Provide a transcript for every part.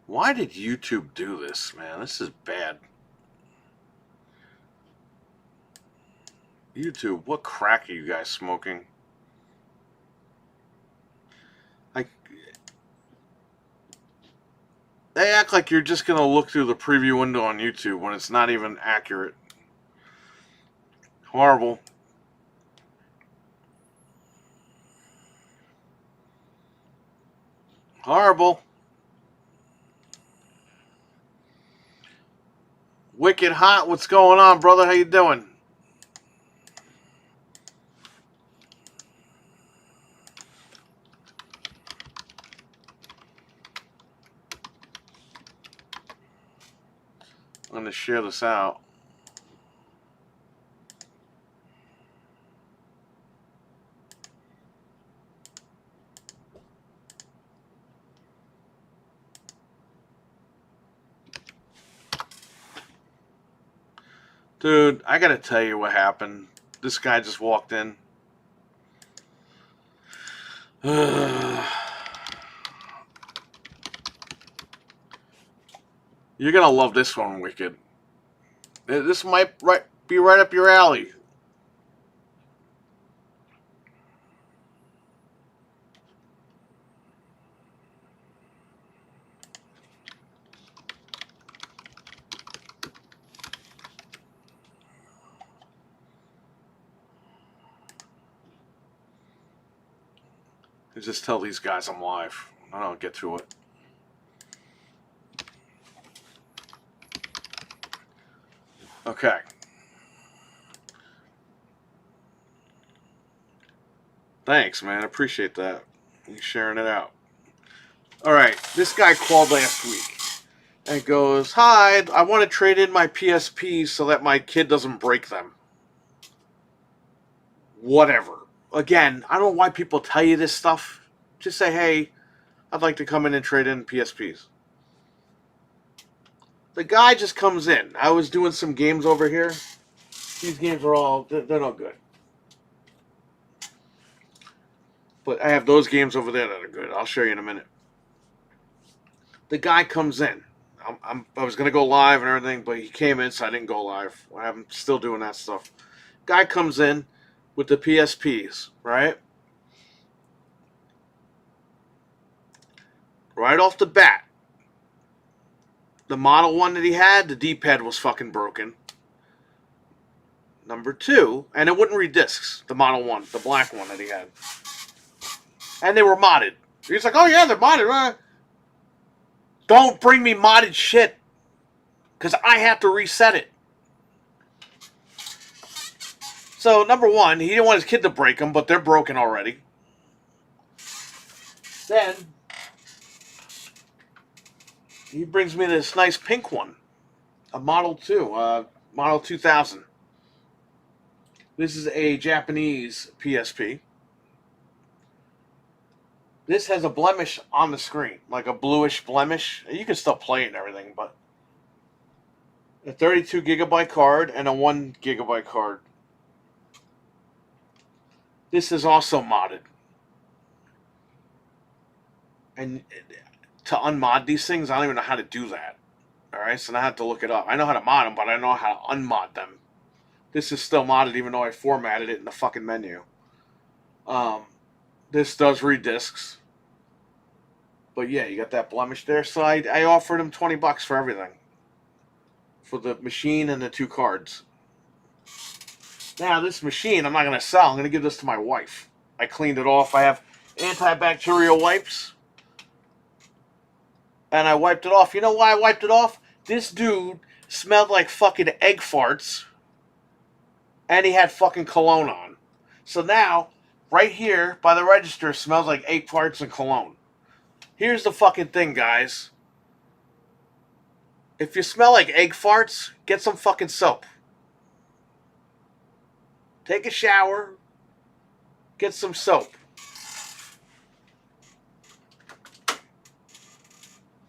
Why did YouTube do this, man? This is bad. YouTube, what crack are you guys smoking? Like, they act like you're just gonna look through the preview window on YouTube when it's not even accurate. Horrible. Horrible. Wicked hot. What's going on, brother? How you doing? I'm gonna share this out. Dude, I gotta tell you what happened. This guy just walked in. You're gonna love this one, Wicked. This might be right up your alley. Just tell these guys I'm live. I don't get to it. Okay. Thanks, man. I appreciate that. You sharing it out. All right. This guy called last week and goes, "Hi, I want to trade in my PSPs so that my kid doesn't break them." Whatever. Again, I don't know why people tell you this stuff. Just say, "Hey, I'd like to come in and trade in PSPs." The guy just comes in. I was doing some games over here. These games are they're not good. But I have those games over there that are good. I'll show you in a minute. The guy comes in. I was going to go live and everything, but he came in, so I didn't go live. I'm still doing that stuff. Guy comes in with the PSPs, right? Right off the bat, the Model 1 that he had, the D-pad was fucking broken. Number 2, and it wouldn't read discs, the Model 1, the black one that he had. And they were modded. He's like, "Oh yeah, they're modded." Don't bring me modded shit, because I have to reset it. So, number 1, he didn't want his kid to break them, but they're broken already. Then, he brings me this nice pink one. A Model 2, Model 2000. This is a Japanese PSP. This has a blemish on the screen, like a bluish blemish. You can still play it and everything, but a 32 gigabyte card and a 1 gigabyte card. This is also modded. And to unmod these things, I don't even know how to do that. Alright, so now I have to look it up. I know how to mod them, but I don't know how to unmod them. This is still modded, even though I formatted it in the fucking menu. This does read discs. But yeah, you got that blemish there. So I offered him $20 for everything. For the machine and the 2 cards. Now, this machine I'm not going to sell. I'm going to give this to my wife. I cleaned it off. I have antibacterial wipes. And I wiped it off. You know why I wiped it off? This dude smelled like fucking egg farts. And he had fucking cologne on. So now, right here by the register, smells like egg farts and cologne. Here's the fucking thing, guys. If you smell like egg farts, get some fucking soap. Take a shower. Get some soap.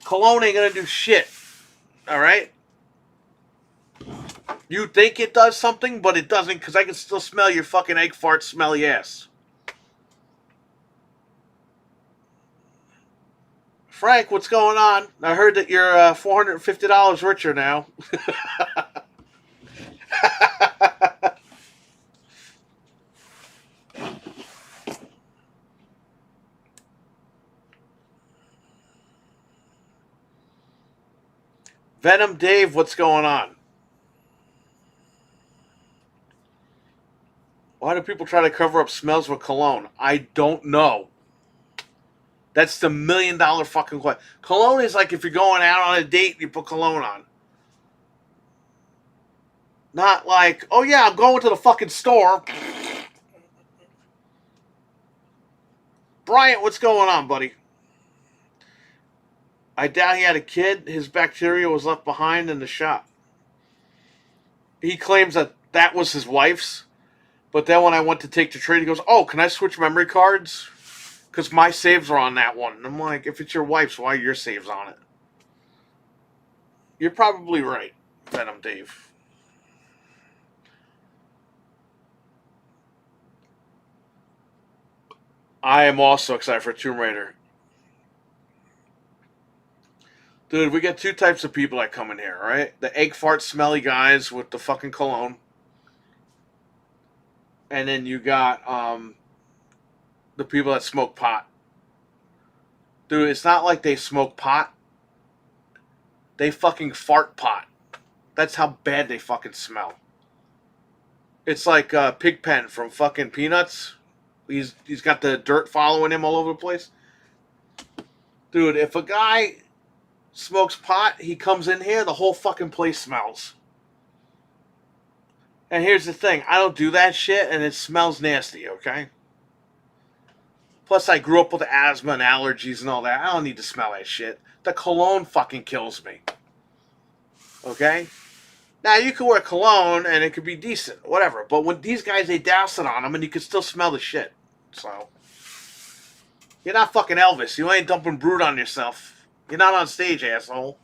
Cologne ain't gonna do shit. Alright? You think it does something, but it doesn't, because I can still smell your fucking egg fart smelly ass. Frank, what's going on? I heard that you're $450 richer now. Venom Dave, what's going on? Why do people try to cover up smells with cologne? I don't know. That's the $1,000,000 fucking question. Cologne is like if you're going out on a date, you put cologne on. Not like, oh yeah, I'm going to the fucking store. Bryant, what's going on, buddy? I doubt he had a kid. His bacteria was left behind in the shop. He claims that that was his wife's. But then when I went to take the trade, he goes, oh, can I switch memory cards? Because my saves are on that one. And I'm like, if it's your wife's, why are your saves on it? You're probably right, Venom Dave. I am also excited for Tomb Raider. Dude, we get two types of people that come in here, right? The egg fart smelly guys with the fucking cologne. And then you got the people that smoke pot. Dude, it's not like they smoke pot. They fucking fart pot. That's how bad they fucking smell. It's like Pigpen from fucking Peanuts. He's got the dirt following him all over the place. Dude, if a guy smokes pot, he comes in here, the whole fucking place smells. And here's the thing, I don't do that shit, and it smells nasty, okay? Plus, I grew up with asthma and allergies and all that. I don't need to smell that shit. The cologne fucking kills me. Okay? Now, you can wear cologne, and it could be decent, whatever. But when these guys, they douse it on them, and you can still smell the shit. So, you're not fucking Elvis. You ain't dumping brood on yourself. You're not on stage, asshole.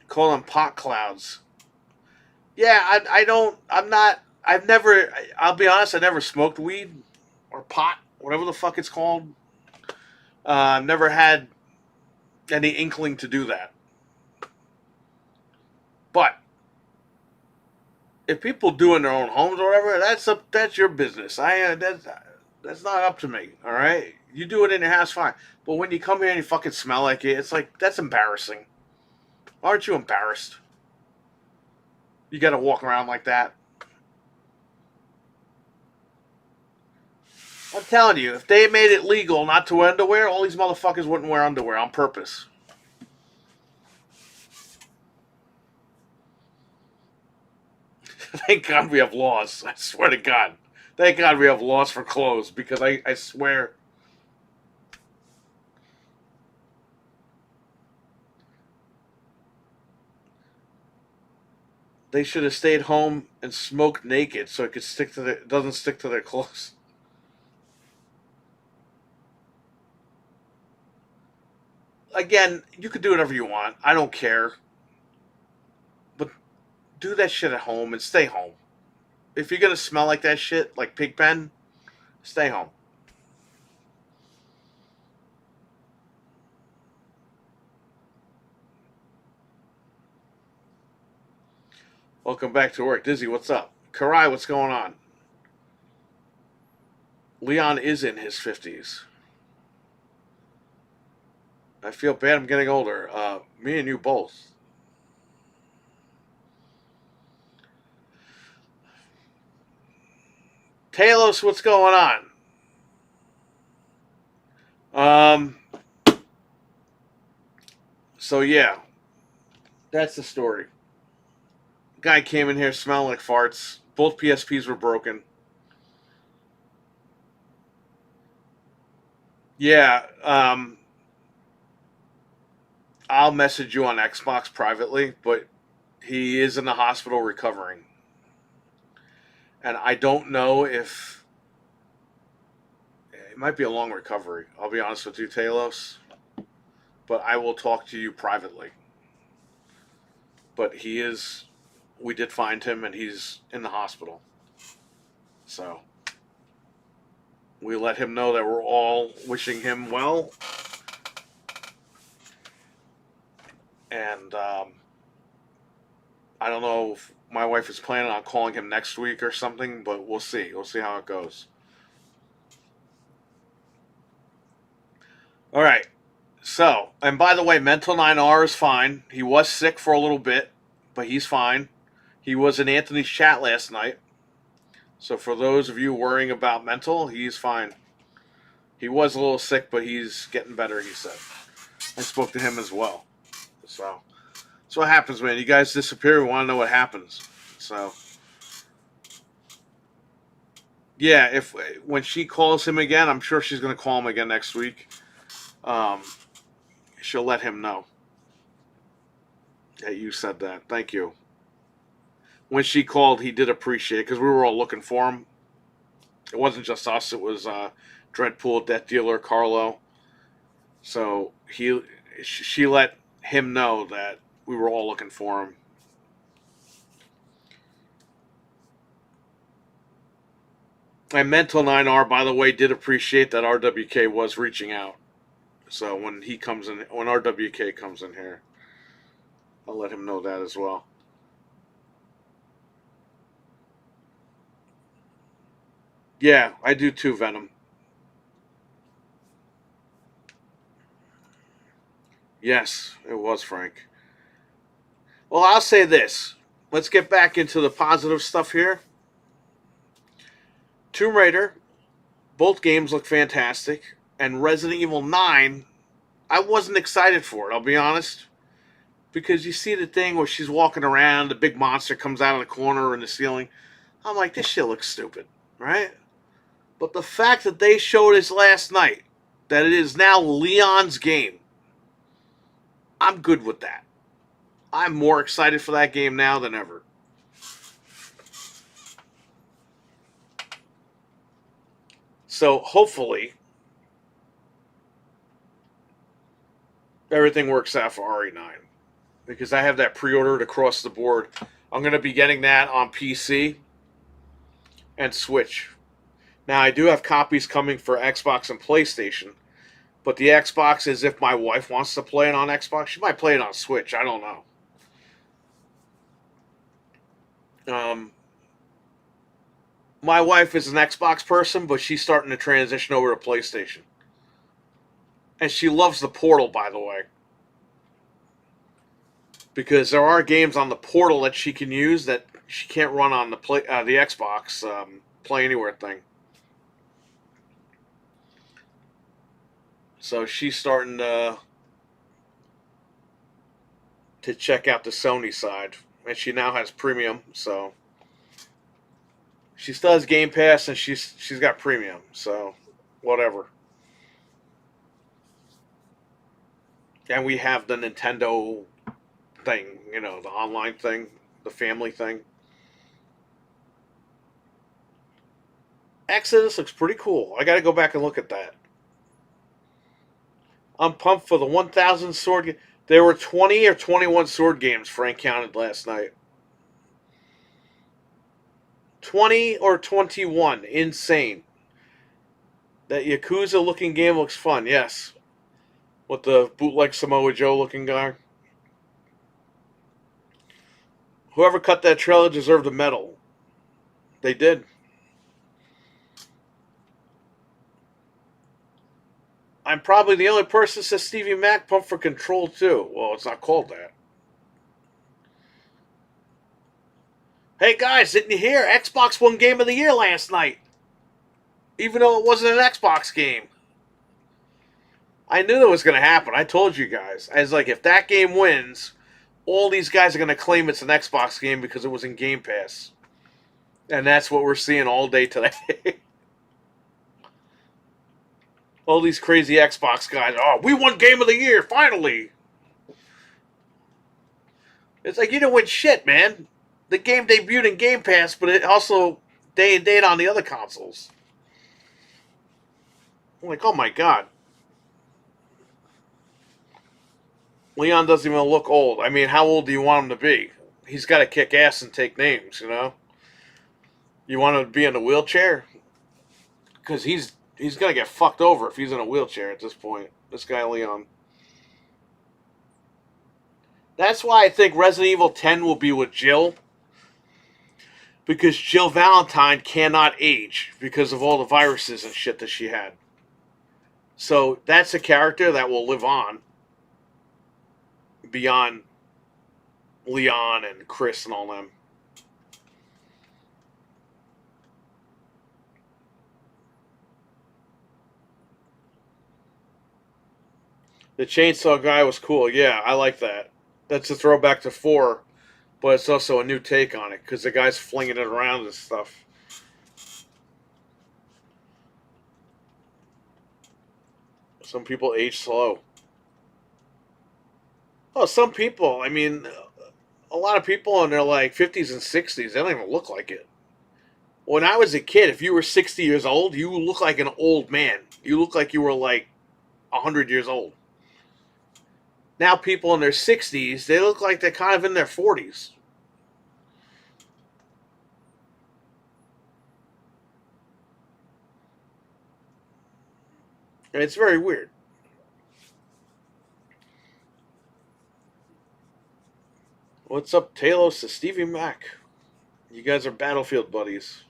Call them pot clouds. Yeah, I don't, I'm not, I've never, I'll be honest, I never smoked weed or pot, whatever the fuck it's called. I've never had any inkling to do that. But if people do in their own homes or whatever, that's your business. That's not up to me. All right, you do it in your house, fine. But when you come here and you fucking smell like it, it's like that's embarrassing. Aren't you embarrassed? You got to walk around like that. I'm telling you, if they made it legal not to wear underwear, all these motherfuckers wouldn't wear underwear on purpose. Thank God we have laws. I swear to God. Thank God we have laws for clothes, because I swear. They should have stayed home and smoked naked so it could doesn't stick to their clothes. Again, you could do whatever you want. I don't care. But do that shit at home and stay home. If you're gonna smell like that shit, like Pigpen, stay home. Welcome back to work. Dizzy, what's up? Karai, what's going on? Leon is in his 50s. I feel bad I'm getting older. Me and you both. Talos, what's going on? So yeah, that's the story. Guy came in here smelling like farts. Both PSPs were broken. Yeah, I'll message you on Xbox privately, but he is in the hospital recovering. And I don't know if it might be a long recovery. I'll be honest with you, Talos. But I will talk to you privately. But he is we did find him, and he's in the hospital. So we let him know that we're all wishing him well, and I don't know if my wife is planning on calling him next week or something, but we'll see. We'll see how it goes. All right. So, and by the way, Mental 9R is fine. He was sick for a little bit, but he's fine. He was in Anthony's chat last night. So, for those of you worrying about Mental, he's fine. He was a little sick, but he's getting better, he said. I spoke to him as well. So, that's what happens, man. You guys disappear. We want to know what happens. So, yeah, if when she calls him again, I'm sure she's going to call him again next week. She'll let him know that you said that. Thank you. When she called, he did appreciate it because we were all looking for him. It wasn't just us; it was Dreadpool, Death Dealer, Carlo. So she let him know that we were all looking for him. And Mental 9R, by the way, did appreciate that RWK was reaching out. So when he comes in, when RWK comes in here, I'll let him know that as well. Yeah, I do too, Venom. Yes, it was Frank. Well, I'll say this. Let's get back into the positive stuff here. Tomb Raider, both games look fantastic. And Resident Evil 9, I wasn't excited for it, I'll be honest. Because you see the thing where she's walking around, the big monster comes out of the corner in the ceiling. I'm like, this shit looks stupid, right? But the fact that they showed us last night that it is now Leon's game, I'm good with that. I'm more excited for that game now than ever. So hopefully everything works out for RE9 because I have that pre-ordered across the board. I'm going to be getting that on PC and Switch. Now I do have copies coming for Xbox and PlayStation, but the Xbox is if my wife wants to play it on Xbox, she might play it on Switch. I don't know. My wife is an Xbox person, but she's starting to transition over to PlayStation. And she loves the Portal, by the way. Because there are games on the Portal that she can use that she can't run on the Xbox Play Anywhere thing. So she's starting to check out the Sony side. And she now has premium, so she still has Game Pass and she's got premium, so whatever. And we have the Nintendo thing, the online thing, the family thing. Exodus looks pretty cool. I got to go back and look at that. I'm pumped for the 1,000 sword. There were 20 or 21 sword games Frank counted last night. 20 or 21. Insane. That Yakuza looking game looks fun, yes. With the bootleg Samoa Joe looking guy. Whoever cut that trailer deserved a medal. They did. I'm probably the only person that says Stevie Mac pumped for Control too. Well, it's not called that. Hey guys, didn't you hear? Xbox won Game of the Year last night. Even though it wasn't an Xbox game. I knew that was going to happen. I told you guys. I was like, if that game wins, all these guys are going to claim it's an Xbox game because it was in Game Pass. And that's what we're seeing all day today. All these crazy Xbox guys. Oh, we won Game of the Year, finally. It's like, you didn't win shit, man. The game debuted in Game Pass, but it also day and date on the other consoles. I'm like, oh my god. Leon doesn't even look old. I mean, how old do you want him to be? he's got to kick ass and take names. You know, you want to be in a wheelchair because he's gonna get fucked over if he's in a wheelchair at this point. This guy Leon. That's why I think Resident Evil 10 will be with Jill, because Jill Valentine cannot age because of all the viruses and shit that she had. So that's a character that will live on beyond Leon and Chris and all them. The chainsaw guy was cool. Yeah, I like that. That's a throwback to 4, but it's also a new take on it because the guy's flinging it around and stuff. Some people age slow. Oh, some people, I mean, a lot of people in their like 50s and 60s, they don't even look like it. When I was a kid, if you were 60 years old, you look like an old man. You look like you were like 100 years old. Now people in their 60s, they look like they're kind of in their 40s. And it's very weird. What's up, Talos to Stevie Mac? You guys are Battlefield buddies.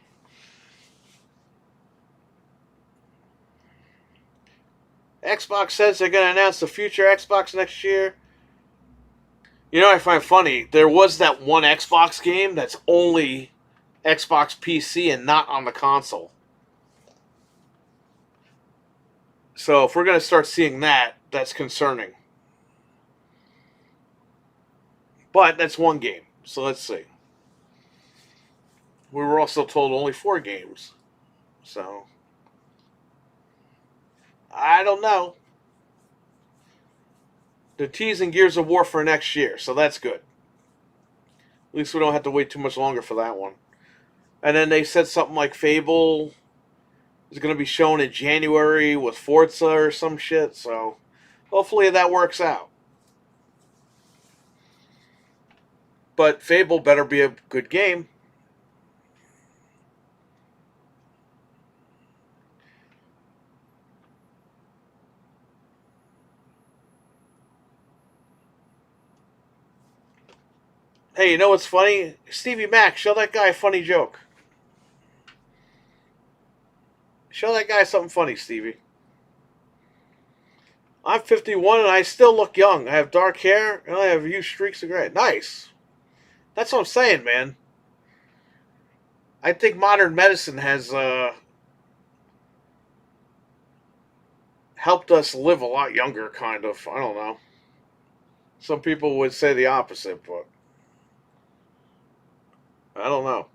Xbox says they're going to announce the future Xbox next year. You know what I find funny? There was that one Xbox game that's only Xbox PC and not on the console. So if we're going to start seeing that, that's concerning. But that's one game. So let's see. We were also told only 4 games. So I don't know. They're teasing Gears of War for next year, so that's good. At least we don't have to wait too much longer for that one. And then they said something like Fable is going to be shown in January with Forza or some shit, so hopefully that works out. But Fable better be a good game. Hey, you know what's funny? Stevie Mac, show that guy a funny joke. Show that guy something funny, Stevie. I'm 51 and I still look young. I have dark hair and I have huge streaks of gray. Nice. That's what I'm saying, man. I think modern medicine has helped us live a lot younger, kind of. I don't know. Some people would say the opposite, but I don't know.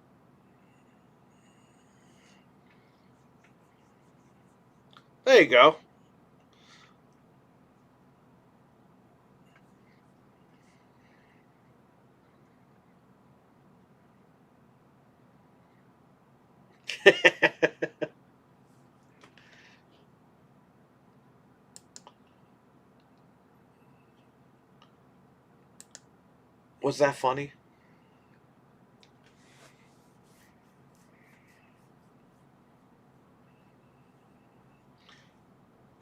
There you go. Was that funny?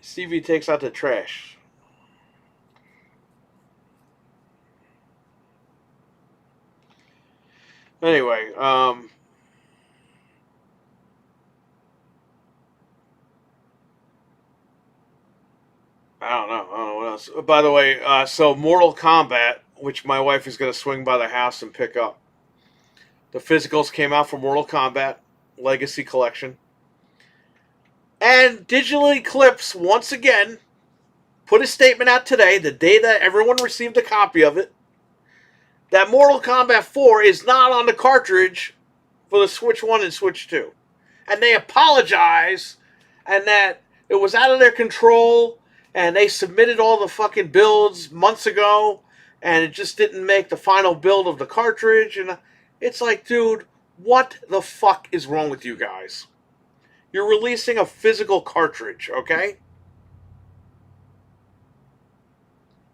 Stevie takes out the trash. Anyway, I don't know. I don't know what else. By the way, so Mortal Kombat, which my wife is going to swing by the house and pick up. The physicals came out for Mortal Kombat Legacy Collection. And Digital Eclipse, once again, put a statement out today, the day that everyone received a copy of it, that Mortal Kombat 4 is not on the cartridge for the Switch 1 and Switch 2. And they apologize, and that it was out of their control, and they submitted all the fucking builds months ago, and it just didn't make the final build of the cartridge. And it's like, dude, what the fuck is wrong with you guys? You're releasing a physical cartridge, okay?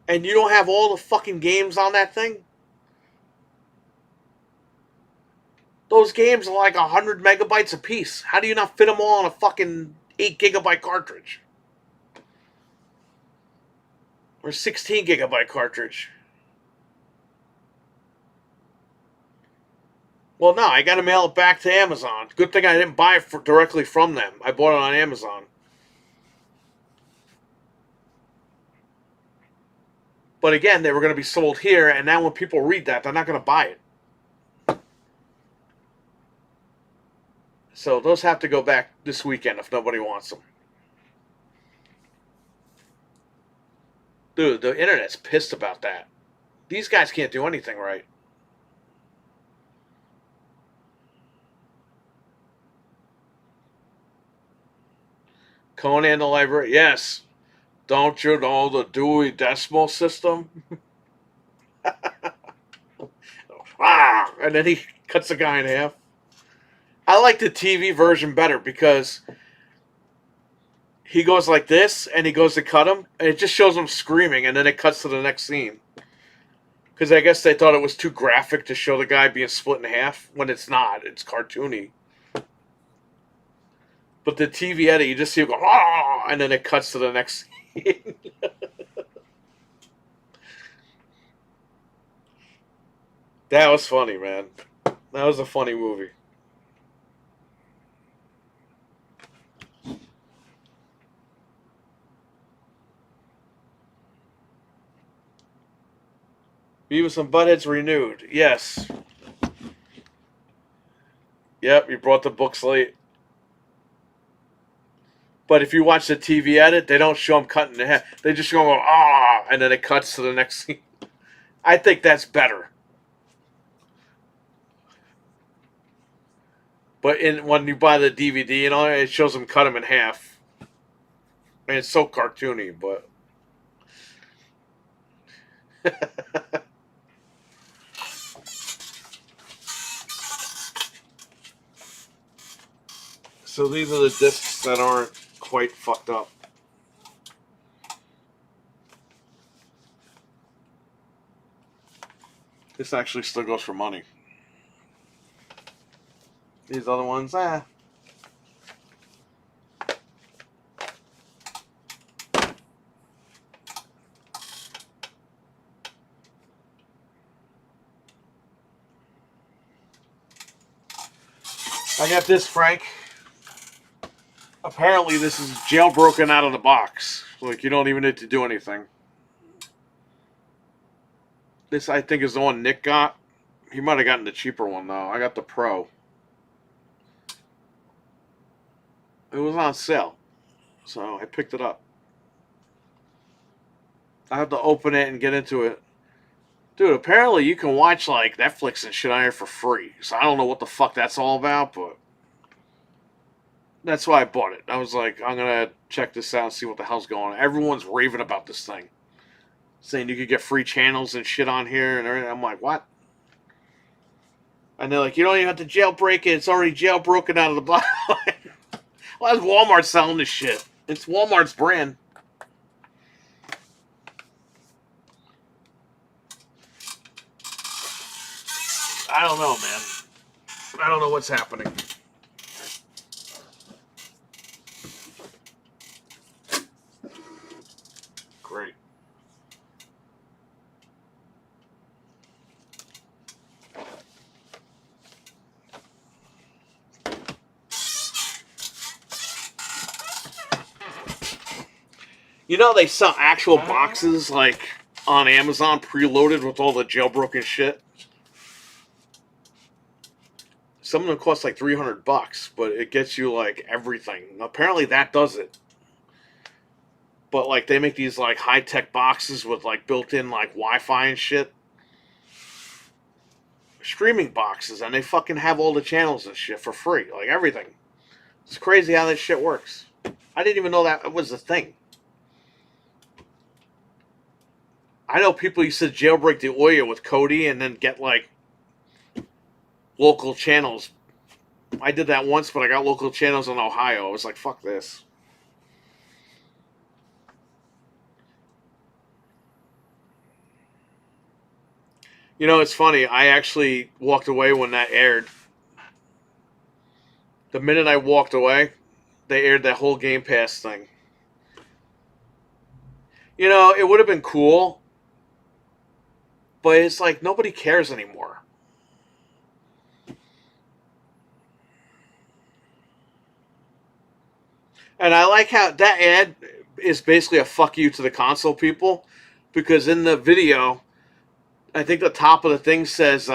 And you don't have all the fucking games on that thing? Those games are like 100 megabytes a piece. How do you not fit them all on a fucking 8 gigabyte cartridge? Or 16 gigabyte cartridge? Well, no, I got to mail it back to Amazon. Good thing I didn't buy it directly from them. I bought it on Amazon. But again, they were going to be sold here, and now when people read that, they're not going to buy it. So those have to go back this weekend if nobody wants them. Dude, the internet's pissed about that. These guys can't do anything right. Conan the Library, yes. Don't you know the Dewey Decimal System? Ah, and then he cuts the guy in half. I like the TV version better because he goes like this and he goes to cut him and it just shows him screaming and then it cuts to the next scene. Because I guess they thought it was too graphic to show the guy being split in half when it's not. It's cartoony. But the TV edit, you just see him go, ah, and then it cuts to the next scene. That was funny, man. That was a funny movie. Beavis and Butthead's renewed. Yes. Yep, you brought the books late. But if you watch the TV edit, they don't show him cutting the head. They just show him, ah, and then it cuts to the next scene. I think that's better. But when you buy the DVD and all, it shows him cut him in half. And it's so cartoony, but... So these are the discs that aren't quite fucked up. This actually still goes for money. These other ones, I got this, Frank. Apparently this is jailbroken out of the box. Like, you don't even need to do anything. This, I think, is the one Nick got. He might have gotten the cheaper one, though. I got the Pro. It was on sale. So I picked it up. I have to open it and get into it. Dude, apparently you can watch, like, Netflix and shit on here for free. So I don't know what the fuck that's all about, but... That's why I bought it. I was like, I'm going to check this out and see what the hell's going on. Everyone's raving about this thing. Saying you could get free channels and shit on here and everything. I'm like, what? And they're like, you don't even have to jailbreak it. It's already jailbroken out of the box. Why is Walmart selling this shit? It's Walmart's brand. I don't know, man. I don't know what's happening. Great. You know they sell actual boxes, like, on Amazon, preloaded with all the jailbroken shit? Some of them cost like $300, but it gets you, like, everything. Apparently that does it. But, like, they make these, like, high-tech boxes with, like, built-in, like, Wi-Fi and shit. Streaming boxes, and they fucking have all the channels and shit for free. Like, everything. It's crazy how that shit works. I didn't even know that was a thing. I know people used to jailbreak the Ouya with Kodi and then get, like, local channels. I did that once, but I got local channels in Ohio. I was like, fuck this. You know, it's funny. I actually walked away when that aired. The minute I walked away, they aired that whole Game Pass thing. You know, it would have been cool, but it's like nobody cares anymore. And I like how that ad is basically a fuck you to the console people, because in the video, I think the top of the thing says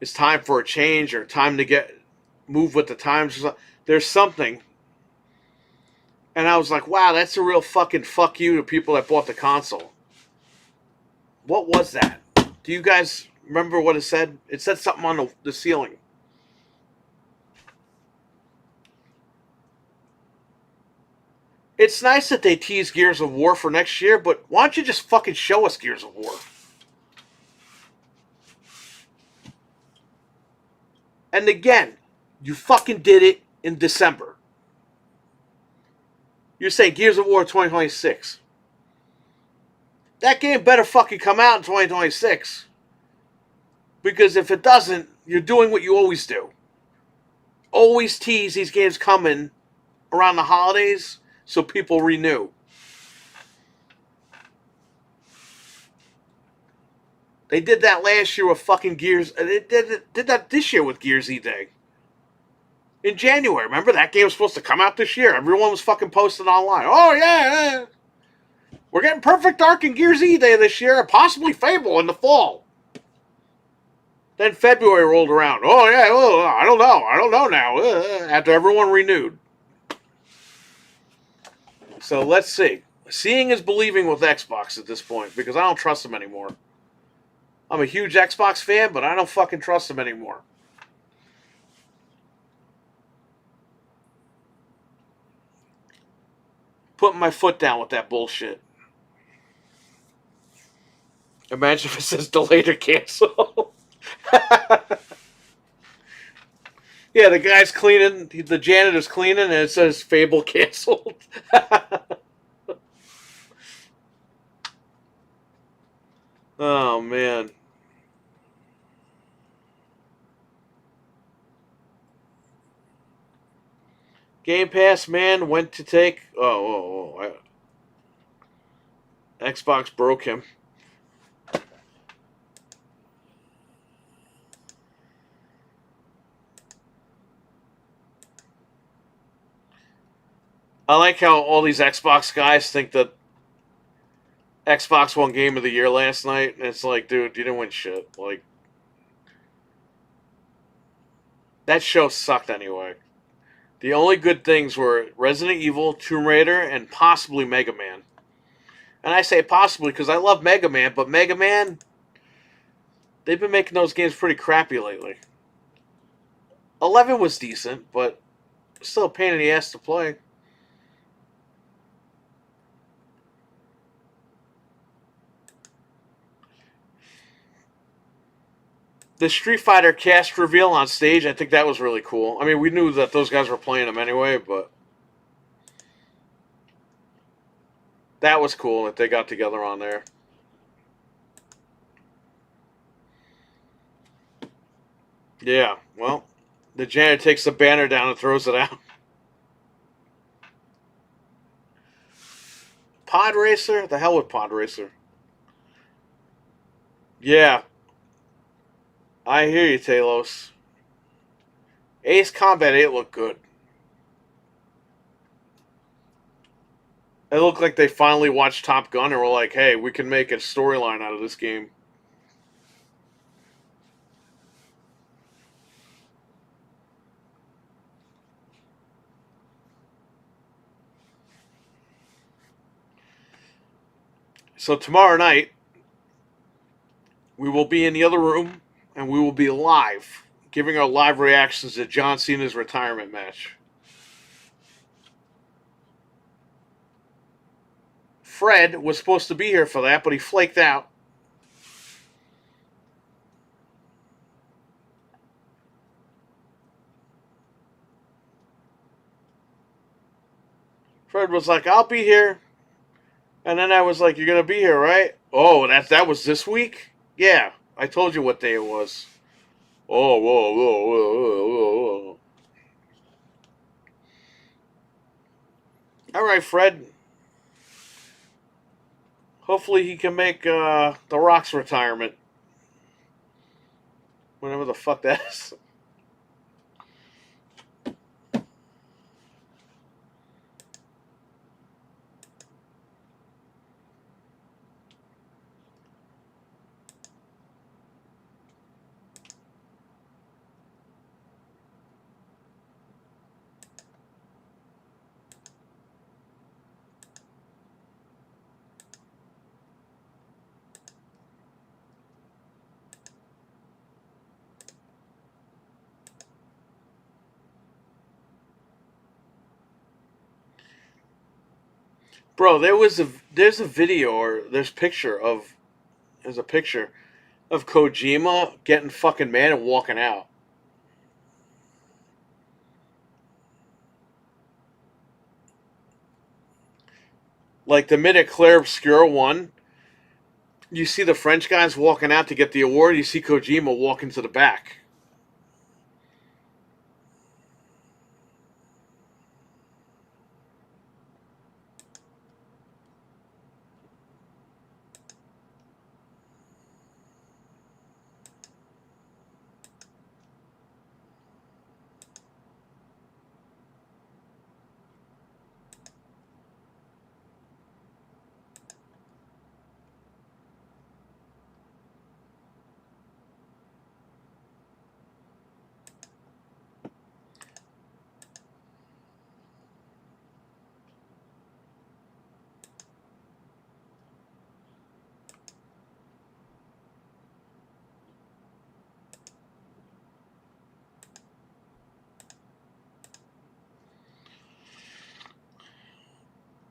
it's time for a change or time to get move with the times. There's something. And I was like, wow, that's a real fucking fuck you to people that bought the console. What was that? Do you guys remember what it said? It said something on the ceiling. It's nice that they tease Gears of War for next year, but why don't you just fucking show us Gears of War? And again, you fucking did it in December. You're saying Gears of War 2026. That game better fucking come out in 2026. Because if it doesn't, you're doing what you always do. Always tease these games coming around the holidays so people renew. They did that last year with fucking Gears. They did that this year with Gears E-Day. In January. Remember, that game was supposed to come out this year. Everyone was fucking posting online. Oh, yeah. We're getting Perfect Dark and Gears E-Day this year. Possibly Fable in the fall. Then February rolled around. Oh, yeah, well, I don't know now. After everyone renewed. So let's see. Seeing is believing with Xbox at this point, because I don't trust them anymore. I'm a huge Xbox fan, but I don't fucking trust them anymore. Putting my foot down with that bullshit. Imagine if it says delayed or cancel. Yeah, the guy's cleaning, the janitor's cleaning, and it says Fable canceled. Oh, man. Game Pass man went to take... Xbox broke him. I like how all these Xbox guys think that Xbox won Game of the Year last night, and it's like, dude, you didn't win shit. Like, that show sucked anyway. The only good things were Resident Evil, Tomb Raider, and possibly Mega Man. And I say possibly because I love Mega Man, but Mega Man, they've been making those games pretty crappy lately. 11 was decent, but still a pain in the ass to play. The Street Fighter cast reveal on stage, I think that was really cool. I mean, we knew that those guys were playing them anyway, but that was cool that they got together on there. Yeah, well, the janitor takes the banner down and throws it out. Pod Racer? The hell with Pod Racer. Yeah. I hear you, Talos. Ace Combat 8 looked good. It looked like they finally watched Top Gun and were like, hey, we can make a storyline out of this game. So tomorrow night, we will be in the other room, and we will be live, giving our live reactions to John Cena's retirement match. Fred was supposed to be here for that, but he flaked out. Fred was like, I'll be here. And then I was like, you're going to be here, right? Oh, that was this week? Yeah, I told you what day it was. Oh, whoa. All right, Fred. Hopefully he can make The Rock's retirement. Whatever the fuck that is. Bro, there's a video or there's a picture of Kojima getting fucking mad and walking out. Like the minute Claire Obscura won, you see the French guys walking out to get the award. You see Kojima walking to the back.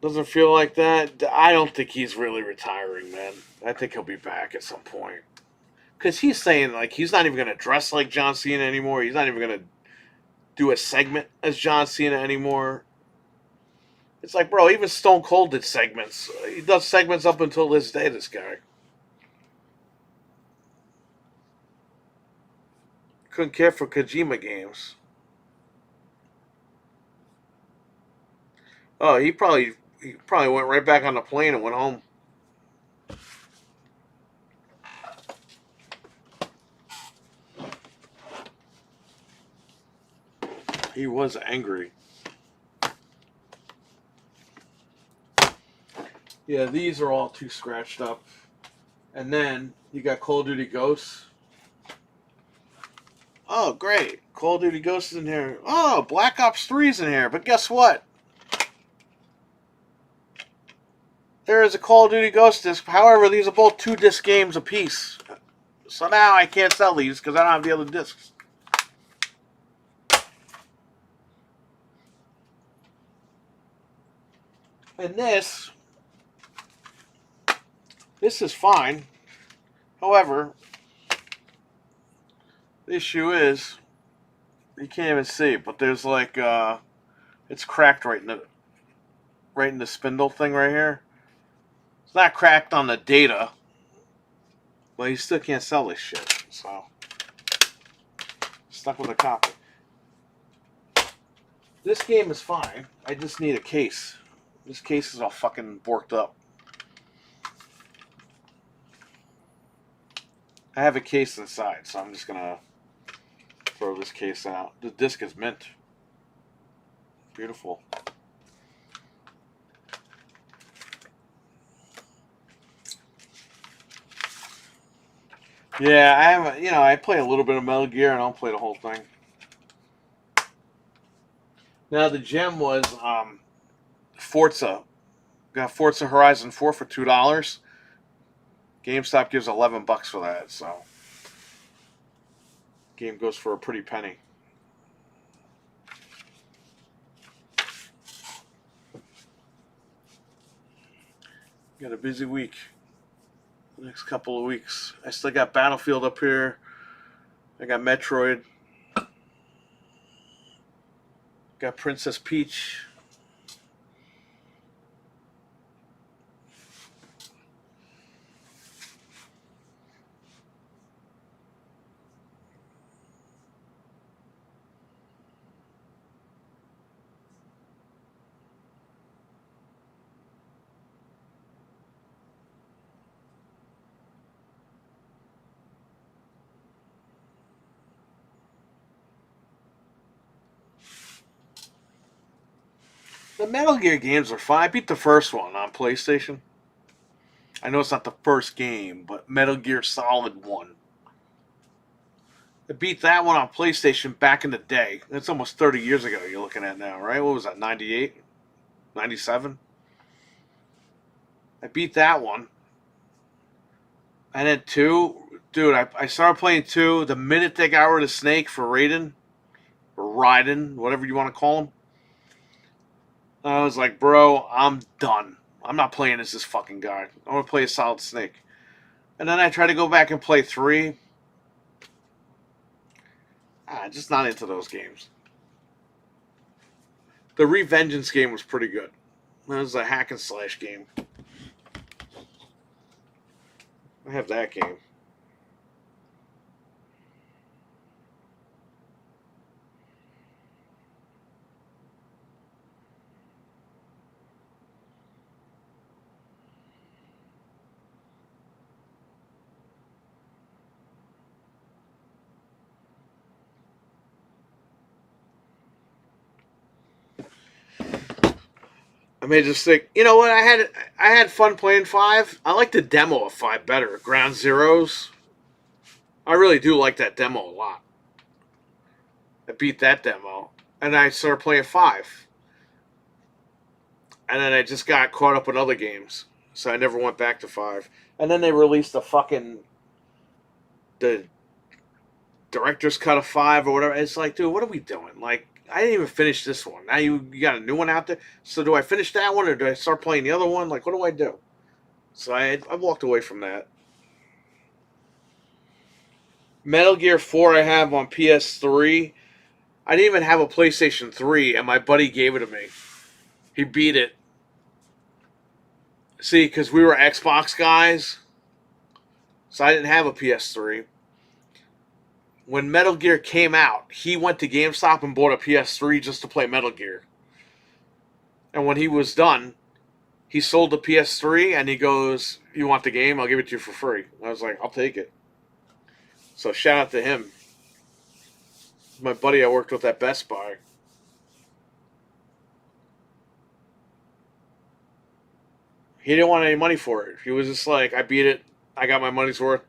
Doesn't feel like that. I don't think he's really retiring, man. I think he'll be back at some point. Because he's saying, like, he's not even going to dress like John Cena anymore. He's not even going to do a segment as John Cena anymore. It's like, bro, even Stone Cold did segments. He does segments up until this day, this guy. Couldn't care for Kojima games. Oh, he probably went right back on the plane and went home. He was angry. Yeah, these are all too scratched up. And then you got Call of Duty Ghosts. Oh, great. Call of Duty Ghosts is in here. Oh, Black Ops 3's in here. But guess what? There is a Call of Duty Ghost disc. However, these are both 2-disc games apiece. So now I can't sell these because I don't have the other discs. And this is fine. However, the issue is you can't even see it, but there's like it's cracked right in the spindle thing right here. It's not cracked on the data, but you still can't sell this shit. So stuck with a copy. This game is fine. I just need a case. This case is all fucking borked up. I have a case inside, so I'm just gonna throw this case out. The disc is mint. Beautiful. Yeah, I have. I play a little bit of Metal Gear, and I don't play the whole thing. Now the gem was Forza. Got Forza Horizon 4 for $2. GameStop gives $11 for that, so game goes for a pretty penny. Got a busy week. The next couple of weeks. I still got Battlefield up here. I got Metroid. Got Princess Peach. The Metal Gear games are fine. I beat the first one on PlayStation. I know it's not the first game, but Metal Gear Solid 1. I beat that one on PlayStation back in the day. That's almost 30 years ago you're looking at now, right? What was that, 98? 97? I beat that one. And then 2, dude, I started playing 2 the minute they got rid of Snake for Raiden, or Raiden, whatever you want to call him. I was like, bro, I'm done. I'm not playing as this fucking guy. I want to play a Solid Snake. And then I tried to go back and play 3. Just not into those games. The Revengeance game was pretty good. It was a hack and slash game. I have that game. I may just think, you know what? I had fun playing 5. I like the demo of 5 better. Ground Zeroes. I really do like that demo a lot. I beat that demo, and I started playing 5. And then I just got caught up with other games, so I never went back to 5. And then they released the director's cut of 5 or whatever. It's like, dude, what are we doing? Like, I didn't even finish this one. Now you got a new one out there. So do I finish that one or do I start playing the other one? Like, what do I do? So I walked away from that. Metal Gear 4 I have on PS3. I didn't even have a PlayStation 3, and my buddy gave it to me. He beat it. See, because we were Xbox guys, so I didn't have a PS3. When Metal Gear came out, he went to GameStop and bought a PS3 just to play Metal Gear. And when he was done, he sold the PS3 and he goes, "You want the game? I'll give it to you for free." I was like, "I'll take it." So shout out to him. My buddy I worked with at Best Buy. He didn't want any money for it. He was just like, "I beat it. I got my money's worth.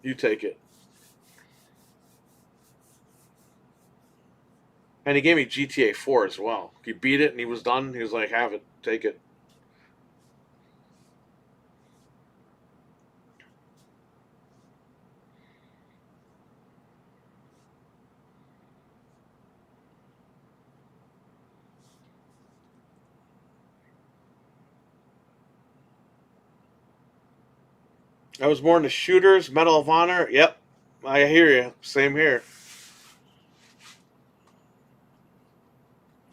You take it." And he gave me GTA 4 as well. He beat it and he was done. He was like, "Have it. Take it." I was more into shooters, Medal of Honor. Yep, I hear you. Same here.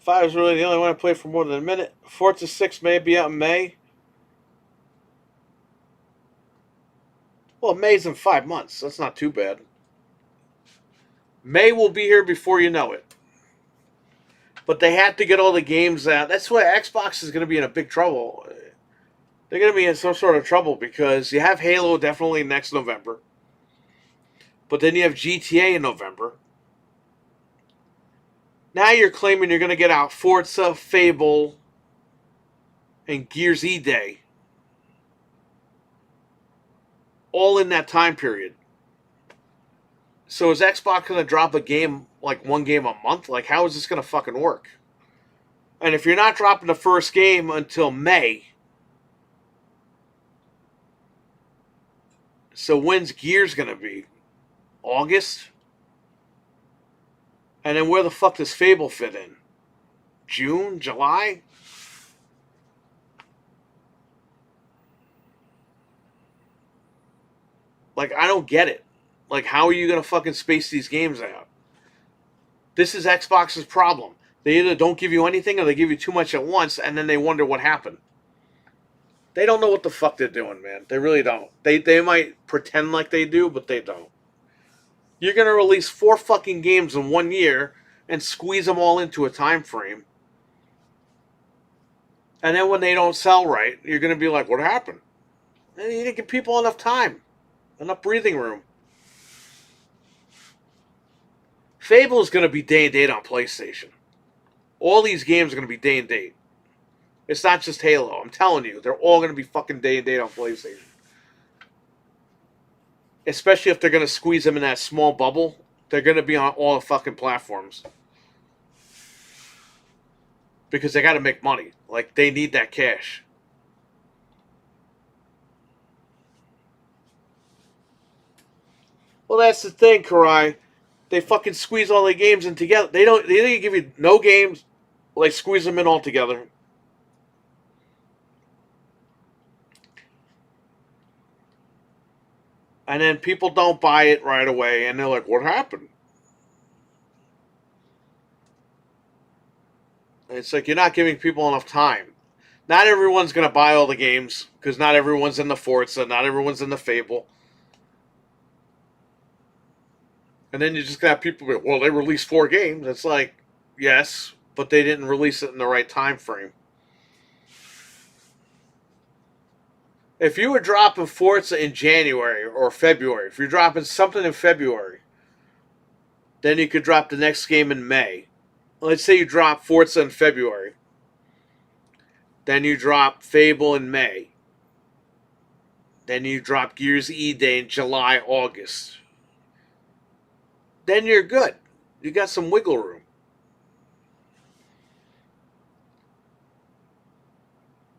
5 is really the only one I played for more than a minute. Forza 6 may be out in May. Well, May's in 5 months. That's not too bad. May will be here before you know it. But they have to get all the games out. That's why Xbox is going to be in a big trouble. They're going to be in some sort of trouble because you have Halo definitely next November. But then you have GTA in November. Now you're claiming you're going to get out Forza, Fable, and Gears E Day. All in that time period. So is Xbox going to drop a game, like one game a month? Like, how is this going to fucking work? And if you're not dropping the first game until May, so when's Gears going to be? August? And then where the fuck does Fable fit in? June? July? Like, I don't get it. Like, how are you going to fucking space these games out? This is Xbox's problem. They either don't give you anything or they give you too much at once and then they wonder what happened. They don't know what the fuck they're doing, man. They really don't. They might pretend like they do, but they don't. You're going to release 4 fucking games in 1 year and squeeze them all into a time frame. And then when they don't sell right, you're going to be like, what happened? And you didn't give people enough time, enough breathing room. Fable is going to be day and date on PlayStation. All these games are going to be day and date. It's not just Halo. I'm telling you, they're all going to be fucking day and date on PlayStation. Especially if they're going to squeeze them in that small bubble. They're going to be on all the fucking platforms. Because they got to make money. Like, they need that cash. Well, that's the thing, Karai. They fucking squeeze all the games in together. They don't give you no games. Like, squeeze them in all together. And then people don't buy it right away, and they're like, what happened? And it's like, you're not giving people enough time. Not everyone's going to buy all the games, because not everyone's in the Forza, not everyone's in the Fable. And then you just got people be, well, they released 4 games. It's like, yes, but they didn't release it in the right time frame. If you were dropping Forza in January or February, if you're dropping something in February, then you could drop the next game in May. Let's say you drop Forza in February. Then you drop Fable in May. Then you drop Gears E-Day in July, August. Then you're good. You got some wiggle room.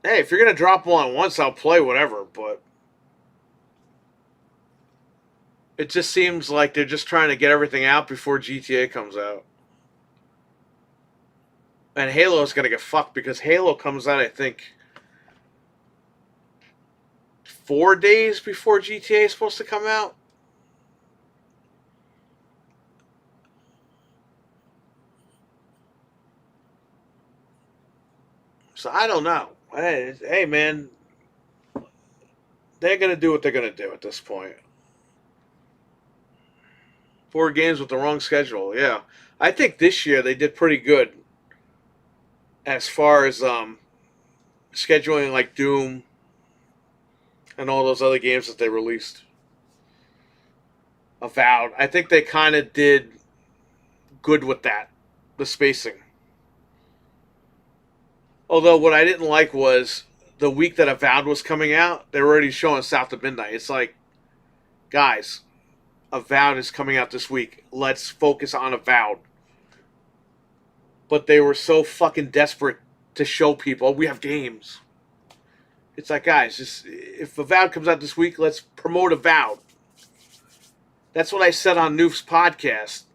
Hey, if you're going to drop one once, I'll play whatever, but it just seems like they're just trying to get everything out before GTA comes out. And Halo's going to get fucked because Halo comes out, I think, 4 days before GTA is supposed to come out. So I don't know. Hey, man, they're going to do what they're going to do at this point. 4 games with the wrong schedule, yeah. I think this year they did pretty good as far as scheduling like Doom and all those other games that they released. Avowed. I think they kind of did good with that, the spacing. Although what I didn't like was the week that Avowed was coming out, they were already showing South of Midnight. It's like, guys, Avowed is coming out this week. Let's focus on Avowed. But they were so fucking desperate to show people, we have games. It's like, guys, just if Avowed comes out this week, let's promote Avowed. That's what I said on Noof's podcast.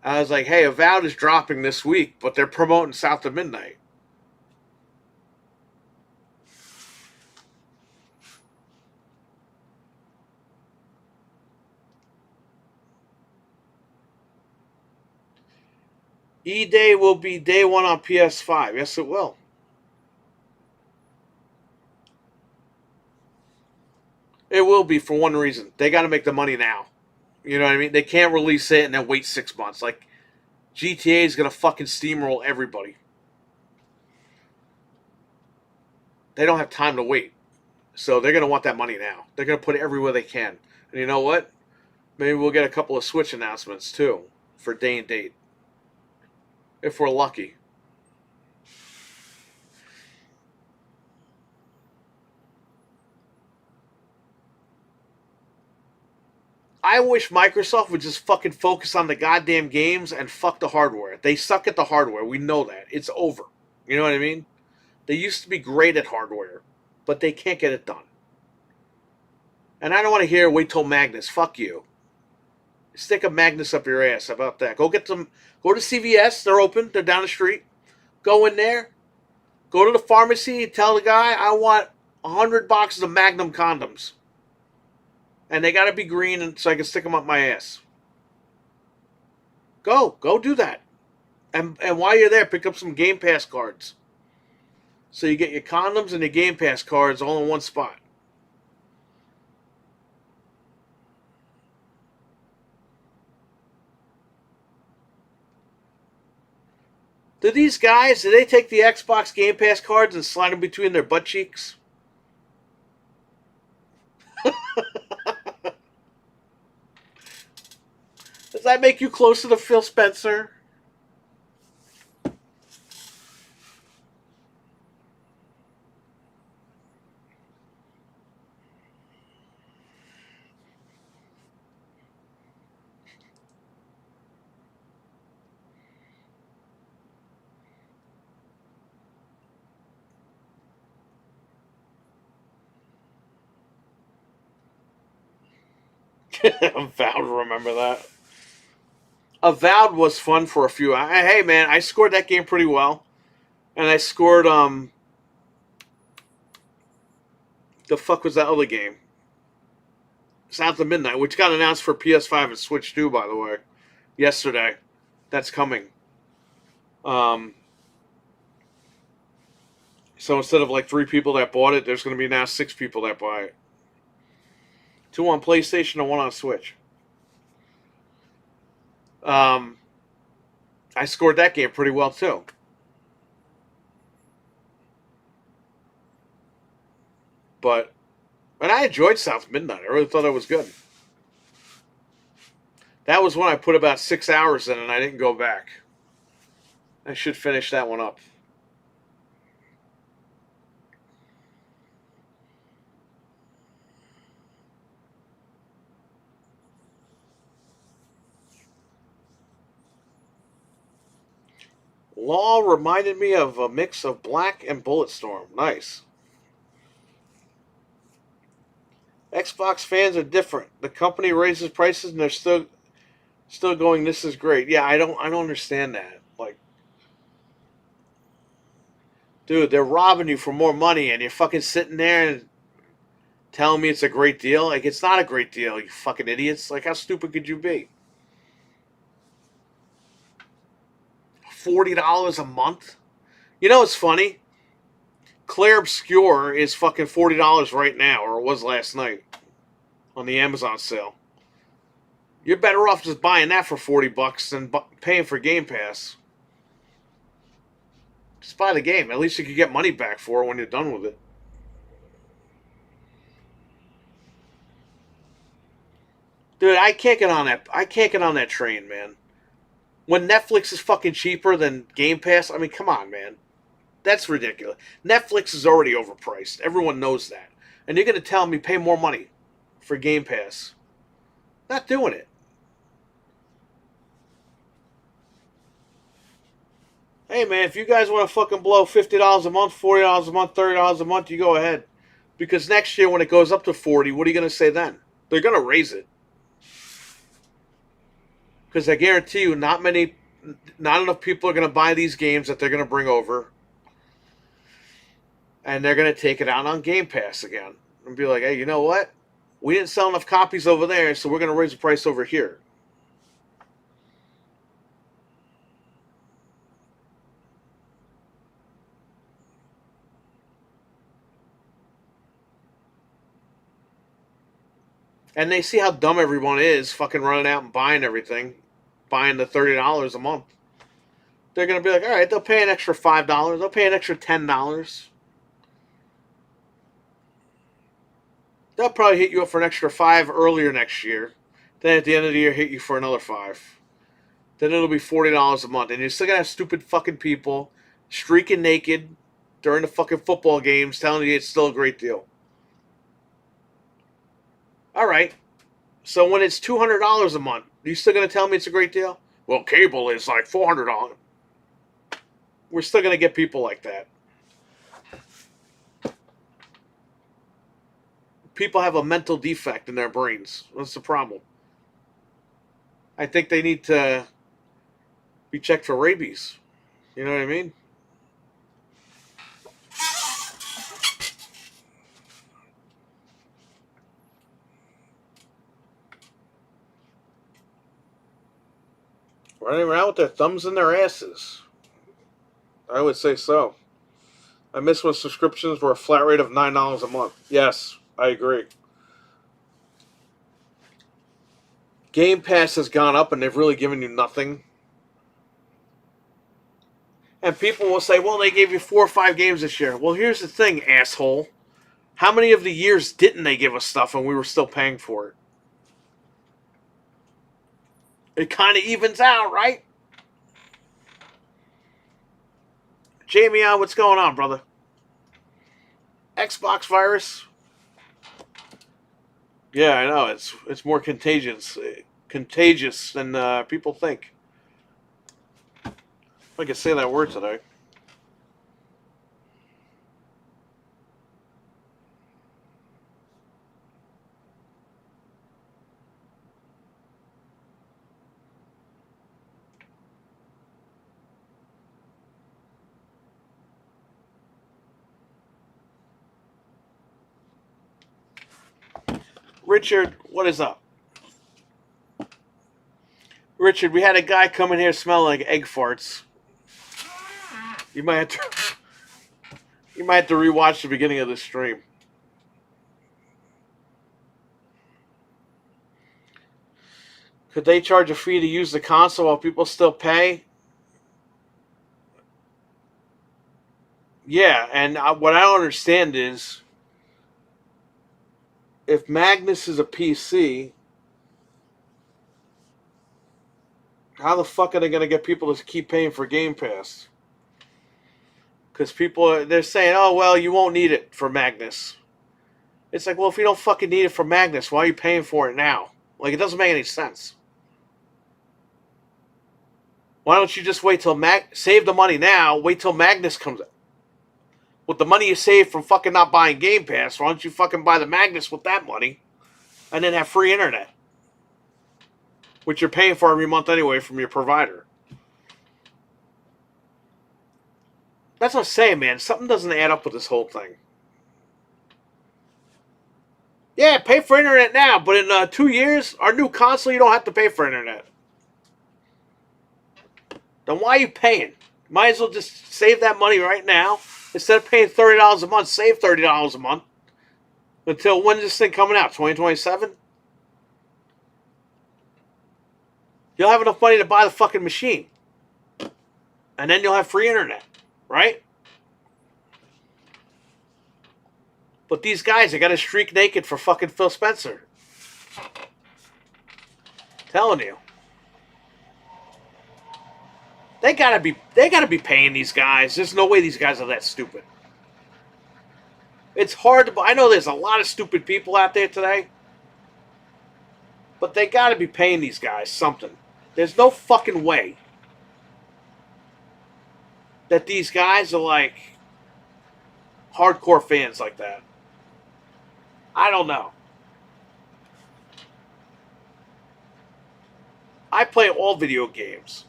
I was like, hey, Avowed is dropping this week, but they're promoting South of Midnight. E-Day will be day one on PS5. Yes, it will. It will be for one reason. They got to make the money now. You know what I mean? They can't release it and then wait 6 months. Like, GTA is going to fucking steamroll everybody. They don't have time to wait. So they're going to want that money now. They're going to put it everywhere they can. And you know what? Maybe we'll get a couple of Switch announcements, too, for day and date. If we're lucky. I wish Microsoft would just fucking focus on the goddamn games and fuck the hardware. They suck at the hardware. We know that. It's over. You know what I mean? They used to be great at hardware, but they can't get it done. And I don't want to hear wait till Magnus. Fuck you. Stick a Magnus up your ass. How about that? Go get some. Go to CVS. They're open. They're down the street. Go in there. Go to the pharmacy and tell the guy I want 100 boxes of Magnum condoms. And they got to be green and so I can stick them up my ass. Go do that. And while you're there, pick up some Game Pass cards. So you get your condoms and your Game Pass cards all in one spot. Do these guys, do they take the Xbox Game Pass cards and slide them between their butt cheeks? Does that make you closer to Phil Spencer? Avowed, remember that? Avowed was fun for a few. Hey man, I scored that game pretty well, and I scored the fuck was that other game? Sounds of Midnight, which got announced for PS5 and Switch too, by the way, yesterday. That's coming. Um, so instead of like 3 people that bought it, there's going to be now 6 people that buy it. 2 on PlayStation and 1 on Switch. I scored that game pretty well too. But and I enjoyed South Midnight. I really thought it was good. That was when I put about 6 hours in and I didn't go back. I should finish that one up. Law reminded me of a mix of Black and Bulletstorm. Nice. Xbox fans are different. The company raises prices and they're still going, this is great. Yeah, I don't understand that. Like, dude, they're robbing you for more money and you're fucking sitting there and telling me it's a great deal. Like, it's not a great deal, you fucking idiots. Like, how stupid could you be? $40 a month? You know what's funny? Claire Obscure is fucking $40 right now, or it was last night on the Amazon sale. You're better off just buying that for $40 than paying for Game Pass. Just buy the game. At least you could get money back for it when you're done with it. Dude, I can't get on that. I can't get on that train, man. When Netflix is fucking cheaper than Game Pass, I mean, come on, man. That's ridiculous. Netflix is already overpriced. Everyone knows that. And you're going to tell me pay more money for Game Pass. Not doing it. Hey, man, if you guys want to fucking blow $50 a month, $40 a month, $30 a month, you go ahead. Because next year when it goes up to 40, what are you going to say then? They're going to raise it. Because I guarantee you, not enough people are going to buy these games that they're going to bring over. And they're going to take it out on Game Pass again. And be like, hey, you know what? We didn't sell enough copies over there, so we're going to raise the price over here. And they see how dumb everyone is, fucking running out and buying everything, buying the $30 a month. They're going to be like, all right, they'll pay an extra $5. They'll pay an extra $10. They'll probably hit you up for an extra $5 earlier next year. Then at the end of the year, hit you for another $5. Then it'll be $40 a month. And you're still going to have stupid fucking people streaking naked during the fucking football games telling you it's still a great deal. All right. So when it's $200 a month, are you still going to tell me it's a great deal? Well, cable is like $400. We're still going to get people like that. People have a mental defect in their brains. That's the problem. I think they need to be checked for rabies. You know what I mean? Running around with their thumbs in their asses. I would say so. I miss when subscriptions were a flat rate of $9 a month. Yes, I agree. Game Pass has gone up and they've really given you nothing. And people will say, well, they gave you 4 or 5 games this year. Well, here's the thing, asshole. How many of the years didn't they give us stuff and we were still paying for it? It kind of evens out, right? Jamie, what's going on, brother? Xbox virus? Yeah, I know. It's more contagious than people think. If I could say that word today. Richard, what is up? Richard, we had a guy come in here smelling like egg farts. You might have to rewatch the beginning of the stream. Could they charge a fee to use the console while people still pay? Yeah, and what I don't understand is if Magnus is a PC, how the fuck are they going to get people to keep paying for Game Pass? Because they're saying, oh, well, you won't need it for Magnus. It's like, well, if you don't fucking need it for Magnus, why are you paying for it now? Like, it doesn't make any sense. Why don't you just wait till save the money now, wait till Magnus comes out? With the money you save from fucking not buying Game Pass, why don't you fucking buy the Magnus with that money and then have free internet? Which you're paying for every month anyway from your provider. That's what I'm saying, man. Something doesn't add up with this whole thing. Yeah, pay for internet now, but in 2 years, our new console, you don't have to pay for internet. Then why are you paying? Might as well just save that money right now. Instead of paying $30 a month, save $30 a month. Until when's this thing coming out? 2027? You'll have enough money to buy the fucking machine. And then you'll have free internet. Right? But these guys, they got to streak naked for fucking Phil Spencer. Telling you. They gotta be paying these guys. There's no way these guys are that stupid. It's hard to. I know there's a lot of stupid people out there today, but they gotta be paying these guys something. There's no fucking way that these guys are like hardcore fans like that. I don't know. I play all video games.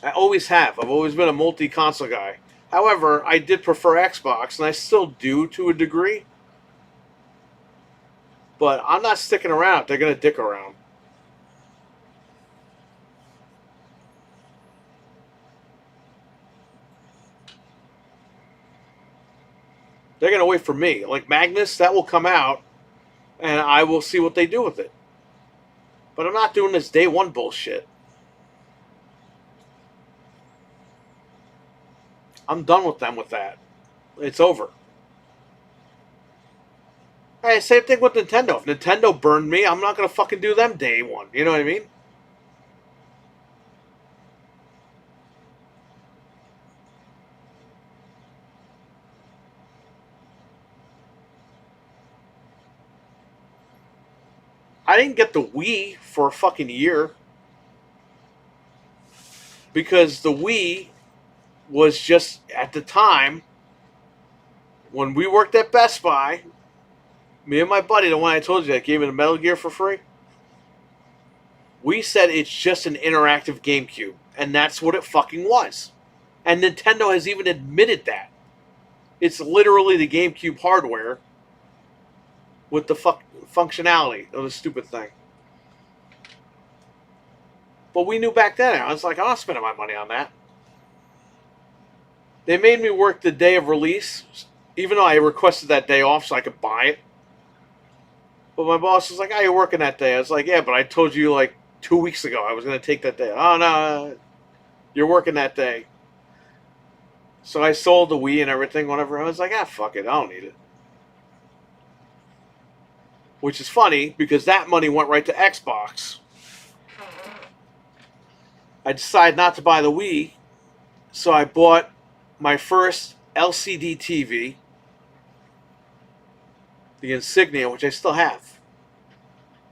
I always have. I've always been a multi-console guy. However, I did prefer Xbox, and I still do to a degree. But I'm not sticking around. They're going to dick around. They're going to wait for me. Like Magnus, that will come out, and I will see what they do with it. But I'm not doing this day one bullshit. I'm done with them with that. It's over. Hey, same thing with Nintendo. If Nintendo burned me, I'm not going to fucking do them day one. You know what I mean? I didn't get the Wii for a fucking year. Because the Wii was just, at the time, when we worked at Best Buy, me and my buddy, the one I told you that gave me the Metal Gear for free, we said it's just an interactive GameCube. And that's what it fucking was. And Nintendo has even admitted that. It's literally the GameCube hardware with the functionality of the stupid thing. But we knew back then. I was like, I'm not spending my money on that. They made me work the day of release, even though I requested that day off so I could buy it. But my boss was like, oh, you're working that day. I was like, yeah, but I told you like 2 weeks ago I was going to take that day. Oh, no, you're working that day. So I sold the Wii and everything, whatever. I was like, fuck it, I don't need it. Which is funny, because that money went right to Xbox. I decided not to buy the Wii, so I bought my first LCD TV, the Insignia, which I still have.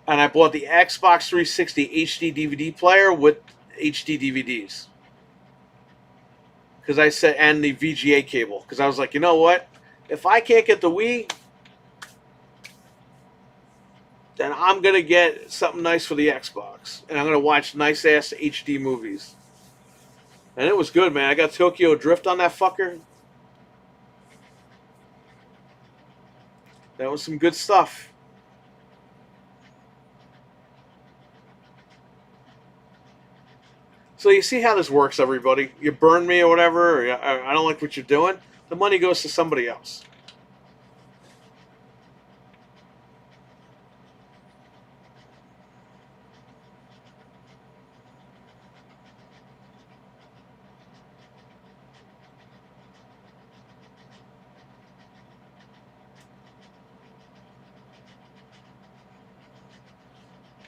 And I bought the Xbox 360 HD DVD player with HD DVDs. Because I said, and the VGA cable. Because I was like, you know what? If I can't get the Wii, then I'm going to get something nice for the Xbox. And I'm going to watch nice-ass HD movies. And it was good, man. I got Tokyo Drift on that fucker. That was some good stuff. So you see how this works, everybody. You burn me or whatever, or I don't like what you're doing. The money goes to somebody else.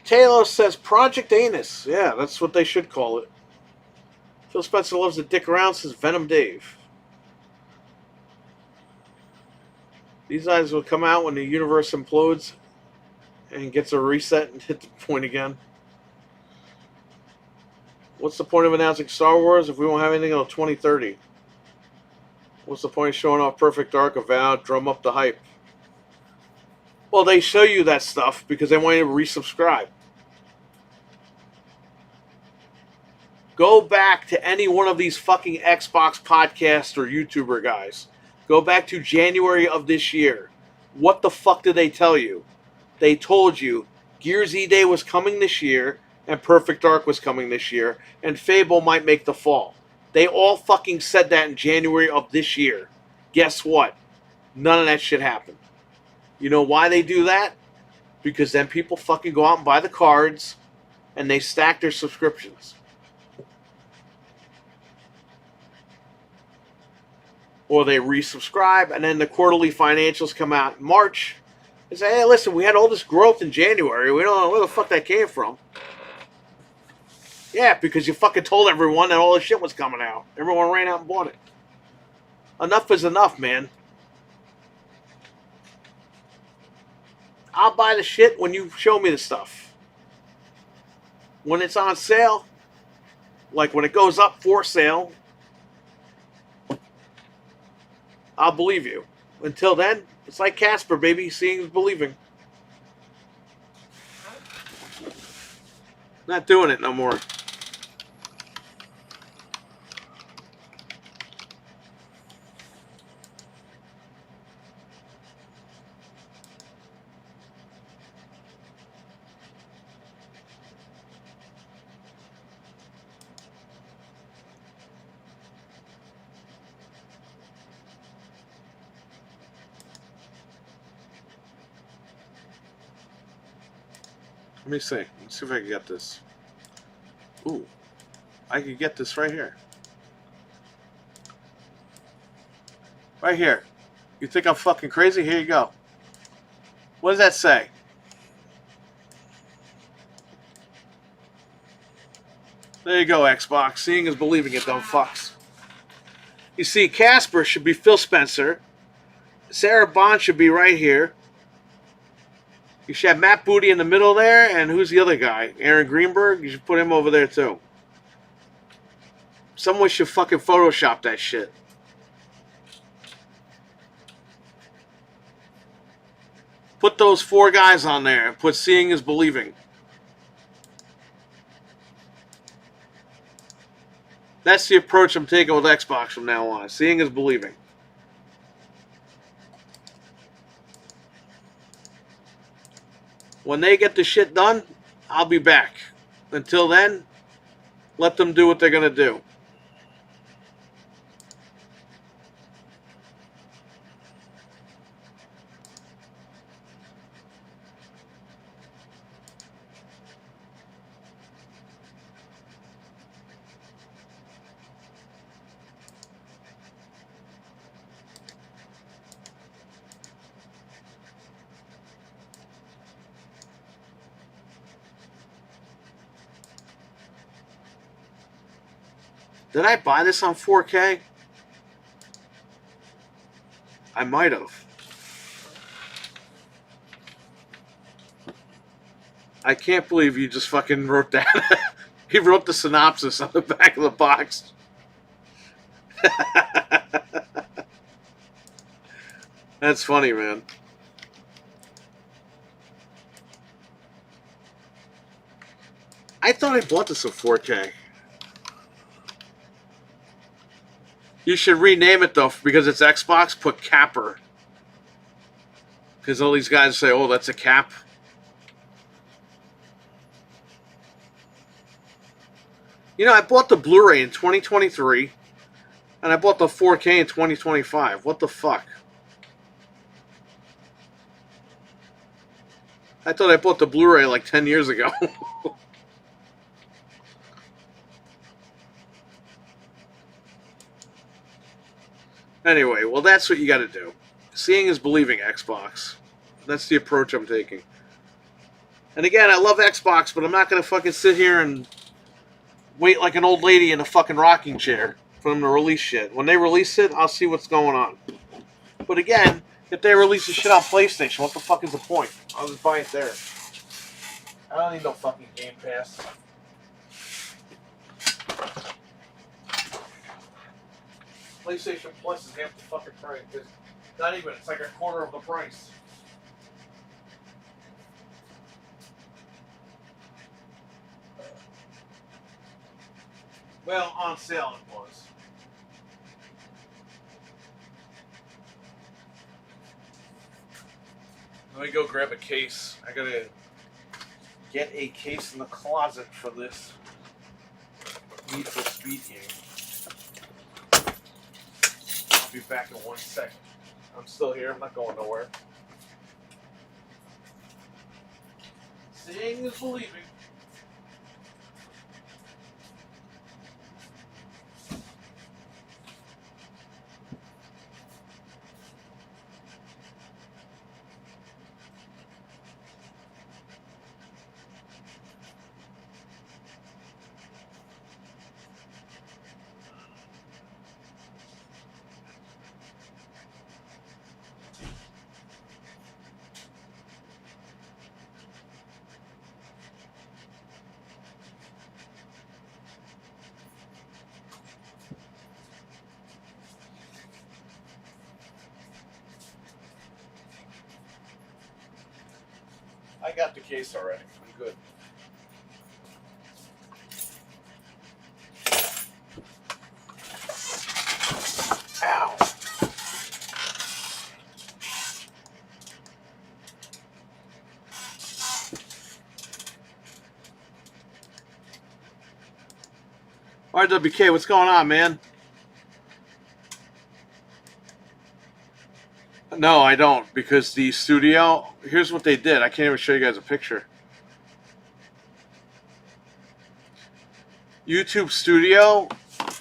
Taylor says Project Anus. Yeah, that's what they should call it. Phil Spencer loves to dick around, says Venom Dave. These guys will come out when the universe implodes and gets a reset and hit the point again. What's the point of announcing Star Wars if we won't have anything until 2030? What's the point of showing off Perfect Dark, Avowed, drum up the hype? Well, they show you that stuff because they want you to resubscribe. Go back to any one of these fucking Xbox podcast or YouTuber guys. Go back to January of this year. What the fuck did they tell you? They told you Gears E-Day was coming this year and Perfect Dark was coming this year and Fable might make the fall. They all fucking said that in January of this year. Guess what? None of that shit happened. You know why they do that? Because then people fucking go out and buy the cards and they stack their subscriptions. Or they resubscribe, and then the quarterly financials come out in March. They say, hey, listen, we had all this growth in January. We don't know where the fuck that came from. Yeah, because you fucking told everyone that all this shit was coming out. Everyone ran out and bought it. Enough is enough, man. I'll buy the shit when you show me the stuff. When it's on sale, like when it goes up for sale, I'll believe you. Until then, it's like Casper, baby. Seeing is believing. Not doing it no more. Let me see. Let's see if I can get this. Ooh. I can get this right here. Right here. You think I'm fucking crazy? Here you go. What does that say? There you go, Xbox. Seeing is believing it, dumb fucks. You see, Casper should be Phil Spencer. Sarah Bond should be right here. You should have Matt Booty in the middle there, and who's the other guy? Aaron Greenberg? You should put him over there, too. Someone should fucking Photoshop that shit. Put those four guys on there and put Seeing is Believing. That's the approach I'm taking with Xbox from now on. Seeing is believing. When they get the shit done, I'll be back. Until then, let them do what they're going to do. Did I buy this on 4K? I might have. I can't believe you just fucking wrote that. He wrote the synopsis on the back of the box. That's funny, man. I thought I bought this in 4K. You should rename it, though, because it's Xbox. Put Capper. Because all these guys say, oh, that's a cap. You know, I bought the Blu-ray in 2023, and I bought the 4K in 2025. What the fuck? I thought I bought the Blu-ray like 10 years ago. Anyway, well, that's what you got to do. Seeing is believing, Xbox. That's the approach I'm taking. And again, I love Xbox, but I'm not going to fucking sit here and wait like an old lady in a fucking rocking chair for them to release shit. When they release it, I'll see what's going on. But again, if they release the shit on PlayStation, what the fuck is the point? I'll just buy it there. I don't need no fucking Game Pass. PlayStation Plus is half the fucking price. It's not even. It's like a quarter of the price. Well, on sale it was. Let me go grab a case. I gotta get a case in the closet for this Need for Speed game. I'll be back in 1 second. I'm still here. I'm not going nowhere. Seeing is believing. I got the case already. I'm good. Ow. RWK, what's going on, man? No, I don't, because the studio, here's what they did. I can't even show you guys a picture. YouTube Studio,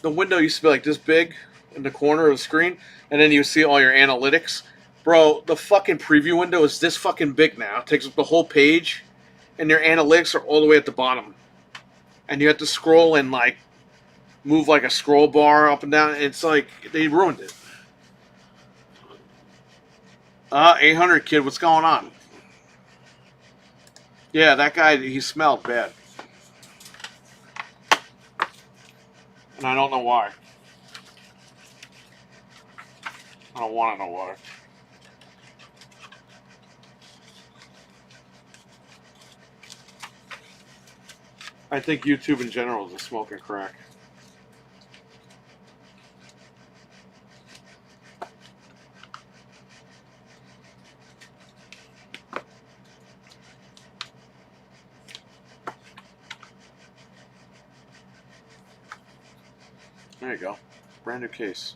the window used to be like this big in the corner of the screen, and then you see all your analytics. Bro, the fucking preview window is this fucking big now. It takes up the whole page, and your analytics are all the way at the bottom. And you have to scroll and, like, move like a scroll bar up and down. It's like, they ruined it. 800 kid, what's going on? Yeah, that guy, he smelled bad. And I don't know why. I don't want to know why. I think YouTube in general is a smoking crack. There you go. Brand new case.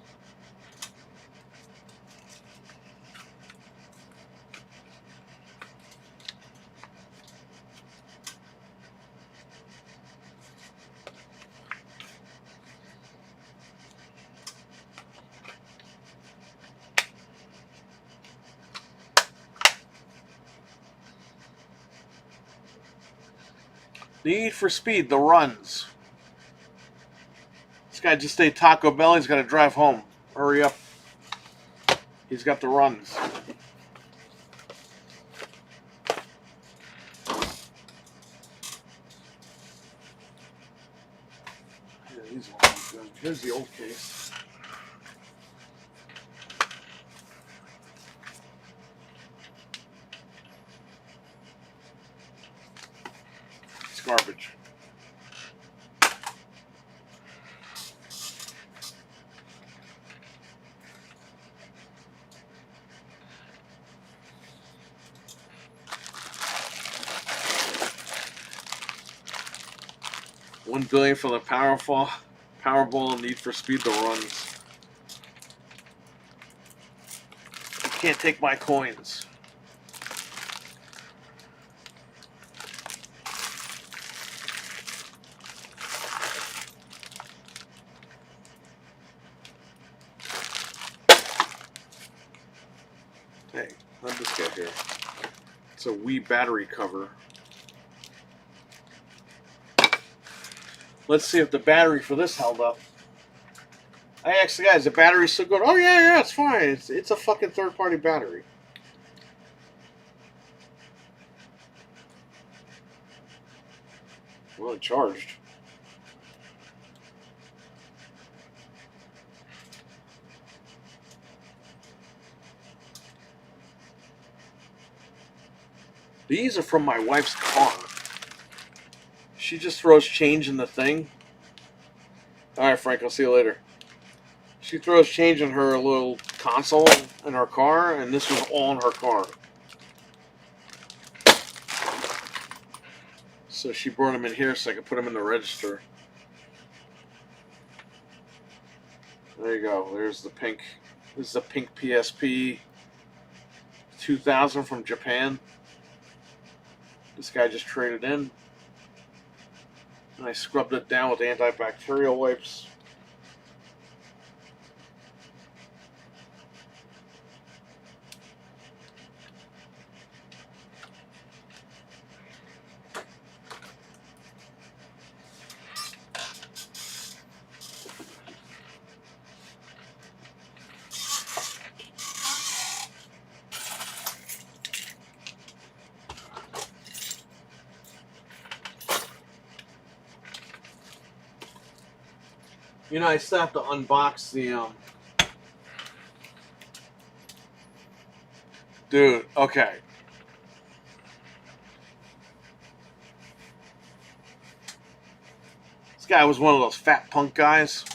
Need for Speed, the runs. This guy just ate Taco Bell. He's got to drive home. Hurry up. He's got the runs. Yeah, these ones good. Here's the old case. It's garbage. 1 billion for the Powerball, and Need for Speed the runs. You can't take my coins. Hey, let this guy here. It's a Wii battery cover. Let's see if the battery for this held up. I asked the guy, is the battery still good? Oh, yeah, it's fine. It's a fucking third-party battery. Well, it charged. These are from my wife's car. She just throws change in the thing. Alright, Frank, I'll see you later. She throws change in her little console in her car, and this was all in her car. So she brought them in here so I could put them in the register. There you go. There's the pink. This is the pink PSP 2000 from Japan. This guy just traded in. And I scrubbed it down with antibacterial wipes. You know, I still have to unbox the, Dude, okay. This guy was one of those fat punk guys.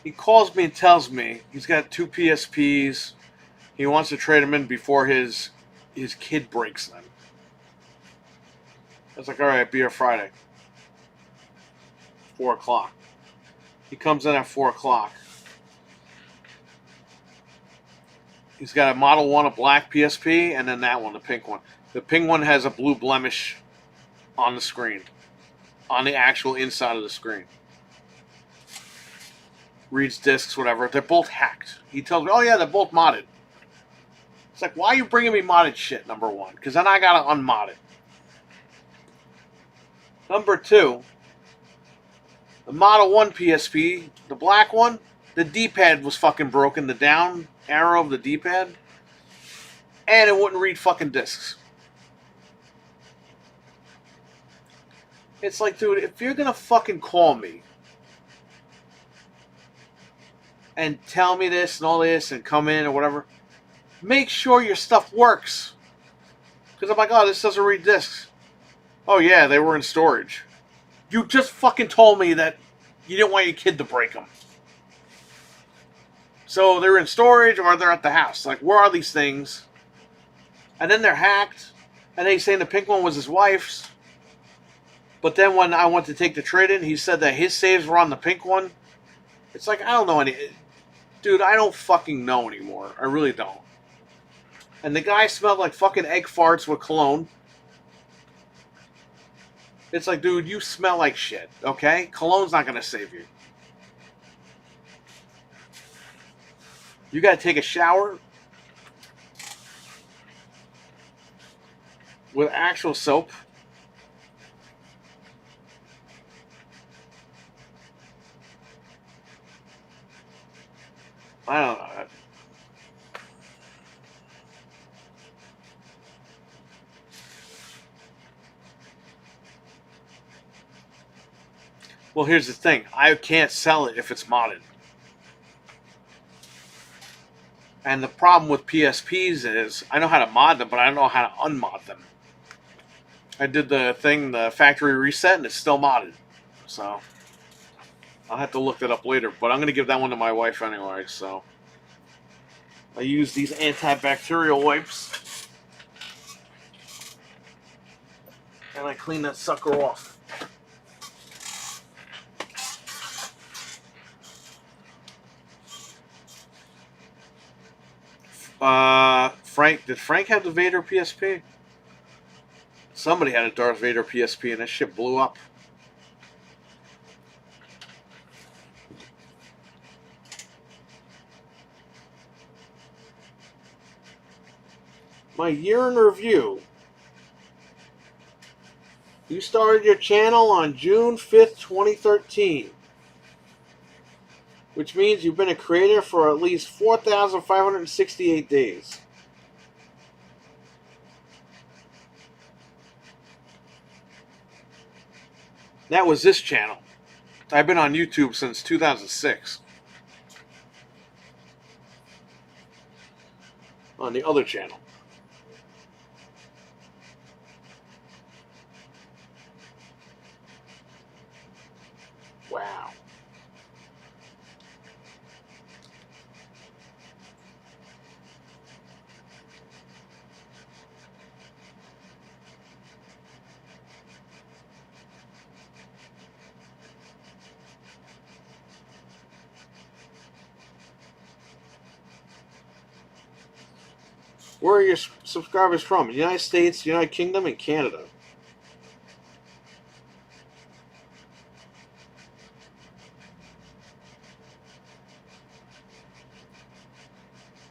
He calls me and tells me he's got 2 PSPs. He wants to trade them in before his kid breaks them. I was like, all right, be here Friday. 4 o'clock. He comes in at 4 o'clock. He's got a Model 1, a black PSP, and then that one, the pink one. The pink one has a blue blemish on the screen. On the actual inside of the screen. Reads discs, whatever. They're both hacked. He tells me, oh yeah, they're both modded. It's like, why are you bringing me modded shit, number one? Because then I gotta unmod it. Number 2, the Model 1 PSP, the black one, the D-pad was fucking broken, the down arrow of the D-pad, and it wouldn't read fucking discs. It's like, dude, if you're gonna fucking call me and tell me this and all this and come in or whatever, make sure your stuff works. Because I'm like, oh, this doesn't read discs. Oh, yeah, they were in storage. You just fucking told me that you didn't want your kid to break them. So they're in storage or they're at the house. Like, where are these things? And then they're hacked. And they saying the pink one was his wife's. But then when I went to take the trade in, he said that his saves were on the pink one. It's like, I don't know any... Dude, I don't fucking know anymore. I really don't. And the guy smelled like fucking egg farts with cologne. It's like, dude, you smell like shit, okay? Cologne's not going to save you. You got to take a shower with actual soap. I don't know. Well, here's the thing. I can't sell it if it's modded. And the problem with PSPs is I know how to mod them, but I don't know how to unmod them. I did the thing, the factory reset, and it's still modded. So I'll have to look that up later. But I'm going to give that one to my wife anyway. So I use these antibacterial wipes. and I clean that sucker off. Frank, did Frank have the Vader PSP? Somebody had a Darth Vader PSP and that shit blew up. My year in review. You started your channel on June 5th, 2013. Which means you've been a creator for at least 4,568 days. That was this channel. I've been on YouTube since 2006. On the other channel. Wow. Where are your subscribers from? United States, United Kingdom, and Canada.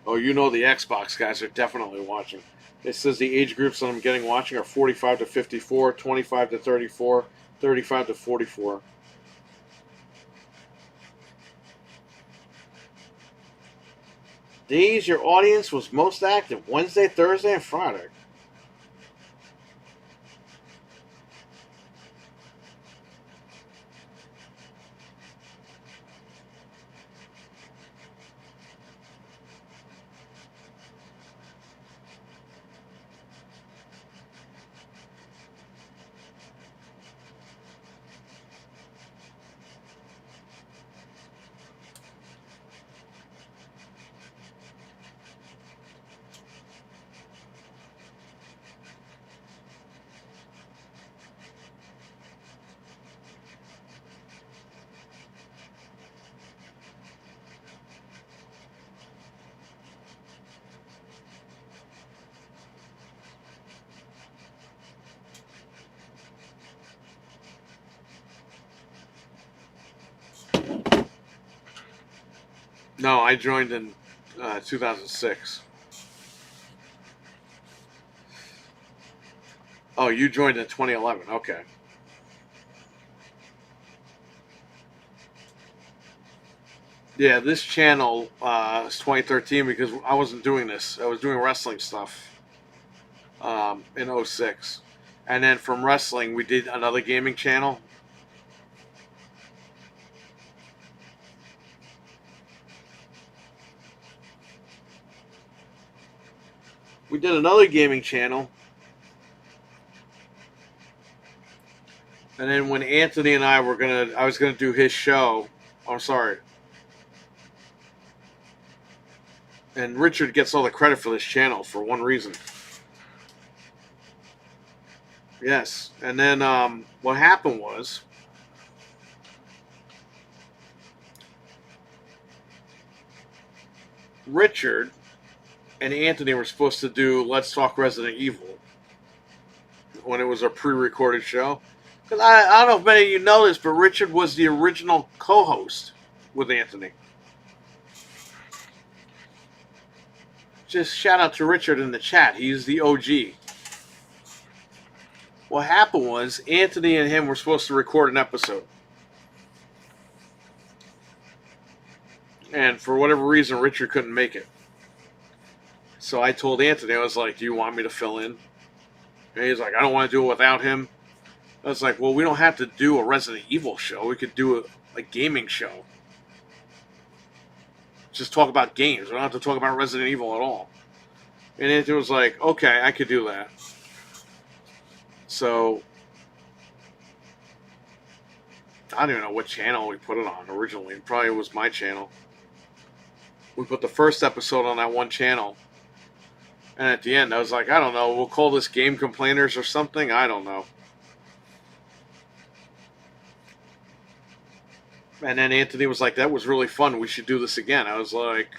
Oh, you know the Xbox guys are definitely watching. It says the age groups that I'm getting watching are 45 to 54, 25 to 34, 35 to 44. Days your audience was most active: Wednesday, Thursday, and Friday. No, I joined in 2006. Oh, you joined in 2011. Okay. Yeah, this channel is 2013 because I wasn't doing this. I was doing wrestling stuff in 06. And then from wrestling, we did another gaming channel. We did another gaming channel. And then when Anthony and I was gonna do his show. I'm sorry. And Richard gets all the credit for this channel for one reason. Yes. And then what happened was Richard and Anthony were supposed to do Let's Talk Resident Evil when it was a pre-recorded show. Because I don't know if many of you know this, but Richard was the original co-host with Anthony. Just shout out to Richard in the chat. He's the OG. What happened was Anthony and him were supposed to record an episode. And for whatever reason, Richard couldn't make it. So I told Anthony, I was like, do you want me to fill in? And he's like, I don't want to do it without him. I was like, well, we don't have to do a Resident Evil show. We could do a gaming show. Just talk about games. We don't have to talk about Resident Evil at all. And Anthony was like, okay, I could do that. So I don't even know what channel we put it on originally. It probably was my channel. We put the first episode on that one channel. And at the end, I was like, I don't know, we'll call this Game Complainers or something. I don't know. And then Anthony was like, "That was really fun. We should do this again." I was like,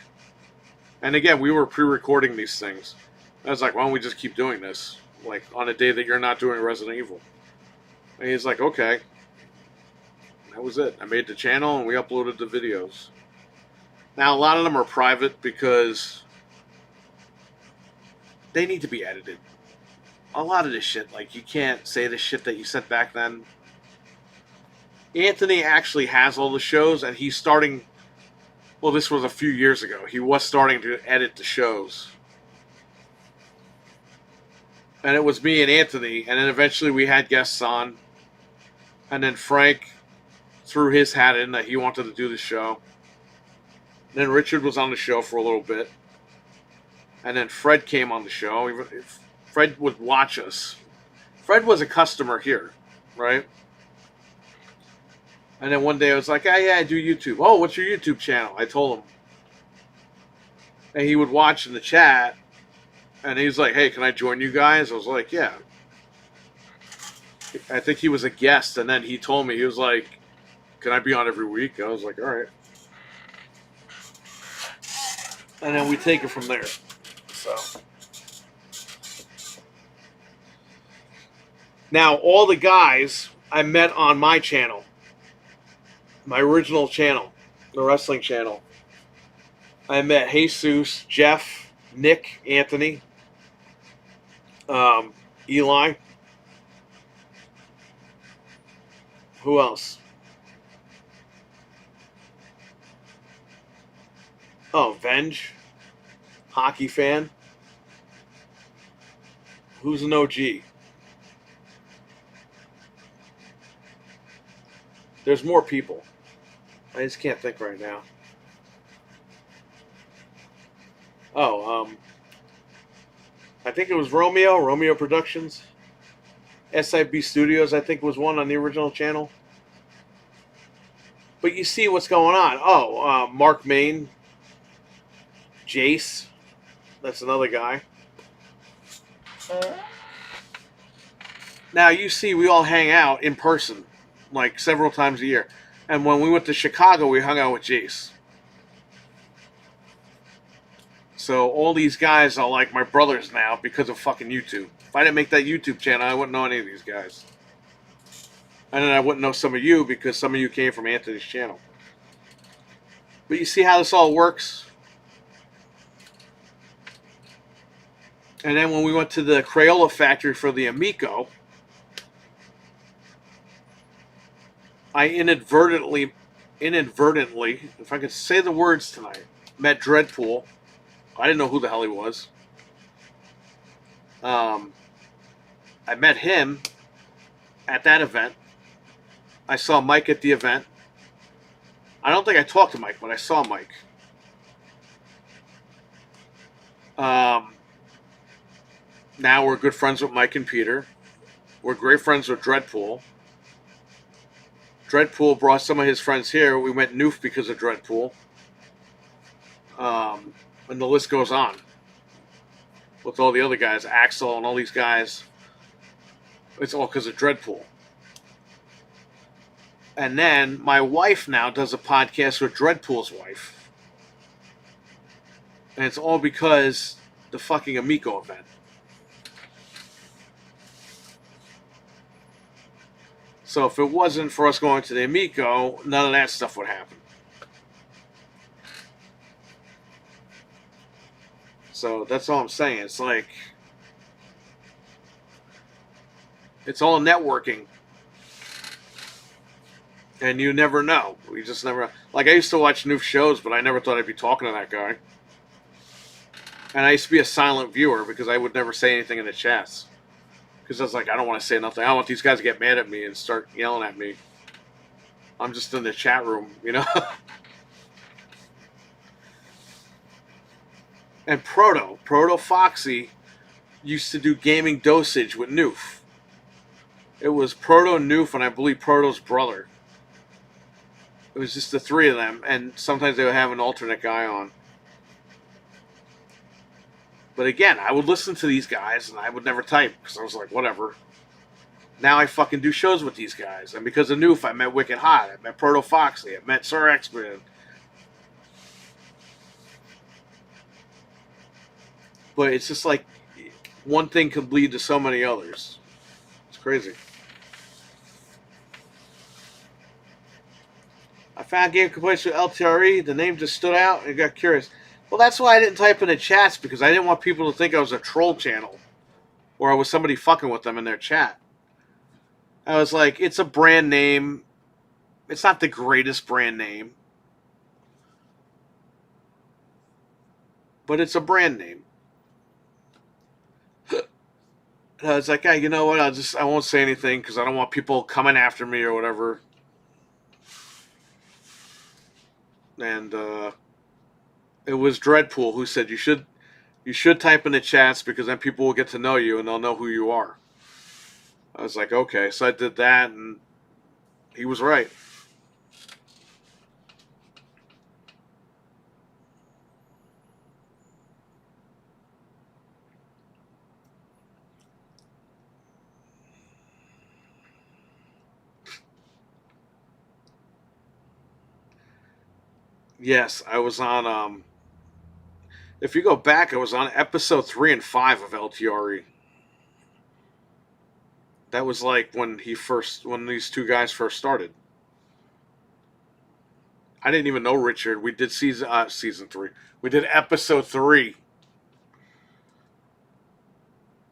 and again, we were pre-recording these things. I was like, "Why don't we just keep doing this? Like on a day that you're not doing Resident Evil?" And he's like, "Okay." That was it. I made the channel and we uploaded the videos. Now a lot of them are private because they need to be edited. A lot of this shit, like you can't say the shit that you said back then. Anthony actually has all the shows, and he's starting. Well, this was a few years ago. He was starting to edit the shows, and it was me and Anthony, and then eventually we had guests on, and then Frank threw his hat in that he wanted to do the show. Then Richard was on the show for a little bit, and then Fred came on the show. Fred would watch us. Fred was a customer here, right? And then one day I was like, "Oh yeah, I do YouTube." "Oh, what's your YouTube channel?" I told him. And he would watch in the chat, and he was like, "Hey, can I join you guys?" I was like, "Yeah." I think he was a guest, and then he told me, he was like, "Can I be on every week?" I was like, "All right." And then we take it from there. So now all the guys I met on my channel, my original channel, the wrestling channel. I met Jesus, Jeff, Nick, Anthony, Eli. Who else? Oh, Venge, hockey fan. Who's an OG? There's more people. I just can't think right now. Oh, I think it was Romeo Productions. SIB Studios, I think, was one on the original channel. But you see what's going on. Oh, Mark Main, Jace, that's another guy. Now you see we all hang out in person, like several times a year. And when we went to Chicago, we hung out with Jace. So all these guys are like my brothers now because of fucking YouTube. If I didn't make that YouTube channel, I wouldn't know any of these guys. And then I wouldn't know some of you because some of you came from Anthony's channel. But you see how this all works? And then when we went to the Crayola factory for the Amico, I inadvertently, if I could say the words tonight, met Dreadpool. I didn't know who the hell he was. I met him at that event. I saw Mike at the event. I don't think I talked to Mike, but I saw Mike. Now we're good friends with Mike and Peter. We're great friends with Dreadpool. Dreadpool brought some of his friends here. We went Noof because of Dreadpool. And the list goes on. With all the other guys, Axel and all these guys. It's all because of Dreadpool. And then my wife now does a podcast with Dreadpool's wife. And it's all because the fucking Amico event. So if it wasn't for us going to the Amico, none of that stuff would happen. So that's all I'm saying. It's like, it's all networking. And you never know. We just never... Like, I used to watch new shows, but I never thought I'd be talking to that guy. And I used to be a silent viewer because I would never say anything in the chats. Because I was like, I don't want to say nothing. I don't want these guys to get mad at me and start yelling at me. I'm just in the chat room, you know? And Proto Foxy used to do gaming dosage with Noof. It was Proto, Noof, and I believe Proto's brother. It was just the three of them, and sometimes they would have an alternate guy on. But again, I would listen to these guys, and I would never type, because I was like, whatever. Now I fucking do shows with these guys. And because of Noof, I met Wicked Hot. I met Proto Foxy. I met Sir X-Man. But it's just like one thing could lead to so many others. It's crazy. I found game complaints with LTRE. The name just stood out and got curious. Well, that's why I didn't type in the chats, because I didn't want people to think I was a troll channel or I was somebody fucking with them in their chat. I was like, it's a brand name. It's not the greatest brand name, but it's a brand name. And I was like, hey, you know what? I won't say anything because I don't want people coming after me or whatever. And it was Dreadpool who said you should type in the chats because then people will get to know you and they'll know who you are. I was like, okay, so I did that, and he was right. Yes, I was on. If you go back, I was on episode 3 and 5 of LTRE. That was like when these two guys first started. I didn't even know Richard. We did season 3. We did episode 3,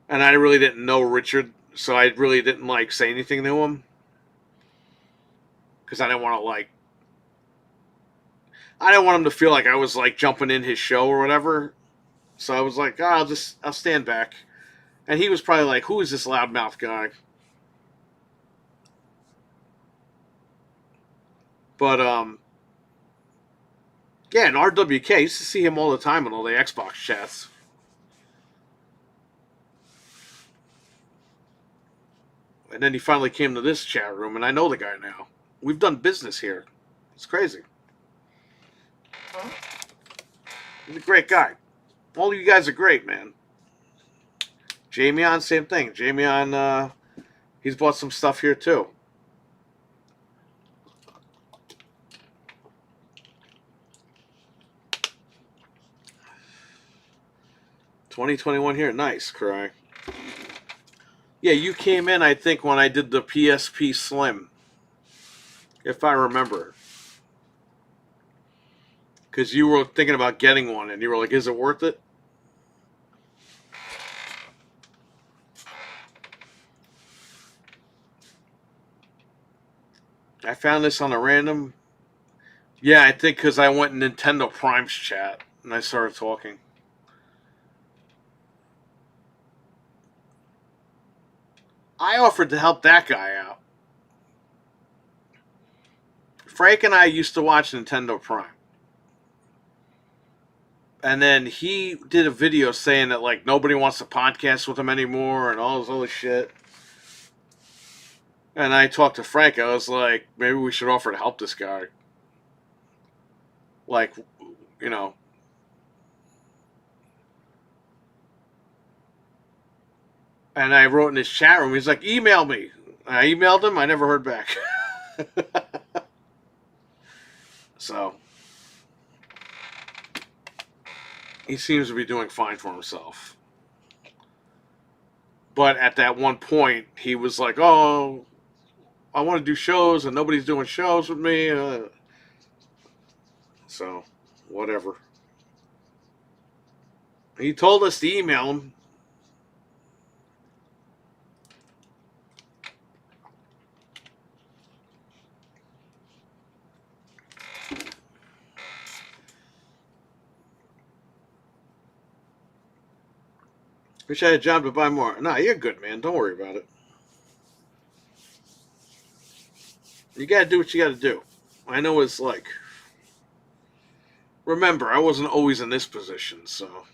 and I really didn't know Richard, so I really didn't like say anything to him because I didn't want to I didn't want him to feel like I was like jumping in his show or whatever. So I was like, oh, I'll stand back. And he was probably like, who is this loudmouth guy? But yeah, and RWK, I used to see him all the time in all the Xbox chats. And then he finally came to this chat room, and I know the guy now. We've done business here. It's crazy. He's a great guy. All of you guys are great, man. Jamion, same thing. Jamion, he's bought some stuff here too. $20.21 here. Nice, Cry. Yeah, you came in, I think, when I did the PSP Slim. If I remember. Because you were thinking about getting one, and you were like, is it worth it? I found this on a random... Yeah, I think because I went in Nintendo Prime's chat, and I started talking. I offered to help that guy out. Frank and I used to watch Nintendo Prime. And then he did a video saying that, like, nobody wants to podcast with him anymore and all this other shit. And I talked to Frank. I was like, maybe we should offer to help this guy. Like, you know. And I wrote in his chat room, he's like, email me. I emailed him. I never heard back. So, he seems to be doing fine for himself. But at that one point, he was like, oh, I want to do shows, and nobody's doing shows with me. So, whatever. He told us to email him. Wish I had a job to buy more. Nah, you're good, man. Don't worry about it. You gotta do what you gotta do. I know what it's like. Remember, I wasn't always in this position, so.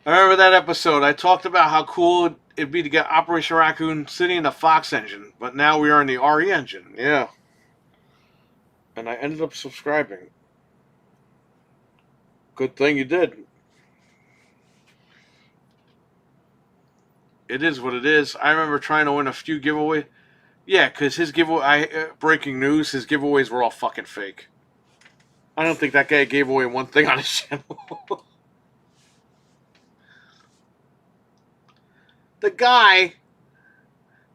I remember that episode. I talked about how cool it'd be to get Operation Raccoon City in the Fox engine, but now we are in the RE engine. Yeah. And I ended up subscribing. Good thing you did. It is what it is. I remember trying to win a few giveaways. Yeah, because his giveaway, breaking news, his giveaways were all fucking fake. I don't think that guy gave away one thing on his channel. The guy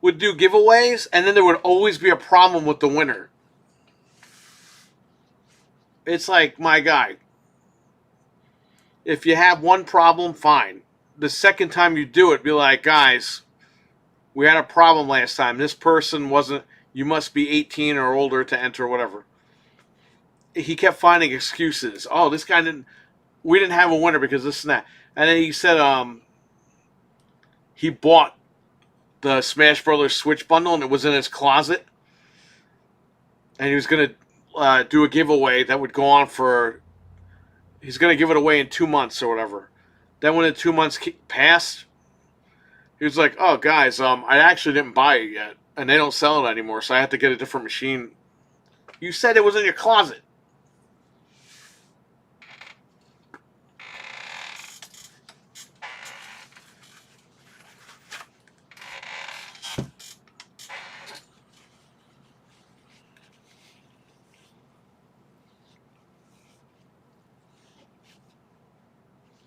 would do giveaways, and then there would always be a problem with the winner. It's like, my guy, if you have one problem, fine. The second time you do it, be like, guys, we had a problem last time. This person wasn't, you must be 18 or older to enter, whatever. He kept finding excuses. Oh, this guy didn't, we didn't have a winner because this and that. And then he said he bought the Smash Brothers Switch bundle and it was in his closet. And he was going to do a giveaway that would go on for, he's going to give it away in 2 months or whatever. Then when the 2 months passed, he was like, oh, guys, I actually didn't buy it yet. And they don't sell it anymore, so I have to get a different machine. You said it was in your closet.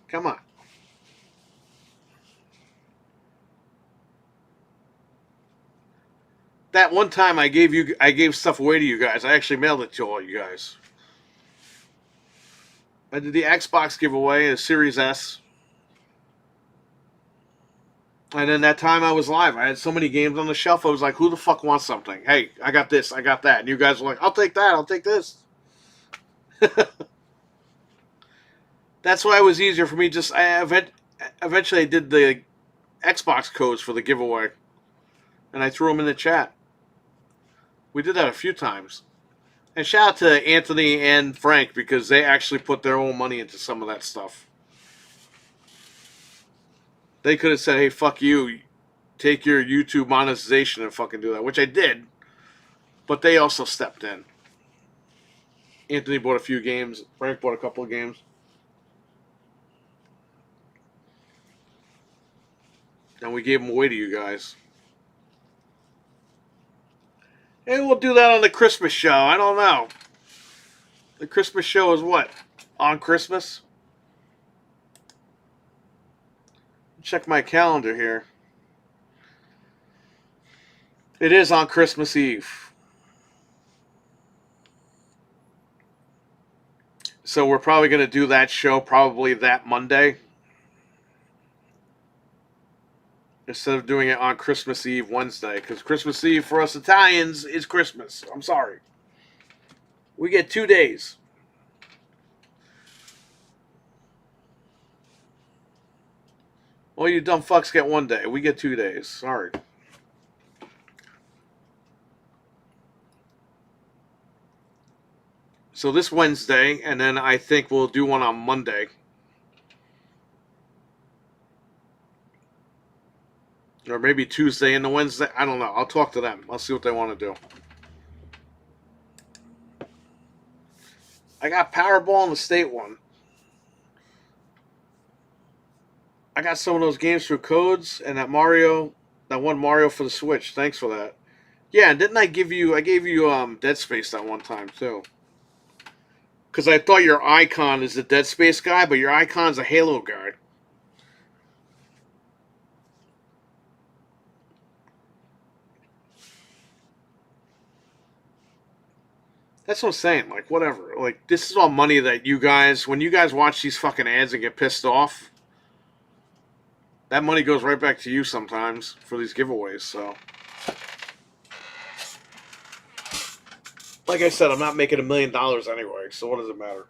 Come on. That one time I gave stuff away to you guys. I actually mailed it to all you guys. I did the Xbox giveaway, the Series S. And then that time I was live. I had so many games on the shelf. I was like, who the fuck wants something? Hey, I got this, I got that. And you guys were like, I'll take that, I'll take this. That's why it was easier for me. Eventually I did the Xbox codes for the giveaway. And I threw them in the chat. We did that a few times. And shout out to Anthony and Frank because they actually put their own money into some of that stuff. They could have said, hey, fuck you. Take your YouTube monetization and fucking do that, which I did. But they also stepped in. Anthony bought a few games. Frank bought a couple of games. And we gave them away to you guys. And we'll do that on the Christmas show. I don't know. The Christmas show is what? On Christmas? Check my calendar here. It is on Christmas Eve. So we're probably going to do that show probably that Monday. Instead of doing it on Christmas Eve Wednesday. Because Christmas Eve for us Italians is Christmas. I'm sorry. We get 2 days. Well, you dumb fucks get 1 day. We get 2 days. Sorry. So this Wednesday, and then I think we'll do one on Monday. Or maybe Tuesday and the Wednesday. I don't know. I'll talk to them. I'll see what they want to do. I got Powerball in the state one. I got some of those games through codes and that one Mario for the Switch. Thanks for that. Yeah, and didn't I gave you Dead Space that one time too. Because I thought your icon is the Dead Space guy, but your icon's a Halo guy. That's what I'm saying. Like, whatever. Like, this is all money that you guys, when you guys watch these fucking ads and get pissed off, that money goes right back to you sometimes for these giveaways, so. Like I said, I'm not making $1 million anyway, so what does it matter?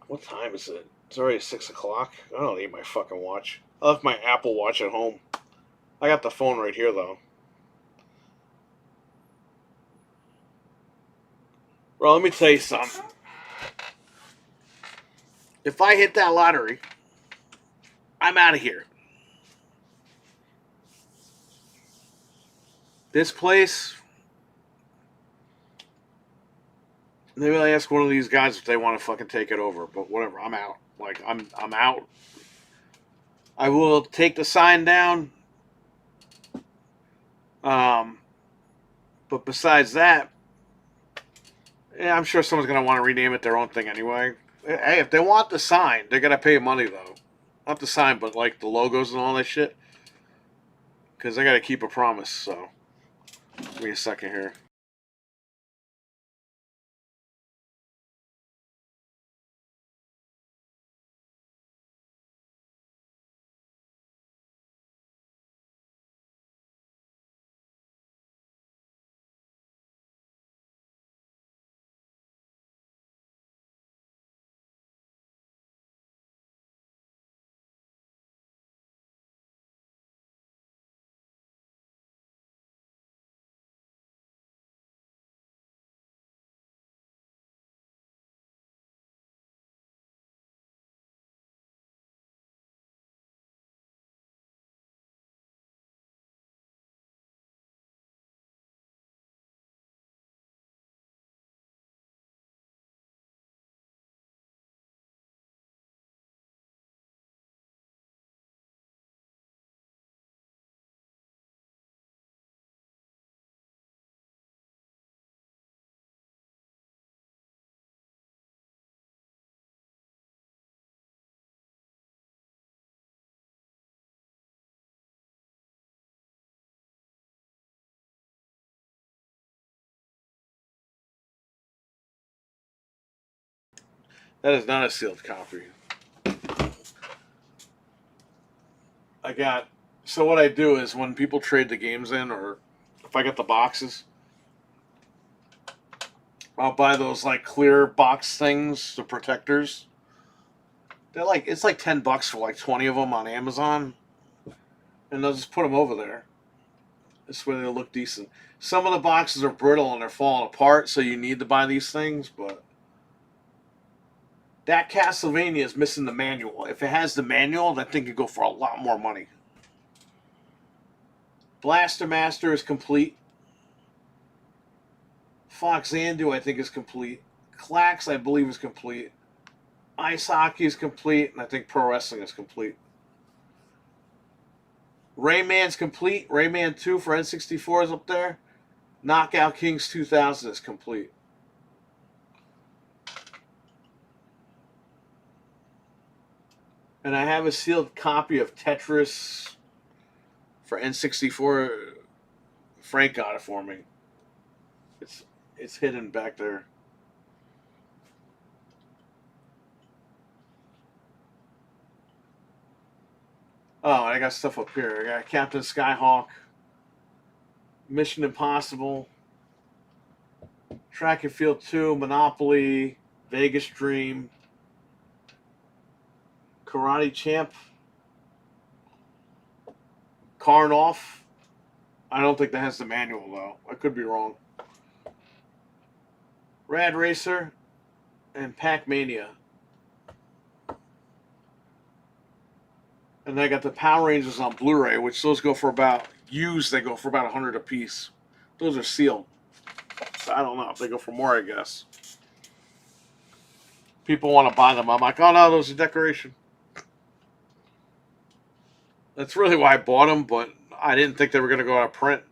What time is it? It's already 6 o'clock. I don't need my fucking watch. I left my Apple Watch at home. I got the phone right here, though. Bro, let me tell you something. If I hit that lottery, I'm out of here. This place, maybe I ask one of these guys if they want to fucking take it over, but whatever, I'm out. Like, I'm out. I will take the sign down. But besides that, yeah, I'm sure someone's gonna want to rename it their own thing anyway. Hey, if they want the sign, they're gonna pay money though. Not the sign, but like the logos and all that shit. Because I gotta keep a promise. So, give me a second here. That is not a sealed copy. I got. So what I do is when people trade the games in, or if I get the boxes, I'll buy those like clear box things, the protectors. They're like it's like $10 for like 20 of them on Amazon, and they'll just put them over there. This way they'll look decent. Some of the boxes are brittle and they're falling apart, so you need to buy these things. But that Castlevania is missing the manual. If it has the manual, that thing could go for a lot more money. Blaster Master is complete. Fox Zandu, I think, is complete. Clax, I believe, is complete. Ice Hockey is complete, and I think Pro Wrestling is complete. Rayman's complete. Rayman 2 for N64 is up there. Knockout Kings 2000 is complete. And I have a sealed copy of Tetris for N64. Frank got it for me. It's hidden back there. Oh, I got stuff up here. I got Captain Skyhawk, Mission Impossible, Track and Field 2, Monopoly, Vegas Dream, Karate Champ, Karnoff. I don't think that has the manual, though. I could be wrong. Rad Racer, and Pac-Mania. And I got the Power Rangers on Blu-ray, which those go for about, used, they go for about 100 a piece. Those are sealed. So I don't know if they go for more, I guess. People want to buy them. I'm like, oh no, those are decoration. That's really why I bought them, but I didn't think they were going to go out of print.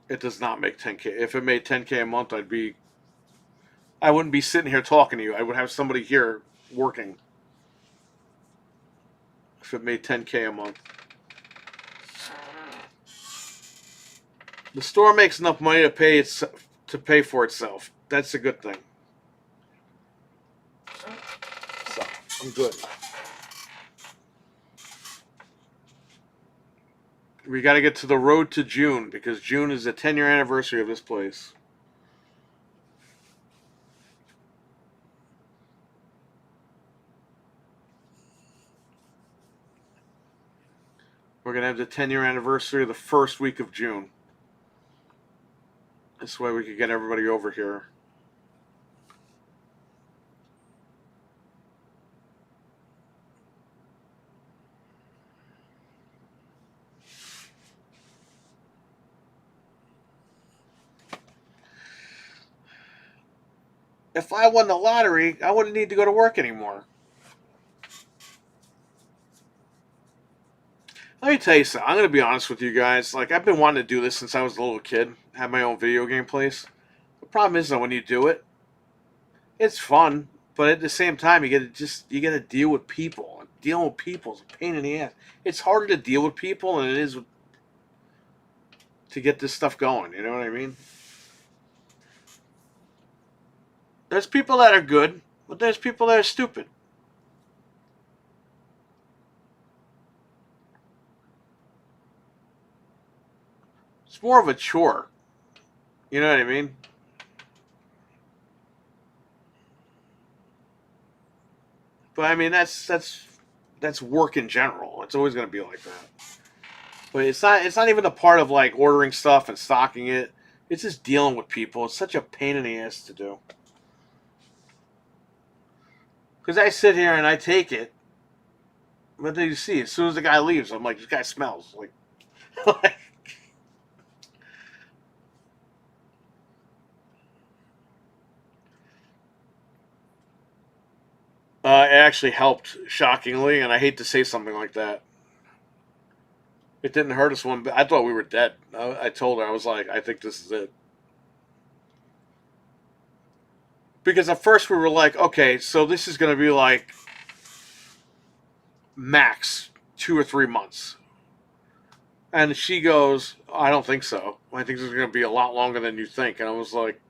It does not make 10K. If it made 10K a month, I wouldn't be sitting here talking to you. I would have somebody here working. If it made 10K a month. The store makes enough money to pay for itself. That's a good thing. So, I'm good. We got to get to the road to June because June is the 10-year anniversary of this place. We're going to have the 10-year anniversary the first week of June. This way we could get everybody over here. If I won the lottery, I wouldn't need to go to work anymore. Let me tell you something. I'm going to be honest with you guys. Like, I've been wanting to do this since I was a little kid. Have my own video game place. The problem is that when you do it, it's fun. But at the same time, you get to deal with people. And dealing with people is a pain in the ass. It's harder to deal with people than it is to get this stuff going. You know what I mean? There's people that are good, but there's people that are stupid. It's more of a chore. You know what I mean? But I mean that's work in general. It's always going to be like that. But it's not even a part of like ordering stuff and stocking it. It's just dealing with people. It's such a pain in the ass to do. Because I sit here and I take it. What do you see? As soon as the guy leaves, I'm like, this guy smells. Like it actually helped, shockingly, and I hate to say something like that. It didn't hurt us one bit. I thought we were dead. I told her, I was like, I think this is it. Because at first we were like, okay, so this is going to be like max 2 or 3 months. And she goes, I don't think so. I think this is going to be a lot longer than you think. And I was like,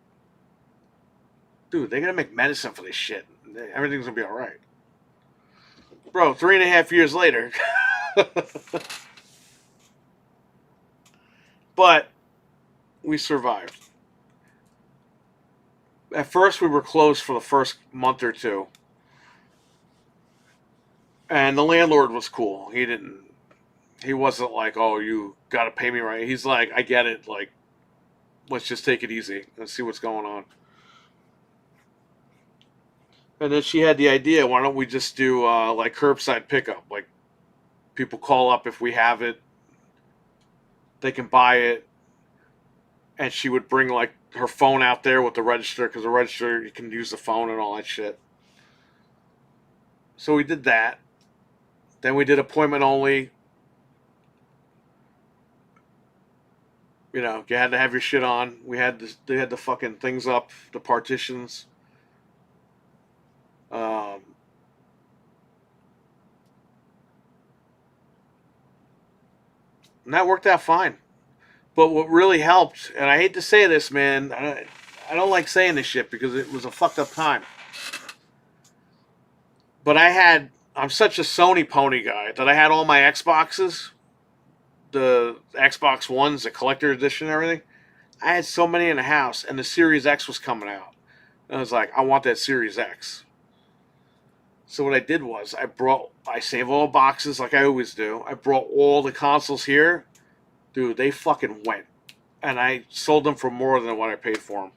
dude, they're going to make medicine for this shit. Everything's going to be all right. Bro, 3.5 years later. But we survived. At first, we were closed for the first month or two. And the landlord was cool. He wasn't like, oh, you got to pay me right. He's like, I get it. Like, let's just take it easy and see what's going on. And then she had the idea, why don't we just do like curbside pickup? Like, people call up if we have it. They can buy it. And she would bring like her phone out there with the register, because the register, you can use the phone and all that shit. So we did that. Then we did appointment only. You know, you had to have your shit on. They had the fucking things up, the partitions. Um, and that worked out fine. But what really helped, and I hate to say this, man, I don't like saying this shit because it was a fucked up time. But I'm such a Sony pony guy that I had all my Xboxes, the Xbox Ones, the collector edition and everything. I had so many in the house, and the Series X was coming out. And I was like, I want that Series X. So what I did was I saved all the boxes like I always do. I brought all the consoles here. Dude, they fucking went. And I sold them for more than what I paid for them.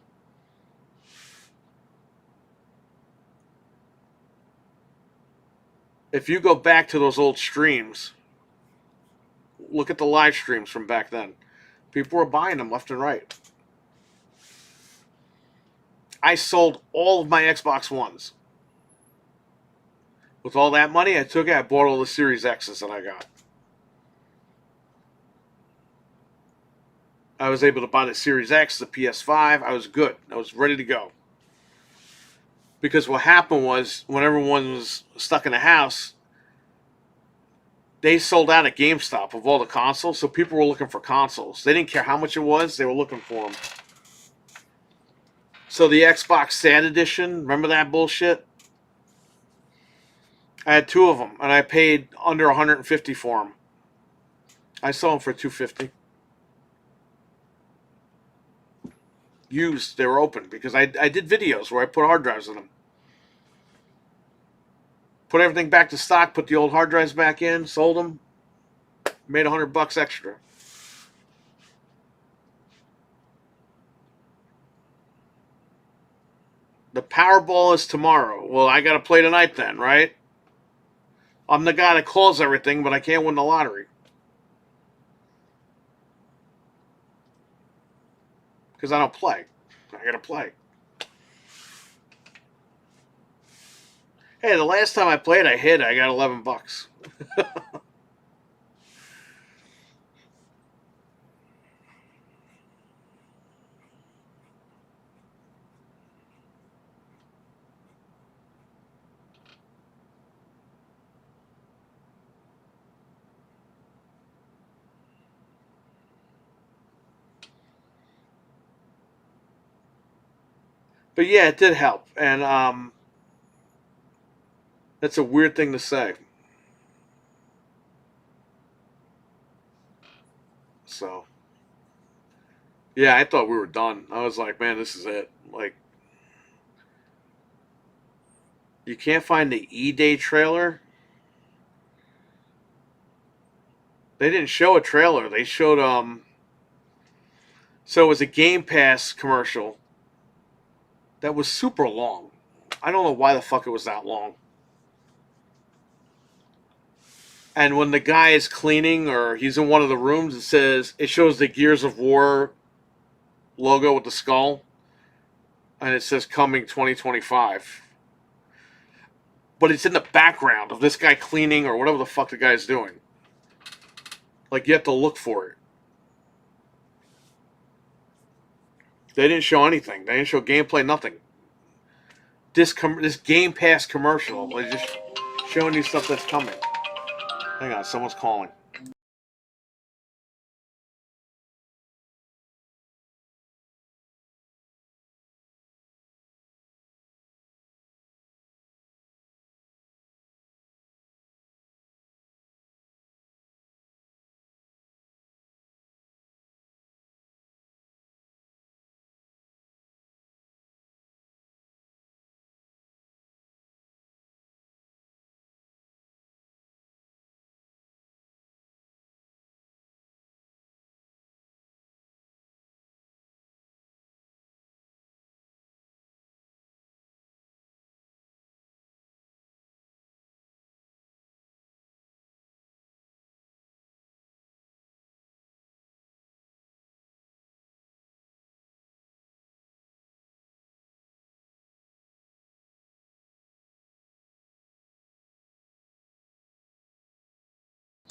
If you go back to those old streams, look at the live streams from back then. People were buying them left and right. I sold all of my Xbox Ones. With all that money I took it, I bought all the Series X's that I got. I was able to buy the Series X, the PS5. I was good. I was ready to go. Because what happened was, when everyone was stuck in the house, they sold out at GameStop of all the consoles, so people were looking for consoles. They didn't care how much it was, they were looking for them. So the Xbox Sad Edition, remember that bullshit? I had 2 of them, and I paid under $150 for them. I sold them for $250. Used, they were open, because I did videos where I put hard drives in them. Put everything back to stock, put the old hard drives back in, sold them, Made $100 extra. The Powerball is tomorrow. Well, I got to play tonight then, right? I'm the guy that calls everything, but I can't win the lottery. Because I don't play. I got to play. Hey, the last time I played, I hit. I got $11. But yeah, it did help. And that's a weird thing to say. So, yeah, I thought we were done. I was like, man, this is it. Like, you can't find the E-Day trailer. They didn't show a trailer. They showed so it was a Game Pass commercial that was super long. I don't know why the fuck it was that long. And when the guy is cleaning or he's in one of the rooms, it shows the Gears of War logo with the skull, and it says coming 2025. But it's in the background of this guy cleaning or whatever the fuck the guy's doing. Like, you have to look for it. They didn't show anything. They didn't show gameplay, nothing. This Game Pass commercial, they're just showing you stuff that's coming. Hang on, someone's calling.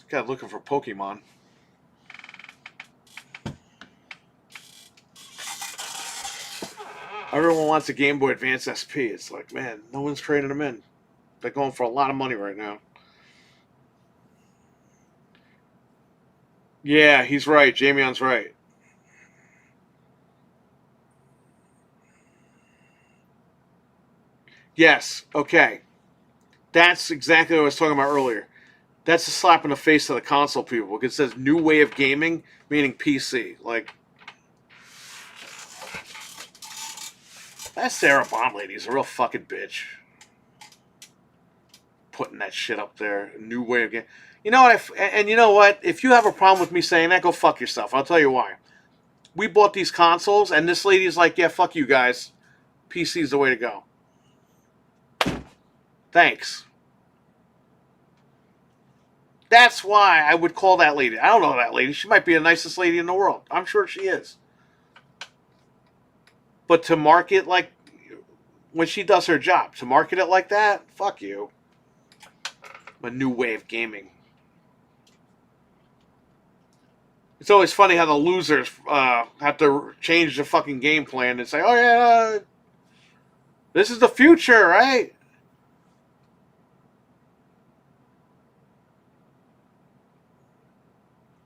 Guy looking for Pokemon. Everyone wants a Game Boy Advance SP. It's like, man, no one's trading them in. They're going for a lot of money right now. Yeah, he's right. Jamion's right. Yes, okay. That's exactly what I was talking about earlier. That's a slap in the face of the console people. It says new way of gaming, meaning PC. Like, that Sarah Bond lady's a real fucking bitch. Putting that shit up there. New way of gaming. You know what? And you know what? If you have a problem with me saying that, go fuck yourself. I'll tell you why. We bought these consoles, and this lady's like, yeah, fuck you guys. PC's the way to go. Thanks. That's why I would call that lady. I don't know that lady. She might be the nicest lady in the world. I'm sure she is. But to market like, when she does her job, to market it like that, fuck you. A new way of gaming. It's always funny how the losers have to change the fucking game plan and say, oh yeah, this is the future, right?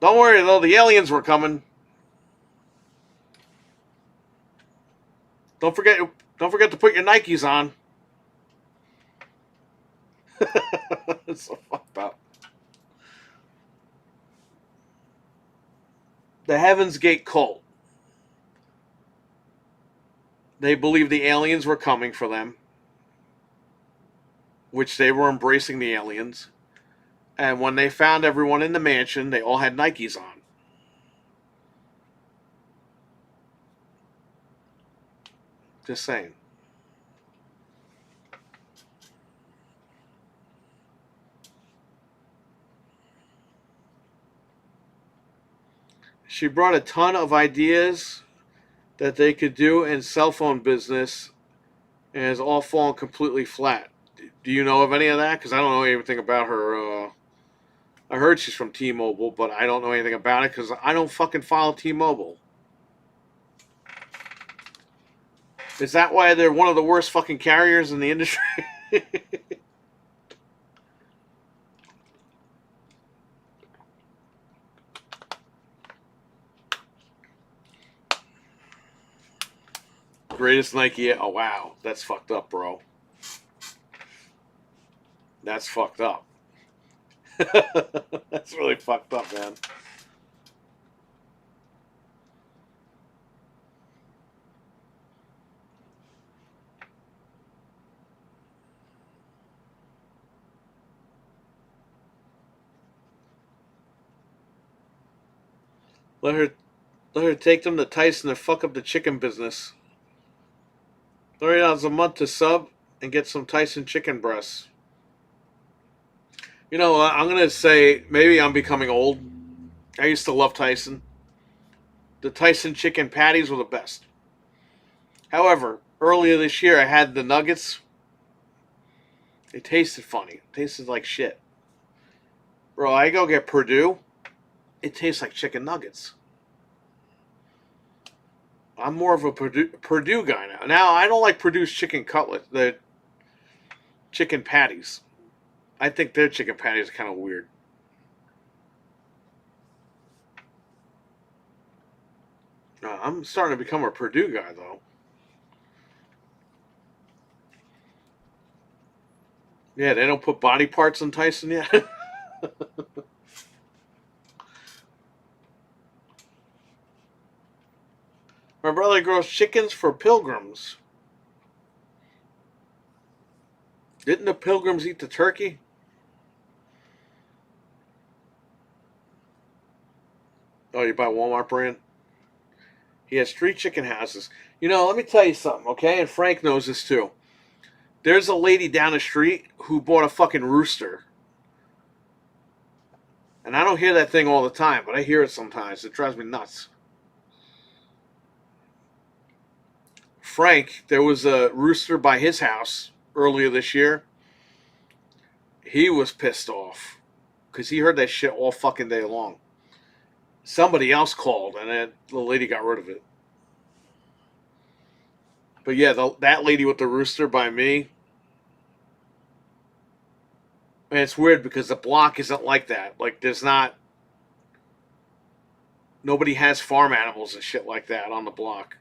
Don't worry though, the aliens were coming. Don't forget to put your Nikes on. It's so fucked up. The Heaven's Gate cult. They believe the aliens were coming for them, which they were embracing the aliens. And when they found everyone in the mansion, they all had Nikes on. Just saying. She brought a ton of ideas that they could do in cell phone business, and it's all fallen completely flat. Do you know of any of that? Because I don't know anything about her. I heard she's from T-Mobile, but I don't know anything about it because I don't fucking follow T-Mobile. Is that why they're one of the worst fucking carriers in the industry? Greatest Nike. Oh, wow. That's fucked up, bro. That's fucked up. That's really fucked up, man. Let her let her take them to Tyson and fuck up the chicken business. $30 a month to sub and get some Tyson chicken breasts. You know, I'm gonna say maybe I'm becoming old. I used to love Tyson. The Tyson chicken patties were the best. However, earlier this year I had the nuggets. They tasted funny. It tasted like shit. Bro, I go get Purdue. It tastes like chicken nuggets. I'm more of a Purdue guy now. Now I don't like Purdue's chicken cutlet, the chicken patties. I think their chicken patties are kind of weird. I'm starting to become a Purdue guy though. Yeah, they don't put body parts on Tyson yet. My brother grows chickens for pilgrims. Didn't the pilgrims eat the turkey? Oh, you buy Walmart brand? He has 3 chicken houses. You know, let me tell you something, okay? And Frank knows this too. There's a lady down the street who bought a fucking rooster. And I don't hear that thing all the time, but I hear it sometimes. It drives me nuts. Frank, there was a rooster by his house earlier this year. He was pissed off because he heard that shit all fucking day long. Somebody else called, and then the lady got rid of it. But yeah, that lady with the rooster by me, and it's weird because the block isn't like that. Like, there's not. Nobody has farm animals and shit like that on the block.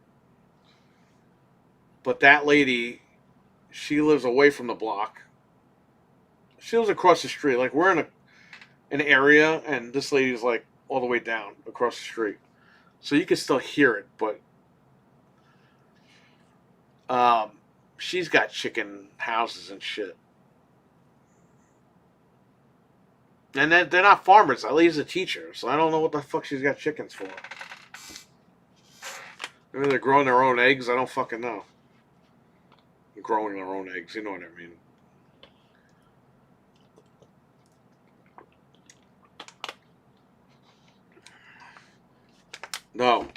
But that lady, she lives away from the block. She lives across the street. Like, we're in an area, and this lady's like all the way down across the street. So you can still hear it, but um, she's got chicken houses and shit. And they're not farmers. That lady's a teacher, so I don't know what the fuck she's got chickens for. Maybe they're growing their own eggs. I don't fucking know. Growing their own eggs, you know what I mean. No.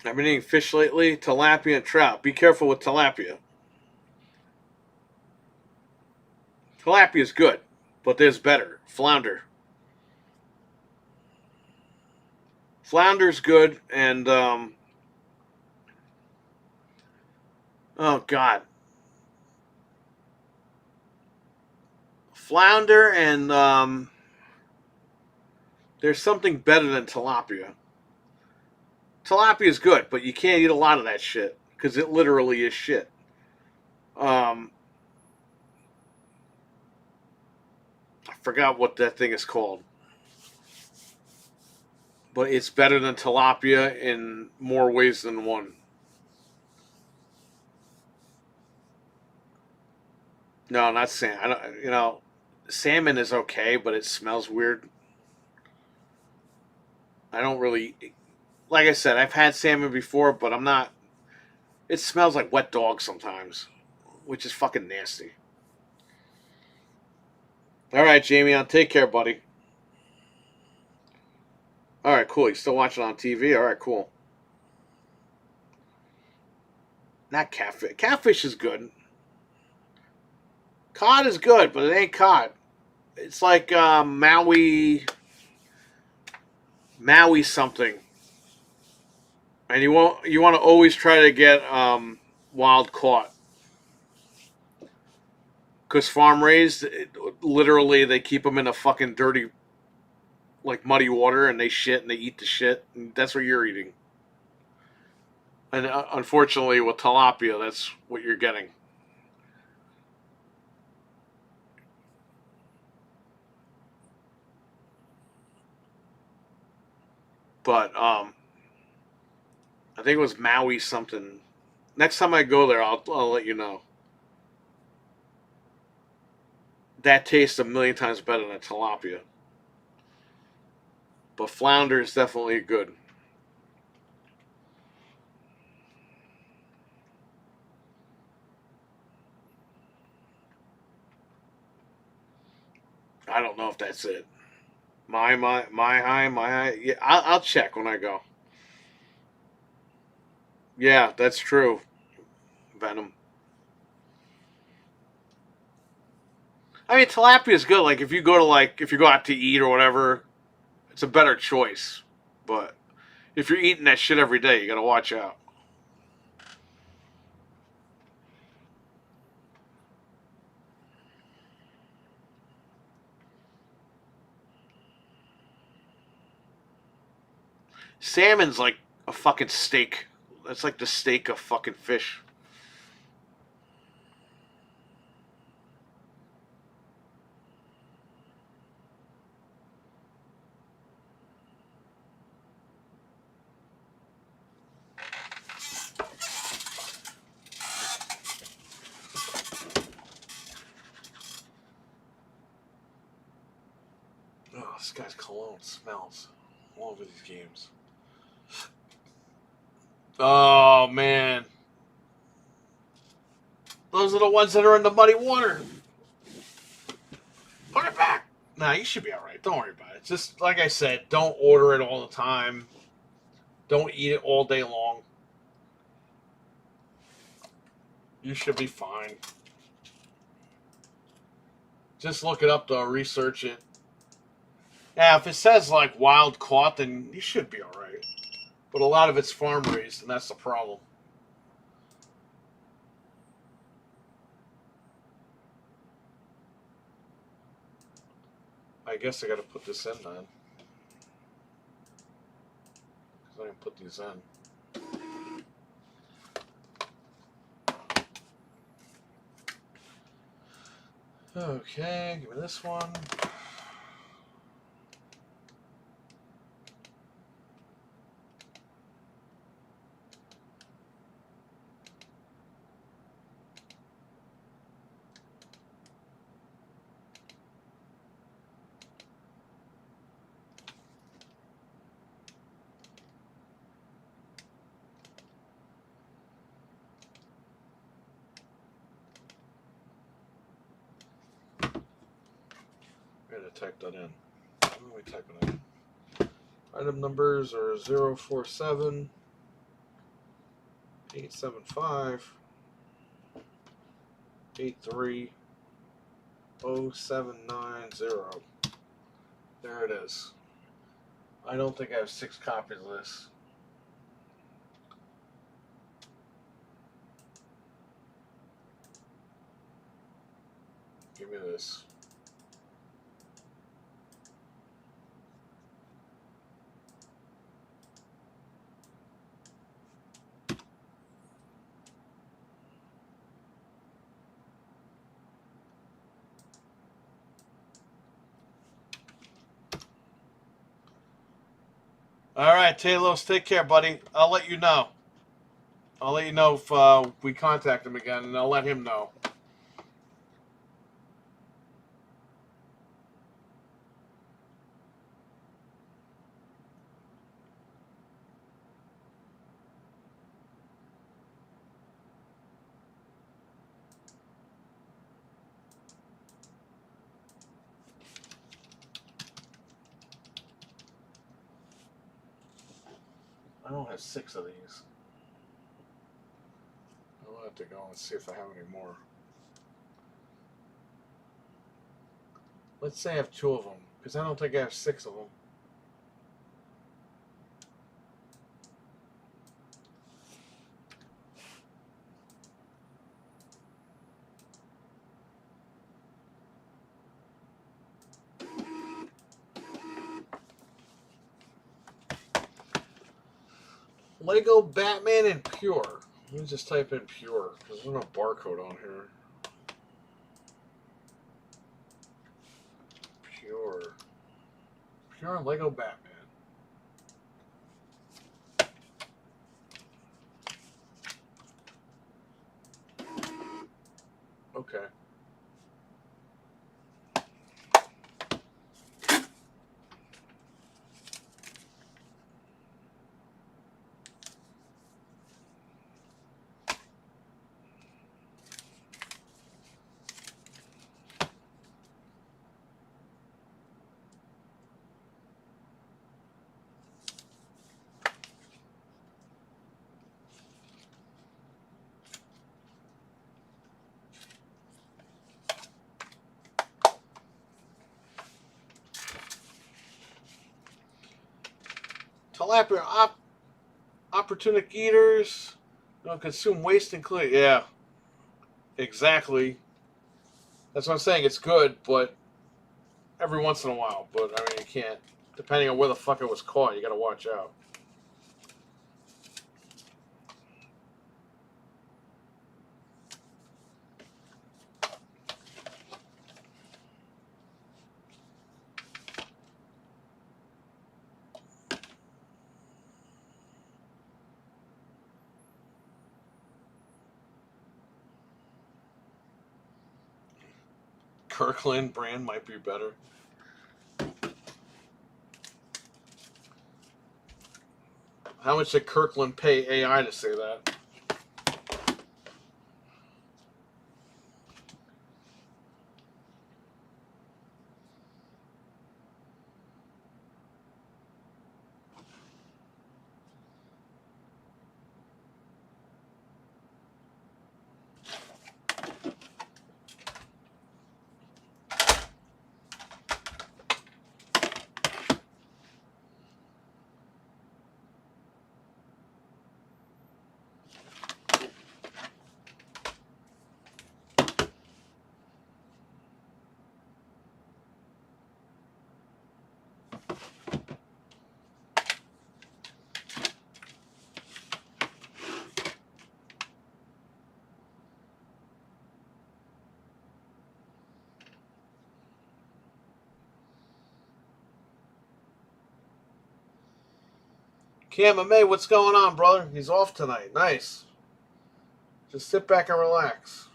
I've been eating fish lately, tilapia and trout. Be careful with tilapia. Tilapia is good, but there's better. Flounder. Flounder's good, and oh god, flounder and there's something better than tilapia. Tilapia is good, but you can't eat a lot of that shit because it literally is shit. Um, I forgot what that thing is called. but it's better than tilapia in more ways than one. No, not salmon. I don't. Salmon is okay, but it smells weird. I don't really. Like I said, I've had salmon before, but I'm not. It smells like wet dog sometimes, which is fucking nasty. All right, Jamie, I'll take care, buddy. All right, cool. You still watching on TV? All right, cool. Not catfish. Catfish is good. Cod is good, but it ain't cod. It's like Maui something, and you want to always try to get wild caught because farm raised. Literally, they keep them in a fucking dirty, like muddy water, and they shit and they eat the shit. And that's what you're eating. And unfortunately, with tilapia, that's what you're getting. But I think it was Maui something. Next time I go there, I'll let you know. That tastes a million times better than tilapia. But flounder is definitely good. I don't know if that's it. My high. Yeah, I'll check when I go. Yeah, that's true. Venom. I mean, tilapia is good. Like if you go out to eat or whatever, it's a better choice. But if you're eating that shit every day, you gotta watch out. Salmon's like a fucking steak. That's like the steak of fucking fish. Oh, this guy's cologne smells all over these games. Oh man, those are the ones that are in the muddy water. Put it back. Nah, you should be all right. Don't worry about it. Just like I said, don't order it all the time. Don't eat it all day long. You should be fine. Just look it up though, research it. Now, if it says like wild caught, then you should be all right. But a lot of it's farm raised, and that's the problem. I guess I got to put this in then, because I didn't put these in. Okay, give me this one. I gotta type that in. How do we type it in? Item numbers are 047 875 830790. There it is. I don't think I have 6 copies of this. Give me this. All right, Talos, take care, buddy. I'll let you know. I'll let you know if we contact him again, and I'll let him know. I don't have 6 of these. I'll have to go and see if I have any more. Let's say I have 2 of them, because I don't think I have 6 of them. Lego Batman and Pure. Let me just type in Pure, because there's no barcode on here. Pure. Pure Lego Batman. Okay. Tilapia opportunic eaters don't consume waste and clean. Yeah, exactly. That's what I'm saying. It's good, but every once in a while. But I mean, you can't. Depending on where the fuck it was caught, you got to watch out. Kirkland brand might be better. How much did Kirkland pay AI to say that? Cam May, what's going on, brother? He's off tonight. Nice. Just sit back and relax.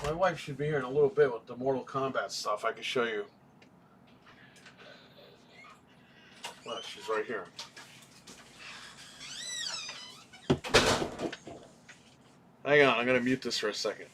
My wife should be here in a little bit with the Mortal Kombat stuff. I can show you. Well, she's right here. Hang on, I'm going to mute this for a second.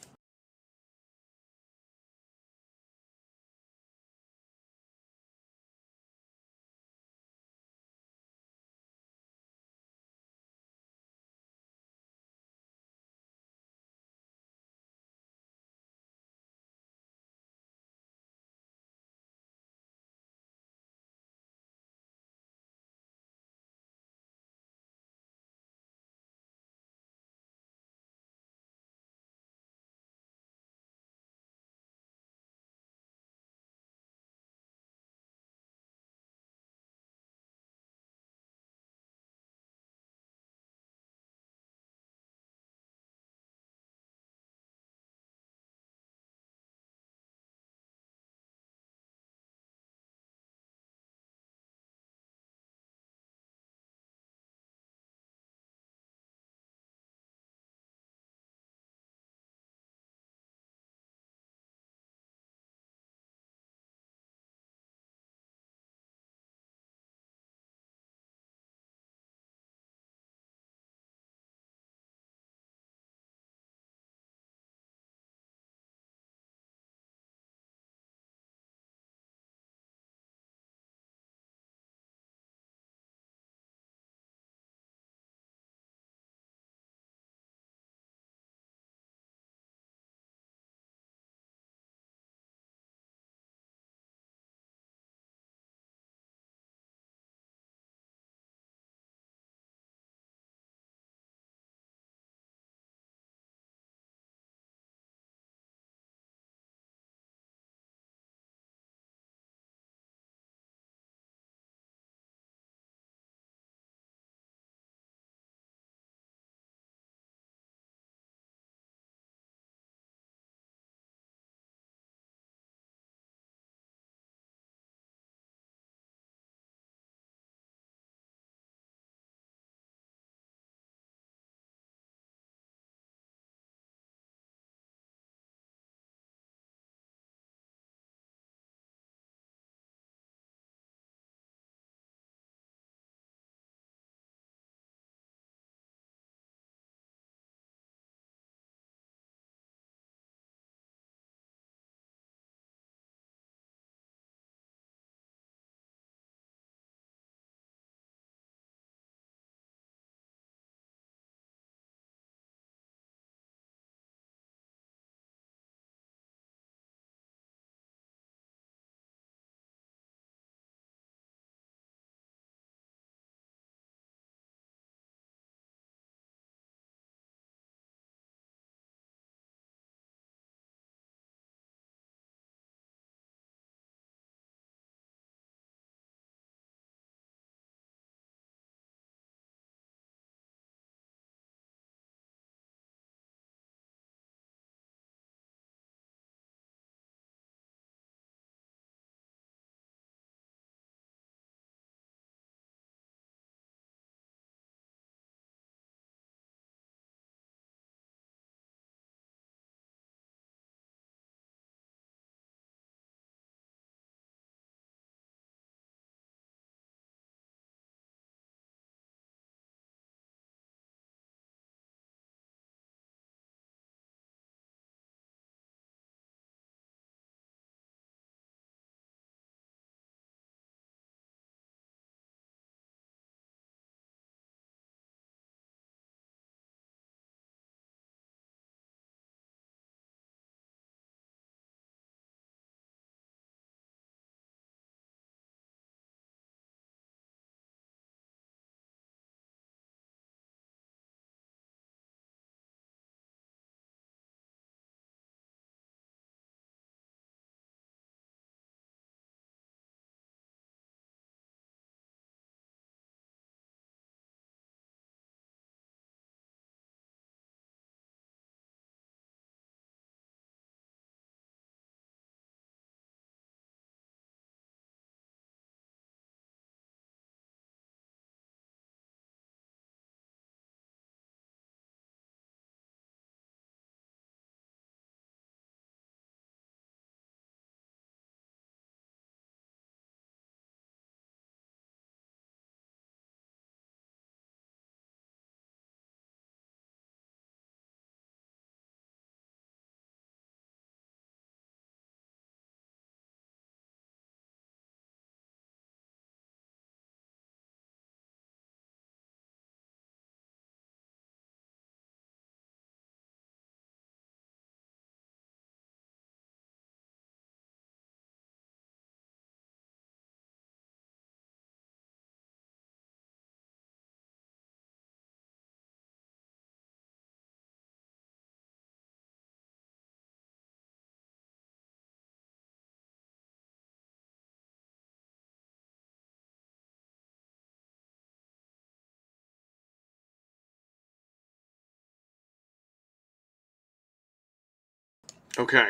Okay.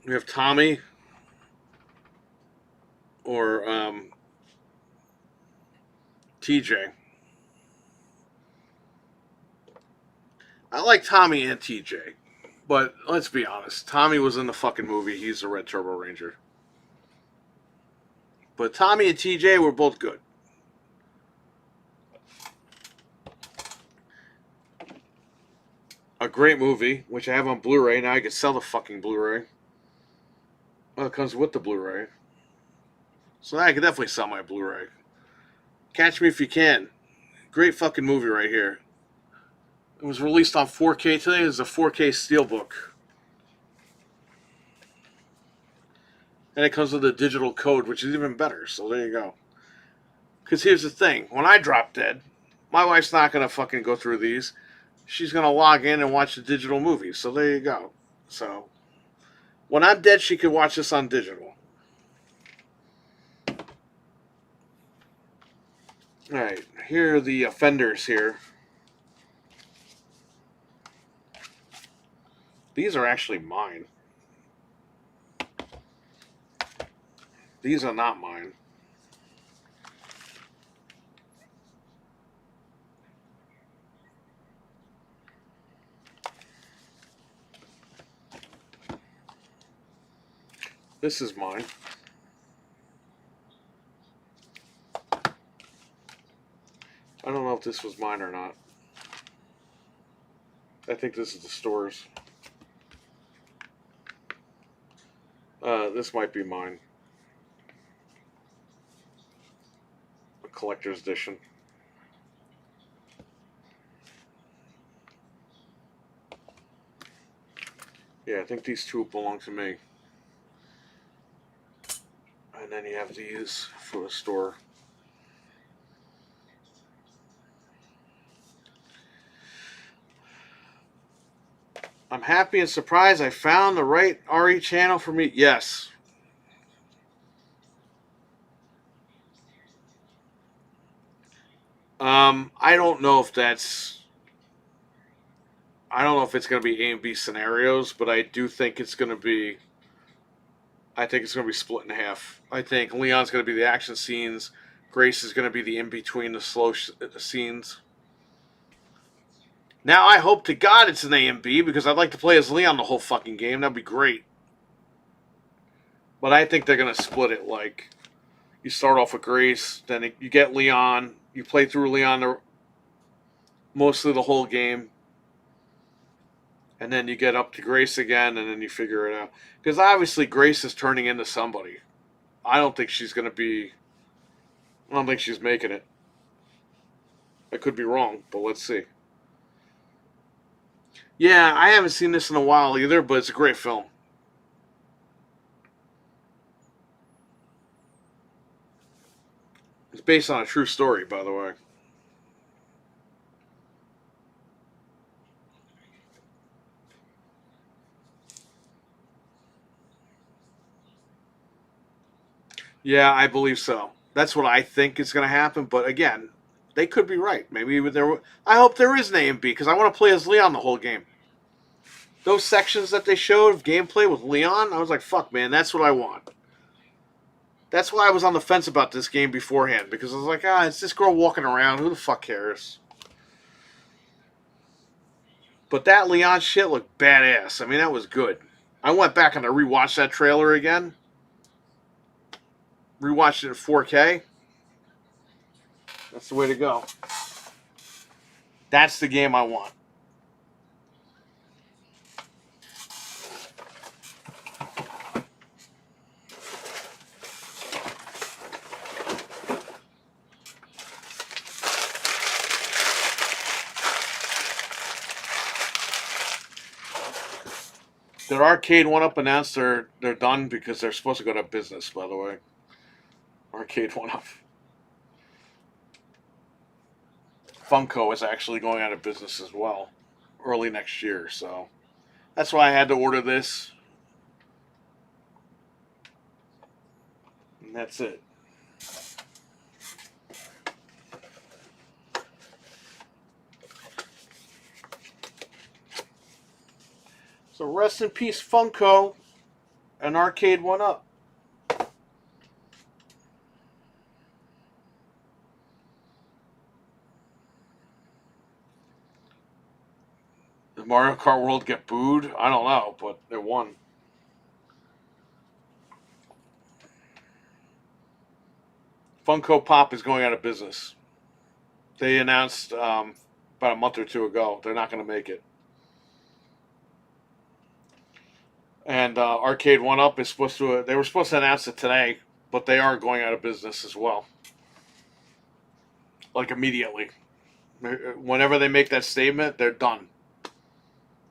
We have Tommy or TJ. I like Tommy and TJ. But let's be honest. Tommy was in the fucking movie. He's the Red Turbo Ranger. But Tommy and TJ were both good. A great movie, which I have on Blu-ray. Now I can sell the fucking Blu-ray. Well, it comes with the Blu-ray. So now I can definitely sell my Blu-ray. Catch Me If You Can. Great fucking movie right here. It was released on 4K today. It's a 4K steelbook. And it comes with a digital code, which is even better. So there you go. Because here's the thing. When I drop dead, my wife's not going to fucking go through these. She's going to log in and watch the digital movie. So there you go. So when I'm dead, she can watch this on digital. Alright, here are the offenders here. These are actually mine. These are not mine. This is mine. I don't know if this was mine or not. I think this is the store's. This might be mine. A collector's edition. Yeah, I think these two belong to me. And then you have these for the store. I'm happy and surprised I found the right RE channel for me. Yes. I don't know if that's... I don't know if it's going to be A and B scenarios, but I do think it's going to be... I think it's going to be split in half. I think Leon's going to be the action scenes. Grace is going to be the in-between, the slow scenes. Now, I hope to God it's an A and B, because I'd like to play as Leon the whole fucking game. That'd be great. But I think they're going to split it, like... You start off with Grace, then you get Leon. You play through Leon mostly the whole game. And then you get up to Grace again, and then you figure it out. Because obviously Grace is turning into somebody. I don't think she's going to be... I don't think she's making it. I could be wrong, but let's see. Yeah, I haven't seen this in a while either, but it's a great film. It's based on a true story, by the way. Yeah, I believe so. That's what I think is going to happen. But again, they could be right. Maybe there. I hope there is an A and B, because I want to play as Leon the whole game. Those sections that they showed of gameplay with Leon, I was like, fuck, man, that's what I want. That's why I was on the fence about this game beforehand, because I was like, it's this girl walking around. Who the fuck cares? But that Leon shit looked badass. I mean, that was good. I went back and I rewatched that trailer again. Rewatched it in 4K. That's the way to go. That's the game I want. Did Arcade 1-Up announce they're done, because they're supposed to go to business, by the way? Arcade 1-Up. Funko is actually going out of business as well early next year, so that's why I had to order this. And that's it. So rest in peace, Funko and Arcade 1-Up. Did Mario Kart World get booed? I don't know, but they won. Funko Pop is going out of business. They announced about a month or two ago they're not going to make it. And Arcade 1-Up is supposed to. They were supposed to announce it today, but they are going out of business as well. Like immediately. Whenever they make that statement, they're done.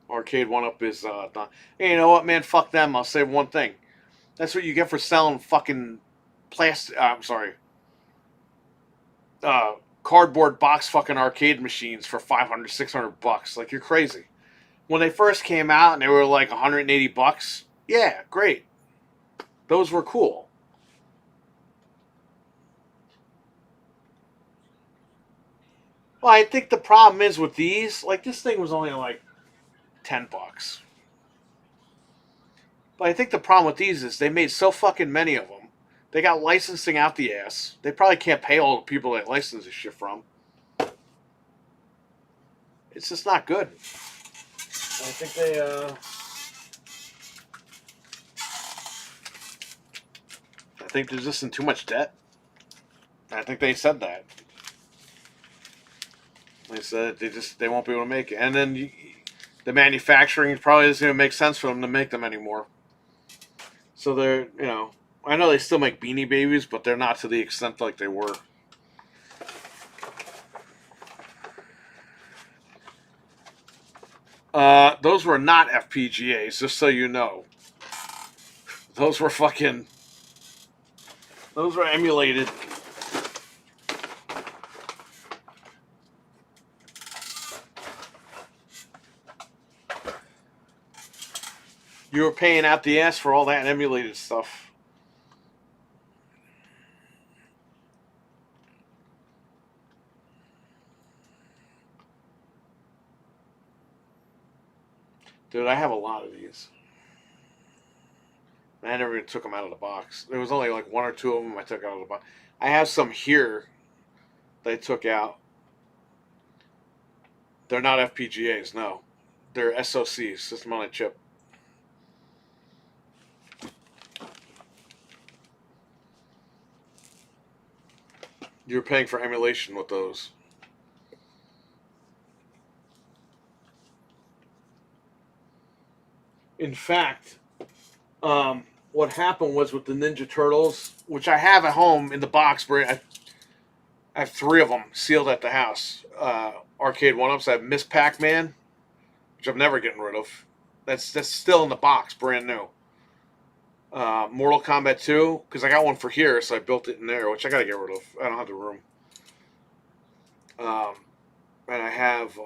Arcade 1-Up is done. Hey, you know what, man? Fuck them. I'll say one thing. That's what you get for selling fucking plastic. I'm sorry. Cardboard box fucking arcade machines for 500, 600 bucks. Like, you're crazy. When they first came out and they were like 180 bucks, yeah, great. Those were cool. Well, I think the problem is with these, like, this thing was only like 10 bucks. But I think the problem with these is they made so fucking many of them. They got licensing out the ass. They probably can't pay all the people they license this shit from. It's just not good. I think I think they're just in too much debt. I think they said that. They said they won't be able to make it, and then the manufacturing probably isn't going to make sense for them to make them anymore. So they're, I know they still make Beanie Babies, but they're not to the extent like they were. Those were not FPGAs, just so you know. Those were emulated. You were paying out the ass for all that emulated stuff. Dude, I have a lot of these. I never even took them out of the box. There was only like one or two of them I took out of the box. I have some here that I took out. They're not FPGAs, no. They're SoCs, system on a chip. You're paying for emulation with those. In fact, what happened was with the Ninja Turtles, which I have at home in the box, I have three of them sealed at the house. Arcade 1-Ups. I have Miss Pac-Man, which I'm never getting rid of. That's still in the box, brand new. Mortal Kombat 2, because I got one for here, so I built it in there, which I got to get rid of. I don't have the room. And I have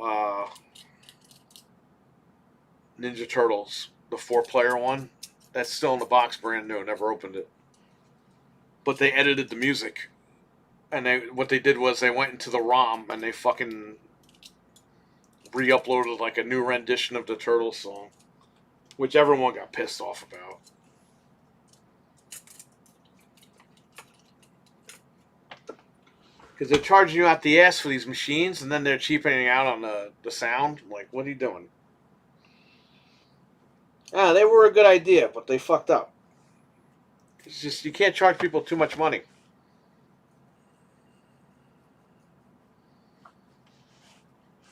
Ninja Turtles, the 4-player one. That's still in the box, brand new. Never opened it. But they edited the music. And what they did was they went into the ROM and they fucking re-uploaded like a new rendition of the Turtles song, which everyone got pissed off about. Because they're charging you out the ass for these machines, and then they're cheapening out on the sound. Like, what are you doing? They were a good idea, but they fucked up. It's just, you can't charge people too much money.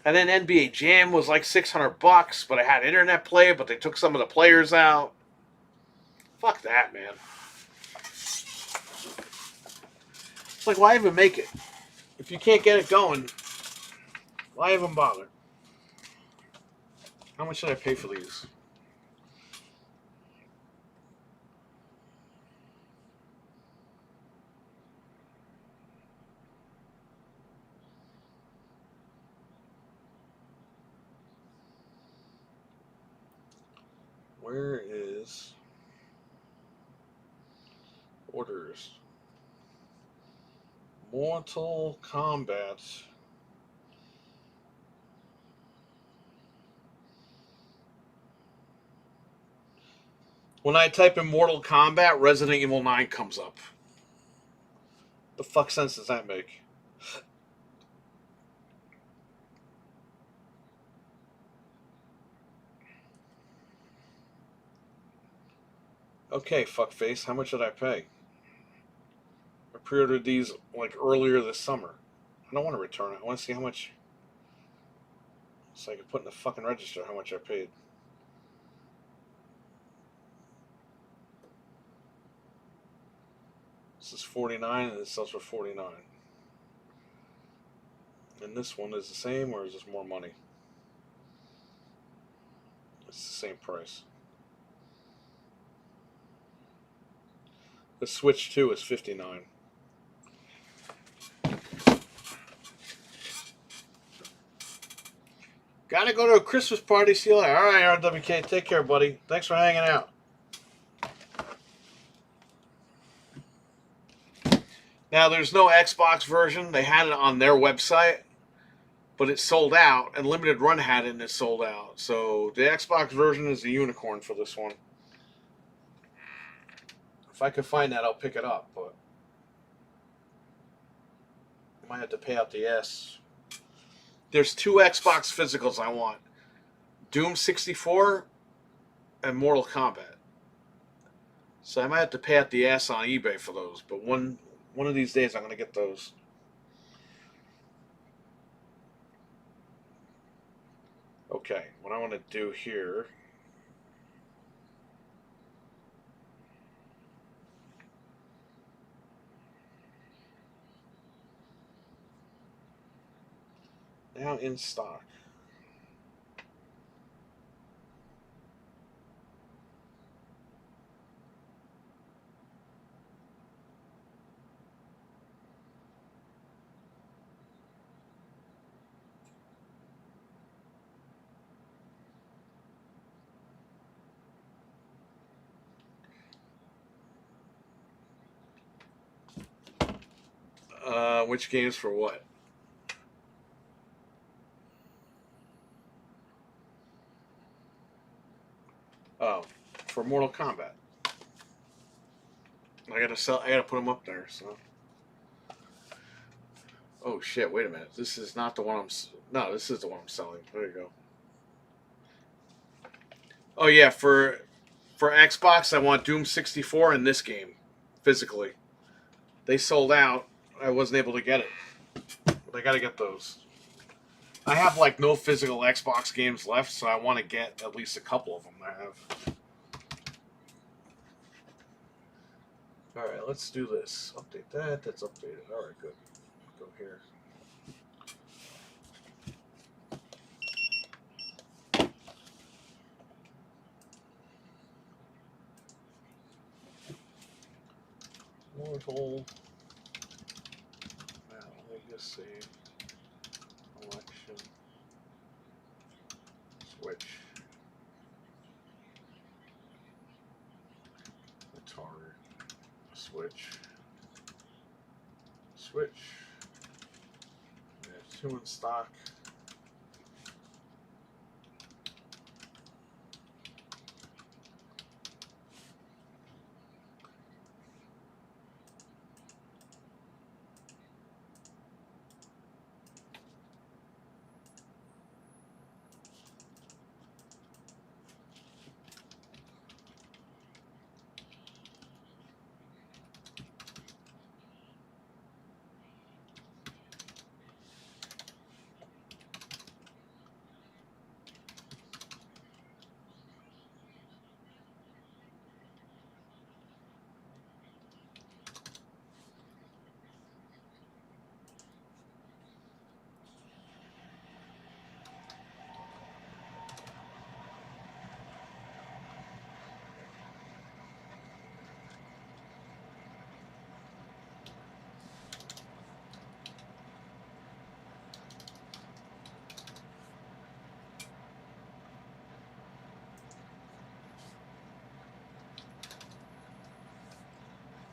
And then NBA Jam was like 600 bucks, but it had internet play, but they took some of the players out. Fuck that, man. It's like, why even make it? If you can't get it going, why even bother? How much should I pay for these? Where is orders? Mortal Kombat. When I type in Mortal Kombat, Resident Evil 9 comes up. The fuck sense does that make? Okay, fuckface, how much did I pay? I pre-ordered these like earlier this summer. I don't want to return it. I want to see how much. So I can put in the fucking register how much I paid. This is 49 and this sells for 49. And this one is the same, or is this more money? It's the same price. The Switch 2 is 59. Gotta go to a Christmas party. See you later. All right, RWK. Take care, buddy. Thanks for hanging out. Now, there's no Xbox version. They had it on their website, but it's sold out, and Limited Run had it, and it's sold out. So the Xbox version is the unicorn for this one. If I could find that, I'll pick it up, but I might have to pay out the ass. There's 2 Xbox physicals I want. Doom 64 and Mortal Kombat. So I might have to pay out the ass on eBay for those, but one of these days I'm going to get those. Okay, what I want to do here... Now in stock. Which games for what? Oh, for Mortal Kombat. I gotta put them up there. So. Oh shit! Wait a minute. This is not the one I'm. No, this is the one I'm selling. There you go. Oh yeah, for Xbox, I want Doom 64 and this game, physically. They sold out. I wasn't able to get it. But I gotta get those. I have like no physical Xbox games left, so I want to get at least a couple of them I have. Alright, let's do this. Update that. That's updated. Alright, good. Go here. Mortal. Now, let me just see. Election. Switch. Atari. Switch. Switch. We have 2 in stock.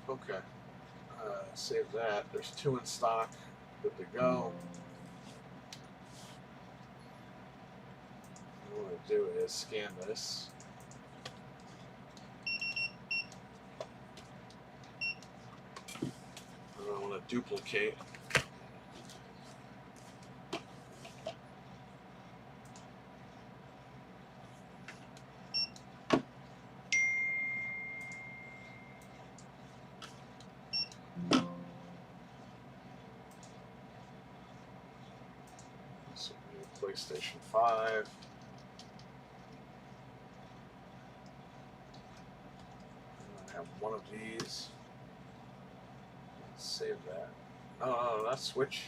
Okay. Save that. There's 2 in stock. Good to go. What I want to do is scan this. duplicate. This will be a PlayStation 5. I have one of these. Let's save that. No, not Switch.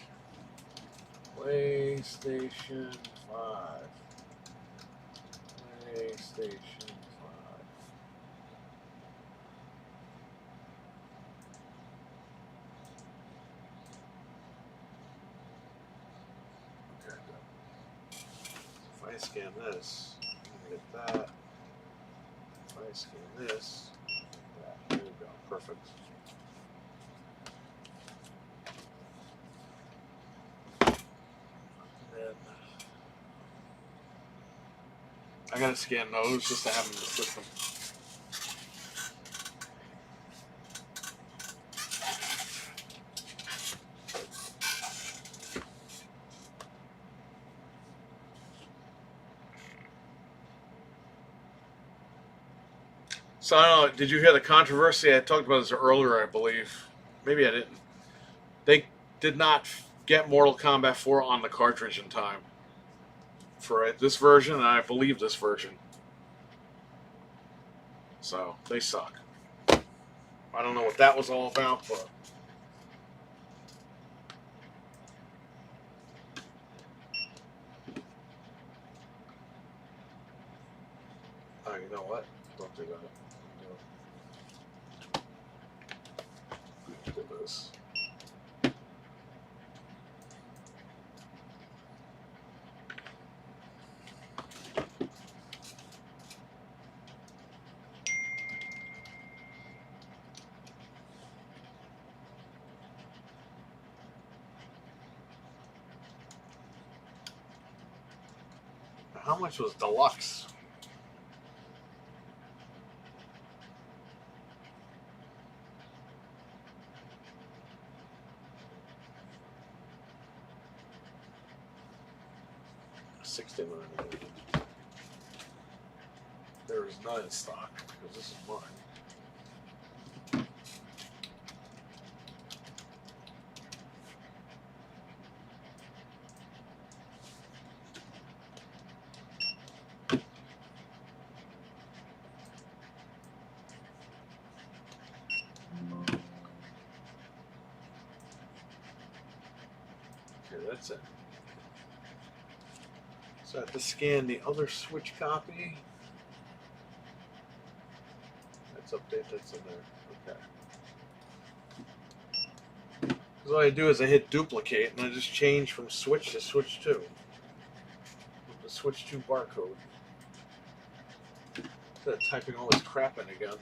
PlayStation 5. PlayStation 5. Okay, good. If I scan this, I'm gonna get that. If I scan this, that. There we go. Perfect. And I gotta scan those just to have them in the system. So I don't know. Did you hear the controversy? I talked about this earlier, I believe. Maybe I didn't. They did not get Mortal Kombat 4 on the cartridge in time for this version, and I believe this version. So they suck. I don't know what that was all about, but oh, you know what? Don't do that. Do this. How much was deluxe? $69. There is none in stock because this is mine. Okay, that's it. So I have to scan the other Switch copy. Let's update that's in there. Okay. Because all I do is I hit duplicate and I just change from Switch to Switch 2. With the Switch 2 barcode. Instead of typing all this crap in again.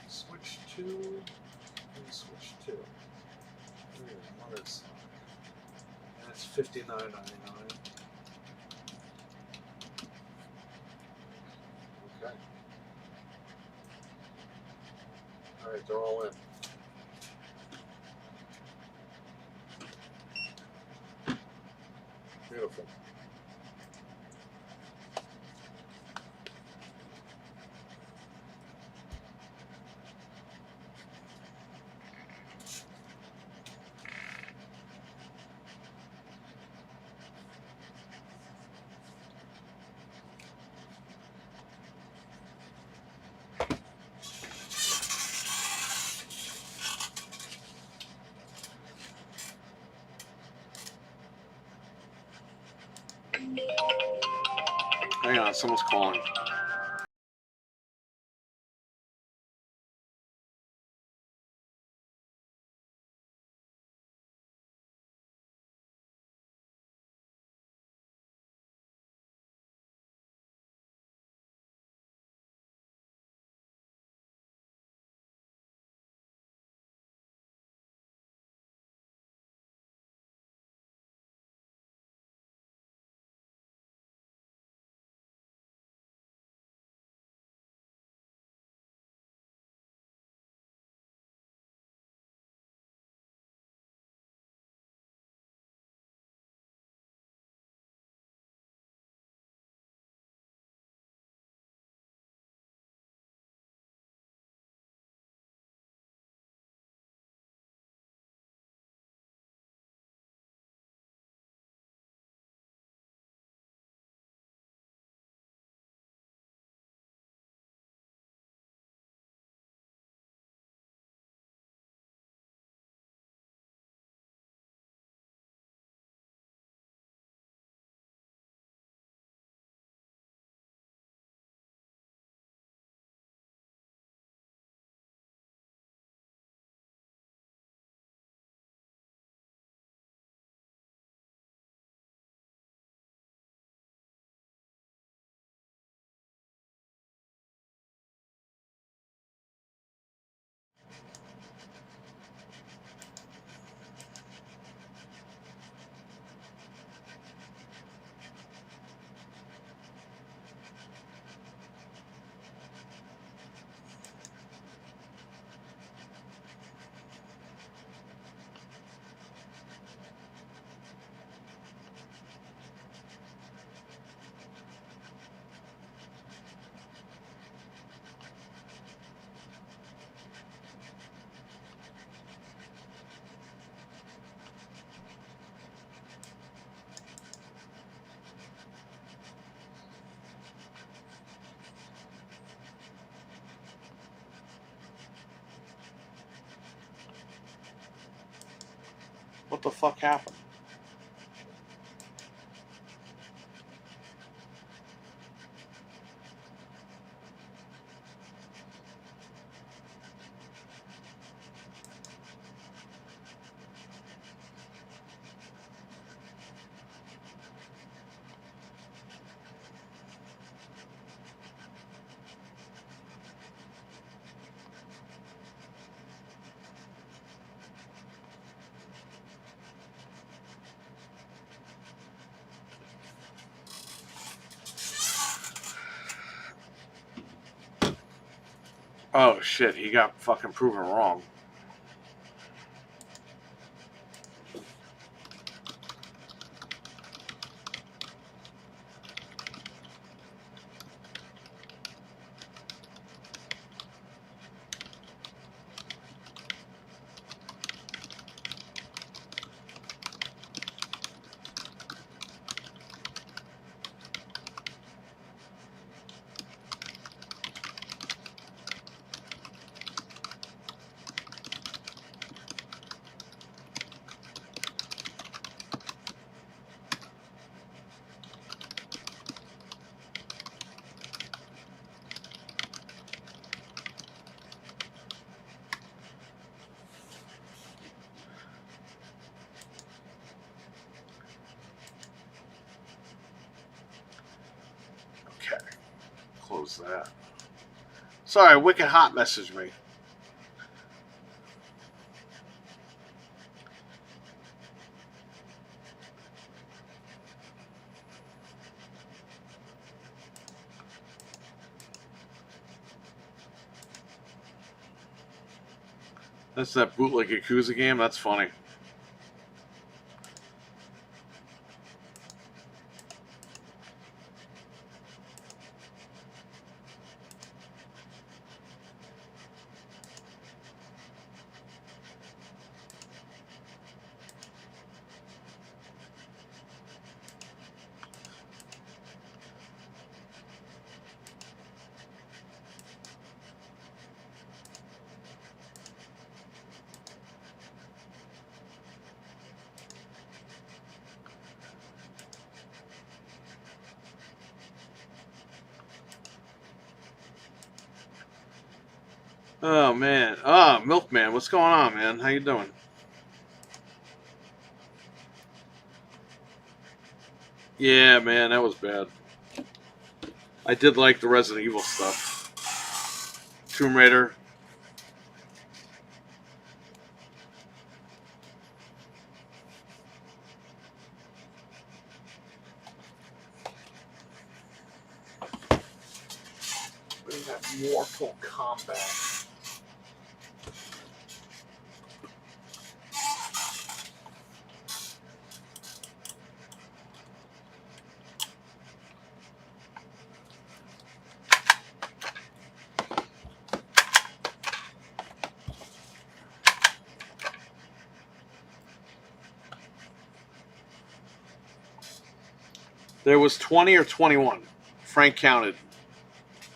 Switch 2 and Switch 2. Here's another song. And it's $59.99. Okay. Alright, they're all in. Beautiful. Hang on, someone's calling. What the fuck happened? Oh shit, he got fucking proven wrong. Okay, close that. Sorry, Wicked Hot messaged me. That's that bootleg Yakuza game? That's funny. Oh man. Oh, Milkman, what's going on, man? How you doing? Yeah, man, that was bad. I did like the Resident Evil stuff. Tomb Raider. We got Mortal Kombat. There was 20 or 21. Frank counted.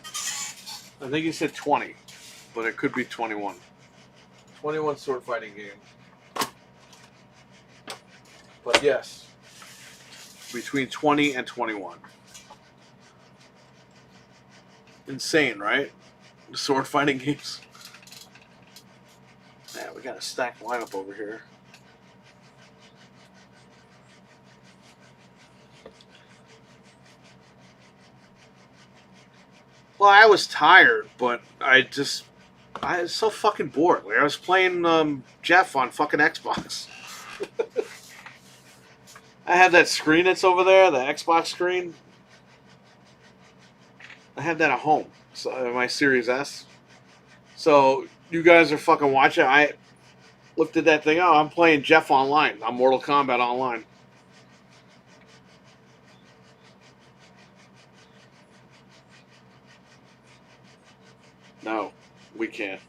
I think he said 20, but it could be 21. 21 sword fighting game. But yes, between 20 and 21. Insane, right? The sword fighting games. Yeah, we got a stacked lineup over here. Well, I was tired, but I was so fucking bored. Like, I was playing Jeff on fucking Xbox. I have that screen that's over there, the Xbox screen. I have that at home, so my Series S. So you guys are fucking watching. I looked at that thing. Oh, I'm playing Jeff online. I'm Mortal Kombat online. No, we can't.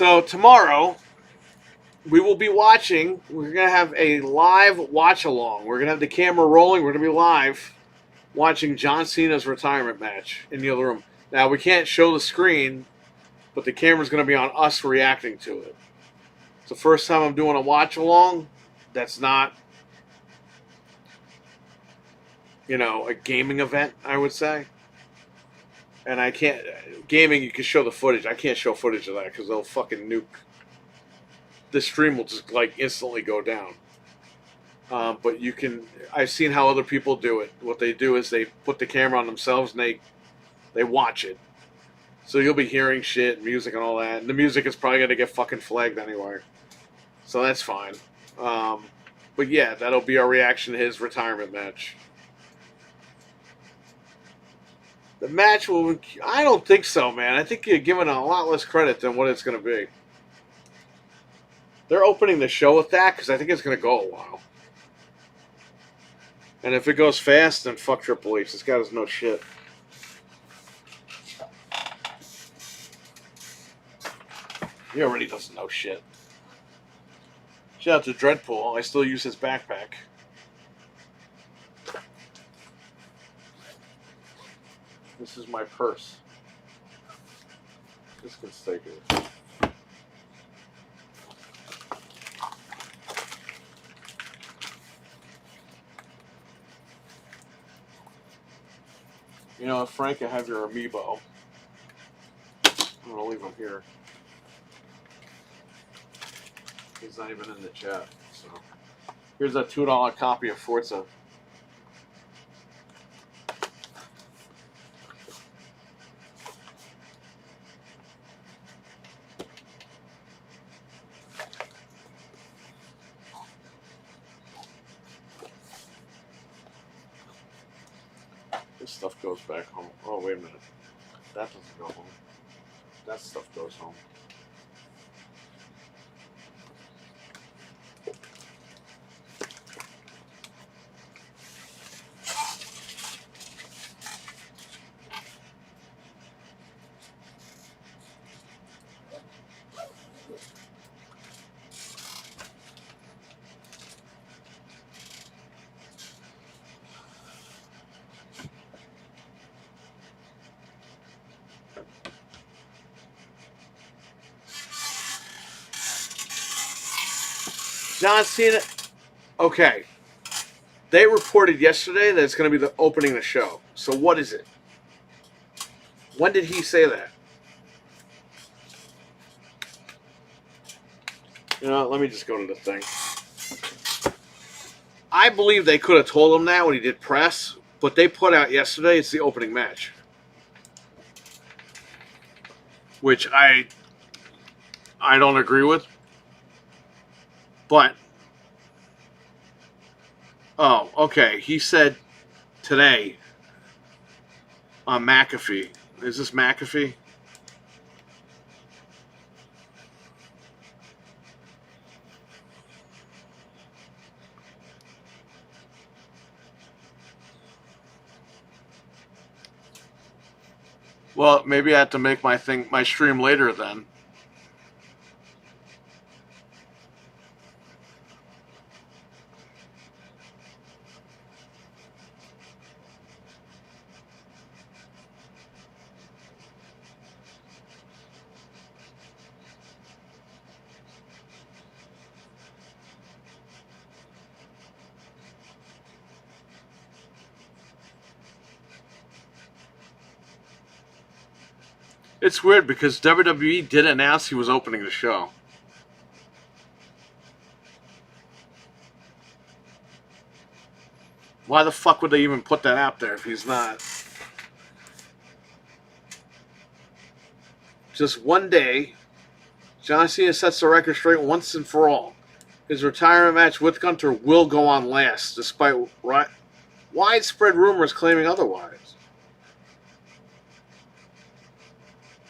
So tomorrow we will be watching. We're gonna have a live watch along. We're gonna have the camera rolling. We're gonna be live watching John Cena's retirement match in the other room. Now we can't show the screen, but the camera's gonna be on us reacting to it. It's the first time I'm doing a watch along. That's not, a gaming event, I would say. And I can't gaming. You can show the footage. I can't show footage of that because they'll fucking nuke. The stream will just like instantly go down. But you can. I've seen how other people do it. What they do is they put the camera on themselves and they watch it. So you'll be hearing shit, music, and all that. And the music is probably gonna get fucking flagged anyway. So that's fine. But yeah, that'll be our reaction to his retirement match. The match will. I don't think so, man. I think you're giving a lot less credit than what it's going to be. They're opening the show with that because I think it's going to go a while. And if it goes fast, then fuck Triple H. This guy doesn't know shit. He already doesn't know shit. Shout out to Dreadpool. I still use his backpack. This is my purse. This can stay good. You know, Frank, I have your amiibo. I'm gonna leave him here. He's not even in the chat. So here's a $2 copy of Forza. This stuff goes back home. Oh, wait a minute. That doesn't go home. That stuff goes home. John Cena. Okay. They reported yesterday that it's going to be the opening of the show. So what is it? When did he say that? You know, let me just go to the thing. I believe they could have told him that when he did press, but they put out yesterday it's the opening match. Which I don't agree with. But, oh, okay. He said today on McAfee. Is this McAfee? Well, maybe I have to make my stream later then. It's weird because WWE did announce he was opening the show. Why the fuck would they even put that out there if he's not? Just one day, John Cena sets the record straight once and for all. His retirement match with Gunter will go on last, despite widespread rumors claiming otherwise.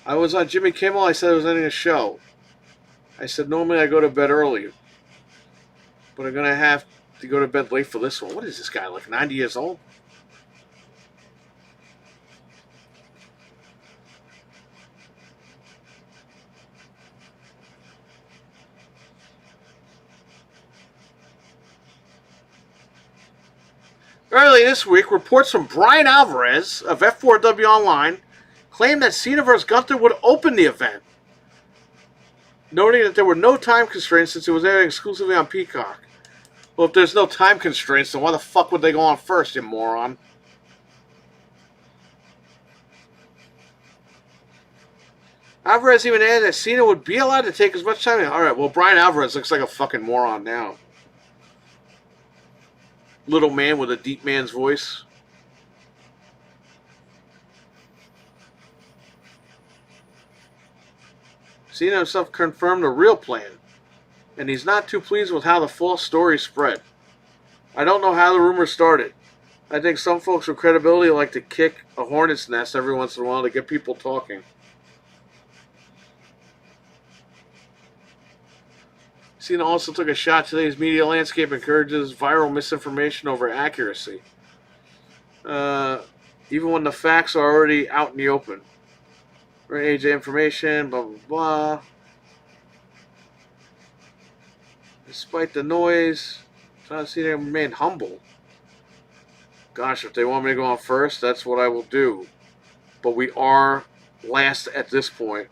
I was on Jimmy Kimmel. I said I was ending a show. I said normally I go to bed early, but I'm going to have to go to bed late for this one. What is this guy, like 90 years old? Early this week, reports from Brian Alvarez of F4W Online claimed that Cena vs. Gunther would open the event, noting that there were no time constraints since it was airing exclusively on Peacock. Well, if there's no time constraints, then why the fuck would they go on first, you moron? Alvarez even added that Cena would be allowed to take as much time. Alright, well, Brian Alvarez looks like a fucking moron now. Little man with a deep man's voice. Cena himself confirmed the real plan, and he's not too pleased with how the false story spread. I don't know how the rumors started. I think some folks with credibility like to kick a hornet's nest every once in a while to get people talking. Cena also took a shot. Today's media landscape encourages viral misinformation over accuracy. Even when the facts are already out in the open. AJ information, blah, blah, blah. Despite the noise, trying to see them remain humble. Gosh, if they want me to go on first, that's what I will do. But we are last at this point.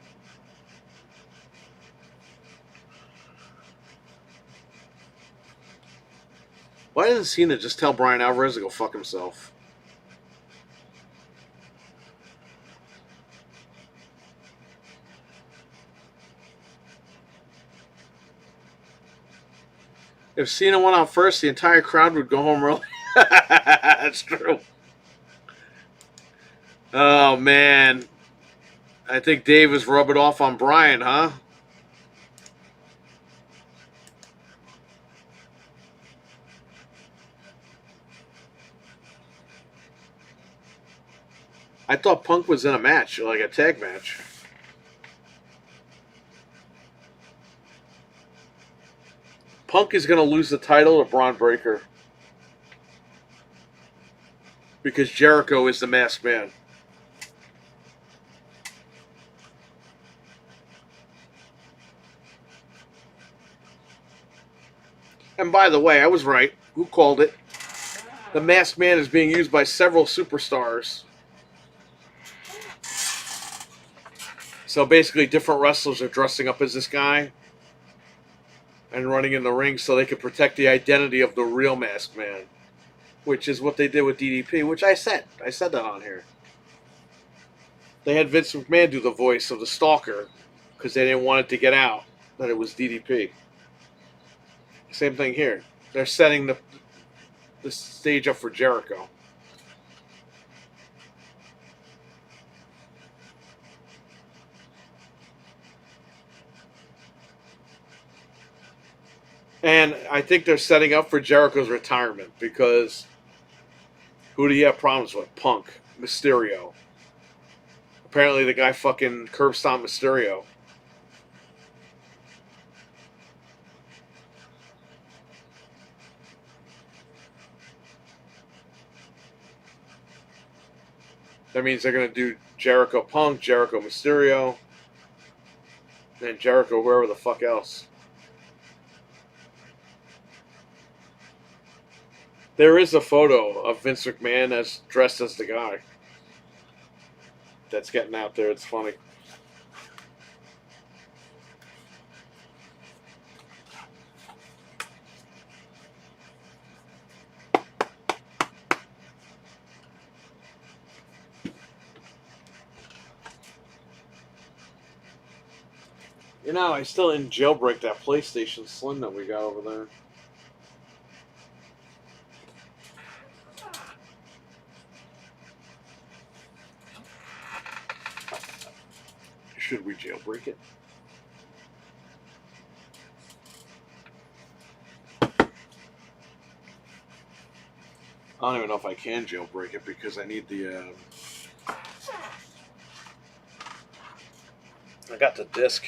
Why doesn't Cena just tell Brian Alvarez to go fuck himself? If Cena went out first, the entire crowd would go home early. That's true. Oh, man. I think Dave is rubbing off on Brian, huh? I thought Punk was in a match, like a tag match. Punk is going to lose the title to Braun Breaker. Because Jericho is the masked man. And by the way, I was right. Who called it? The masked man is being used by several superstars. So basically, different wrestlers are dressing up as this guy and running in the ring so they can protect the identity of the real masked man, which is what they did with DDP, which I said. I said that on here. They had Vince McMahon do the voice of the Stalker because they didn't want it to get out that it was DDP. Same thing here. They're setting the stage up for Jericho. And I think they're setting up for Jericho's retirement because who do you have problems with? Punk, Mysterio. Apparently the guy fucking curb stomped Mysterio. That means they're going to do Jericho Punk, Jericho Mysterio, and Jericho wherever the fuck else. There is a photo of Vince McMahon as dressed as the guy. That's getting out there. It's funny. You know, I still didn't jailbreak that PlayStation Slim that we got over there. Should we jailbreak it? I don't even know if I can jailbreak it because I need the... I got the disc.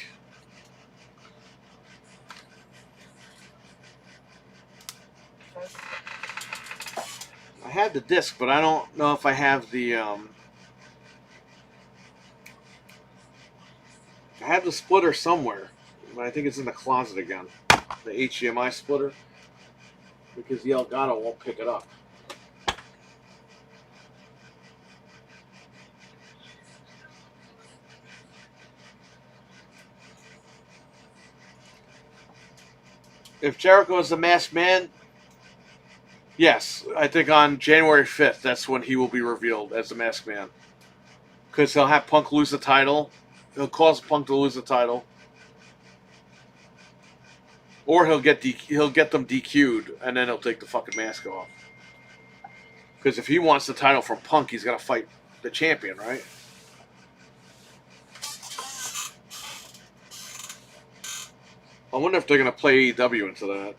I had the disc, but I don't know if I have the... I have the splitter somewhere, but I think it's in the closet again. The HDMI splitter. Because the Elgato won't pick it up. If Jericho is the masked man, yes, I think on January 5th, that's when he will be revealed as the masked man. Because he'll have Punk lose the title. He'll cause Punk to lose the title. Or he'll get them DQ'd, and then he'll take the fucking mask off. Because if he wants the title from Punk, he's got to fight the champion, right? I wonder if they're going to play AEW into that.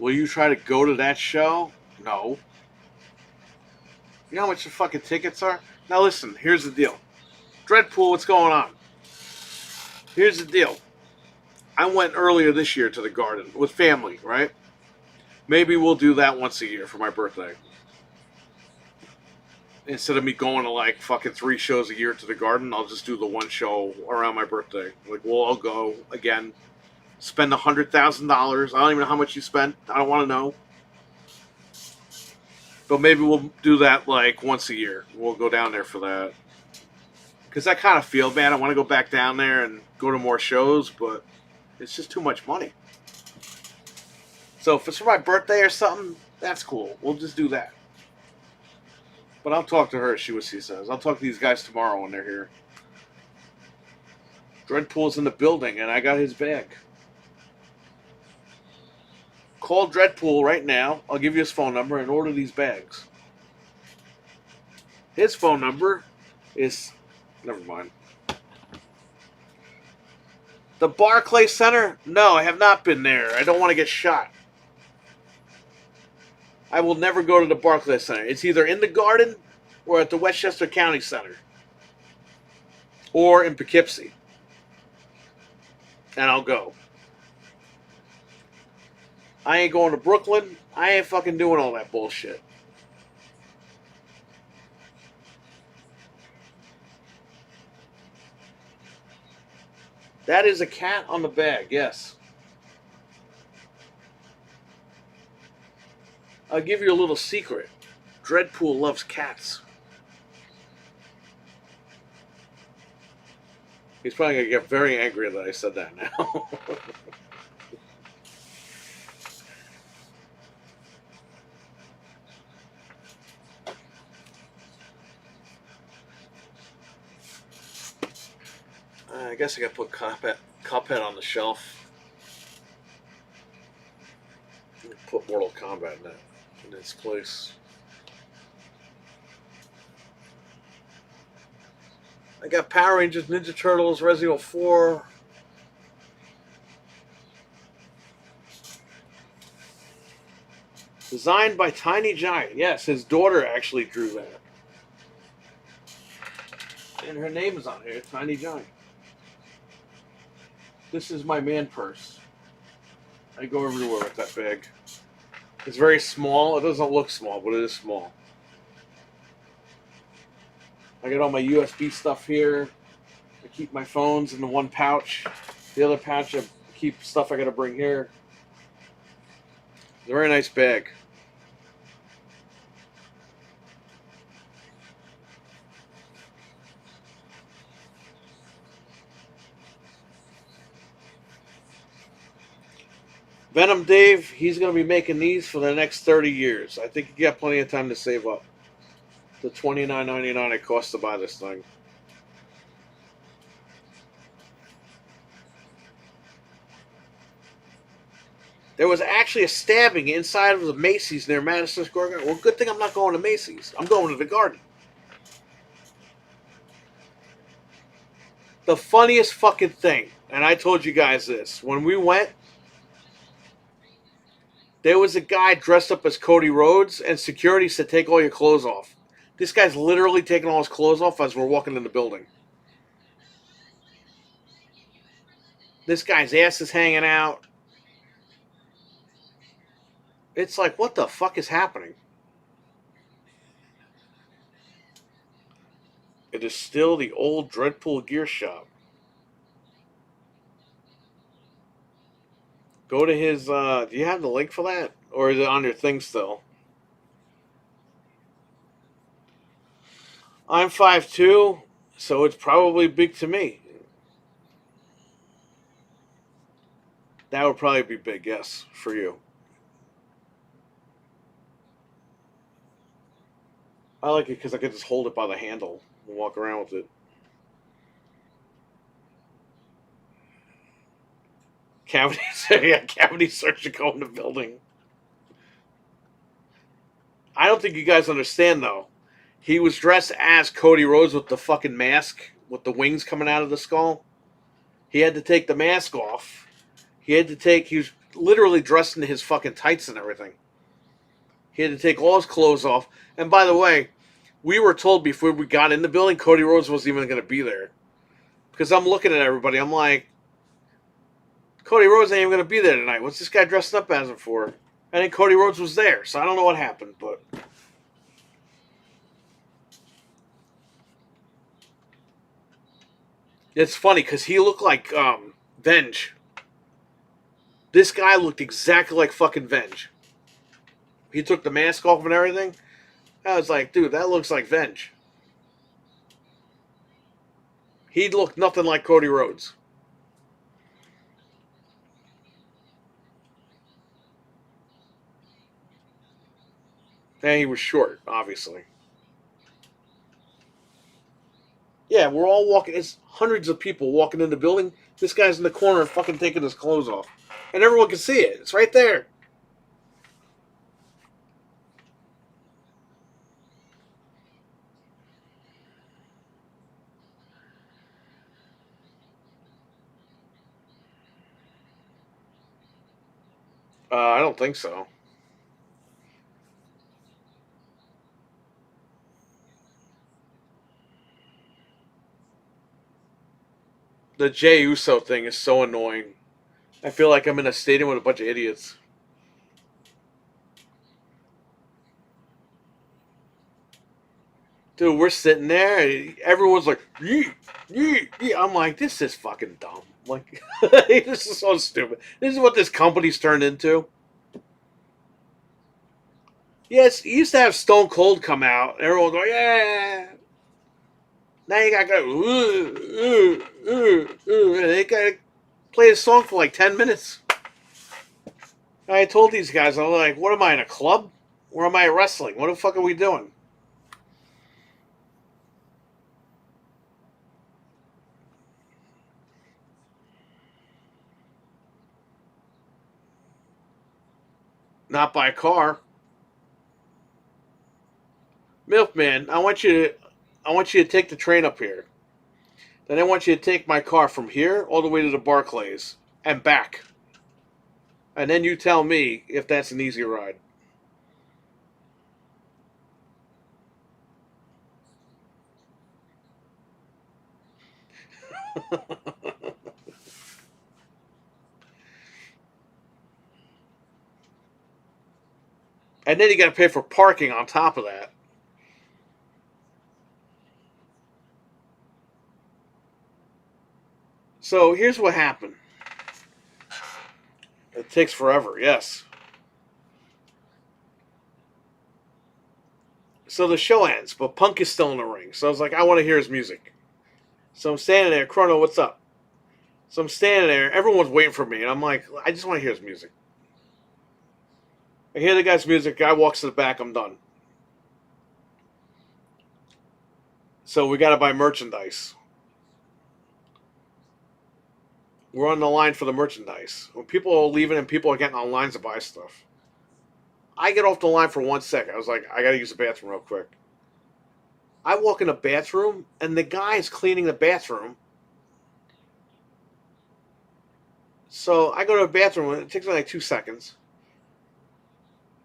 Will you try to go to that show? No. You know how much the fucking tickets are? Now listen, here's the deal. Dreadpool, what's going on? Here's the deal. I went earlier this year to the Garden with family, right? Maybe we'll do that once a year for my birthday. Instead of me going to like fucking 3 shows a year to the Garden, I'll just do the one show around my birthday. Like, we'll all go again. Spend $100,000. I don't even know how much you spent. I don't want to know. But maybe we'll do that like once a year. We'll go down there for that. Because I kind of feel bad. I want to go back down there and go to more shows, but it's just too much money. So if it's for my birthday or something, that's cool. We'll just do that. But I'll talk to her, see what she says. I'll talk to these guys tomorrow when they're here. Dreadpool's in the building, and I got his bag. Call Dreadpool right now. I'll give you his phone number and order these bags. His phone number is... Never mind. The Barclays Center? No, I have not been there. I don't want to get shot. I will never go to the Barclays Center. It's either in the Garden or at the Westchester County Center. Or in Poughkeepsie. And I'll go. I ain't going to Brooklyn. I ain't fucking doing all that bullshit. That is a cat on the bag, yes. I'll give you a little secret. Dreadpool loves cats. He's probably going to get very angry that I said that now. I guess I got to put Cuphead on the shelf. Put Mortal Kombat in its place. I got Power Rangers, Ninja Turtles, Resident Evil 4. Designed by Tiny Giant. Yes, his daughter actually drew that. And her name is on here, Tiny Giant. This is my man purse. I go everywhere with that bag. It's very small. It doesn't look small, but it is small. I got all my USB stuff here. I keep my phones in the one pouch. The other pouch I keep stuff I got to bring here. It's a very nice bag. Venom Dave, he's going to be making these for the next 30 years. I think you got plenty of time to save up. The $29.99 it costs to buy this thing. There was actually a stabbing inside of the Macy's near Madison Square Garden. Well, good thing I'm not going to Macy's. I'm going to the Garden. The funniest fucking thing, and I told you guys this, when we went, there was a guy dressed up as Cody Rhodes, and security said, take all your clothes off. This guy's literally taking all his clothes off as we're walking in the building. This guy's ass is hanging out. It's like, what the fuck is happening? It is still the old Dreadpool gear shop. Go to his, do you have the link for that? Or is it on your thing still? I'm 5'2", so it's probably big to me. That would probably be big, yes, for you. I like it because I could just hold it by the handle and walk around with it. Cavity, yeah, cavity search to go in the building. I don't think you guys understand, though. He was dressed as Cody Rhodes with the fucking mask, with the wings coming out of the skull. He had to take the mask off. He was literally dressed in his fucking tights and everything. He had to take all his clothes off. And by the way, we were told before we got in the building, Cody Rhodes wasn't even going to be there. Because I'm looking at everybody, I'm like, Cody Rhodes ain't even going to be there tonight. What's this guy dressed up as him for? And then Cody Rhodes was there, so I don't know what happened, but... It's funny, because he looked like, Venge. This guy looked exactly like fucking Venge. He took the mask off and everything. I was like, dude, that looks like Venge. He looked nothing like Cody Rhodes. And he was short, obviously. Yeah, we're all walking. It's hundreds of people walking in the building. This guy's in the corner fucking taking his clothes off. And everyone can see it. It's right there. I don't think so. The Jey Uso thing is so annoying. I feel like I'm in a stadium with a bunch of idiots. Dude, we're sitting there, and everyone's like, yeet, yeet, yeet. I'm like, this is fucking dumb. Like, this is so stupid. This is what this company's turned into. Yes, you used to have Stone Cold come out, and everyone go, yeah. Now you gotta go, and they gotta play a song for like 10 minutes. I told these guys, I'm like, what am I, in a club? Or am I wrestling? What the fuck are we doing? Not by car. Milkman, I want you to take the train up here. Then I want you to take my car from here all the way to the Barclays and back. And then you tell me if that's an easy ride. And then you got to pay for parking on top of that. So here's what happened. It takes forever, yes. So the show ends, but Punk is still in the ring. So I was like, I want to hear his music. So I'm standing there, Chrono, what's up? So I'm standing there, everyone's waiting for me, and I'm like, I just want to hear his music. I hear the guy's music. Guy walks to the back. I'm done. So we got to buy merchandise. We're on the line for the merchandise. When people are leaving and people are getting on lines to buy stuff, I get off the line for 1 second. I was like, I got to use the bathroom real quick. I walk in the bathroom, and the guy is cleaning the bathroom. So I go to the bathroom, and it takes me like 2 seconds.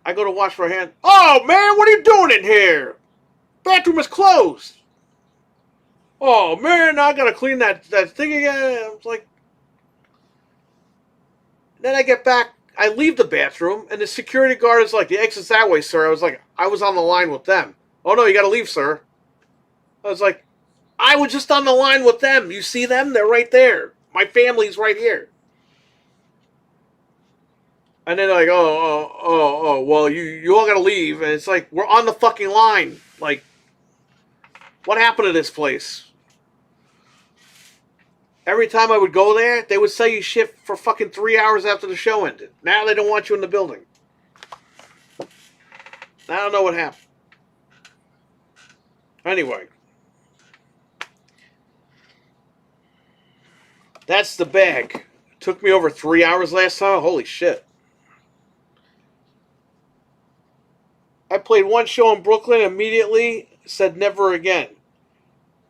I go to wash my hand. Oh, man, what are you doing in here? Bathroom is closed. Oh, man, now I got to clean that thing again. I was like, then I get back. I leave the bathroom, and the security guard is like, the exit's that way, sir. I was like, I was on the line with them. Oh, no, you got to leave, sir. I was like, I was just on the line with them. You see them? They're right there. My family's right here. And then they're like, well, you all got to leave. And it's like, we're on the fucking line. Like, what happened to this place? Every time I would go there, they would sell you shit for fucking 3 hours after the show ended. Now they don't want you in the building. I don't know what happened. Anyway. That's the bag. It took me over 3 hours last time. Holy shit. I played one show in Brooklyn, immediately said never again.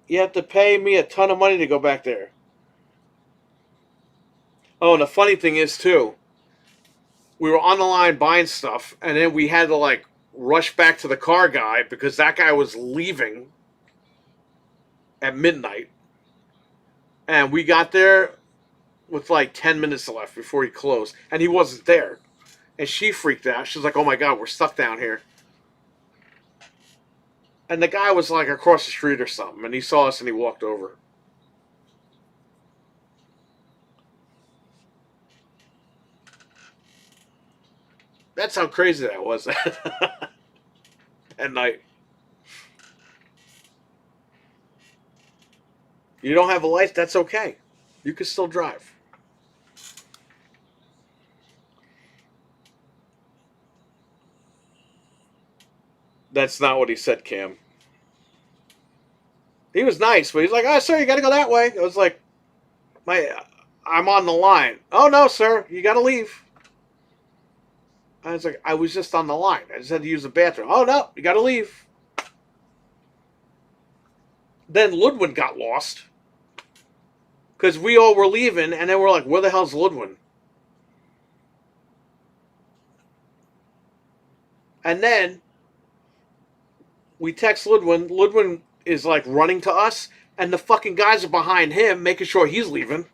You have to pay me a ton of money to go back there. Oh, and the funny thing is, too, we were on the line buying stuff, and then we had to, like, rush back to the car guy because that guy was leaving at midnight. And we got there with, like, 10 minutes left before he closed, and he wasn't there. And she freaked out. She was like, oh, my God, we're stuck down here. And the guy was, like, across the street or something, and he saw us and he walked over. That's how crazy that was at night. You don't have a license, that's okay. You can still drive. That's not what he said, Cam. He was nice, but he's like, oh, sir, you got to go that way. I was like, I'm on the line. Oh, no, sir, you got to leave. I was like, I was just on the line. I just had to use the bathroom. Oh, no, you got to leave. Then Ludwig got lost. Because we all were leaving, and then we're like, where the hell's Ludwig? And then we text Ludwig. Ludwig is like running to us, and the fucking guys are behind him, making sure he's leaving.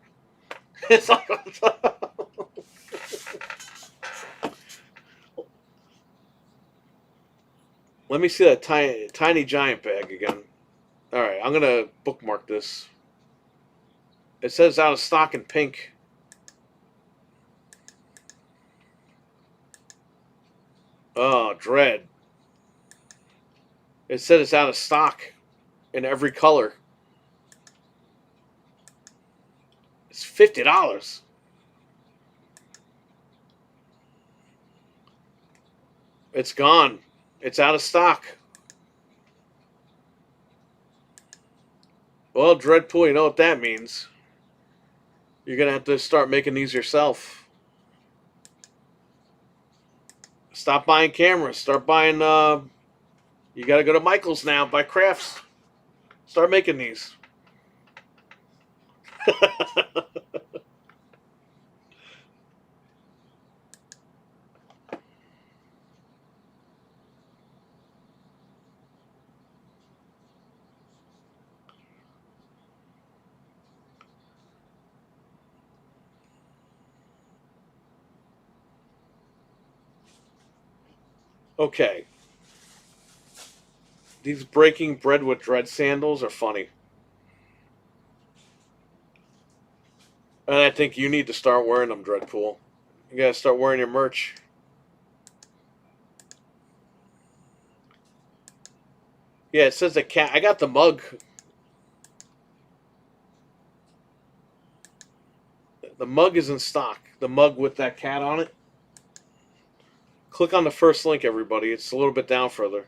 It's like... Let me see that tiny giant bag again. All right, I'm going to bookmark this. It says out of stock in pink. Oh, Dread. It said it's out of stock in every color. It's $50. It's gone. It's out of stock. Well, Dreadpool, you know what that means. You're going to have to start making these yourself. Stop buying cameras. Start buying... you got to go to Michael's now, buy crafts. Start making these. Okay. These Breaking Bread with Dread sandals are funny. And I think you need to start wearing them, Dreadpool. You gotta start wearing your merch. Yeah, it says the cat. I got the mug. The mug is in stock. The mug with that cat on it. Click on the first link, everybody. It's a little bit down further.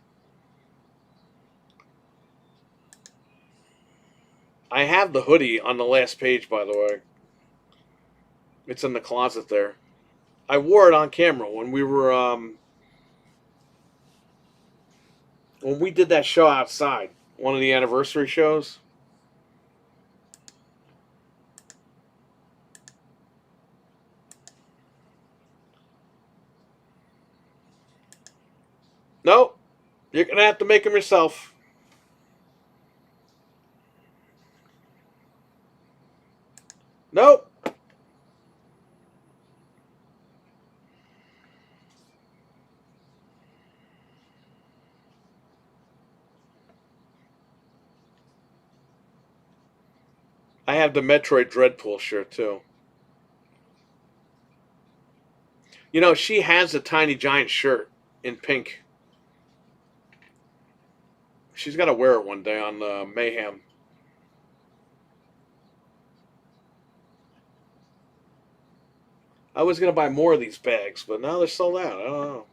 I have the hoodie on the last page, by the way. It's in the closet there. I wore it on camera when we were when we did that show outside, one of the anniversary shows. Nope, you're gonna have to make them yourself. Nope. I have the Metroid Dreadpool shirt too. You know, she has a Tiny Giant shirt in pink. She's got to wear it one day on Mayhem. I was going to buy more of these bags, but now they're sold out. I don't know.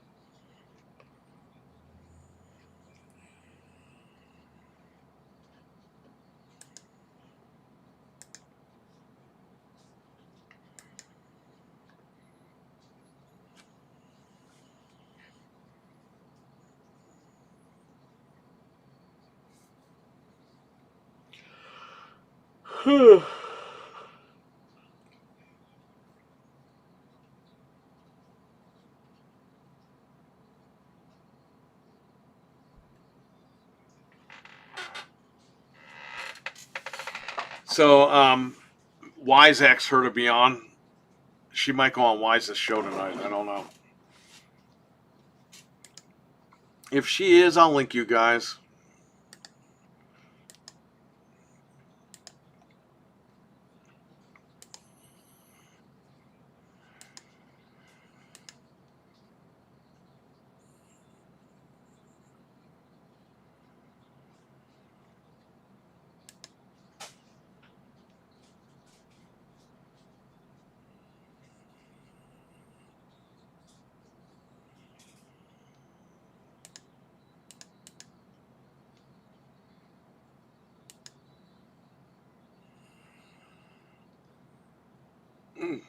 So, Wise asked her to be on. She might go on Wise's show tonight. I don't know. If she is, I'll link you guys. Mm.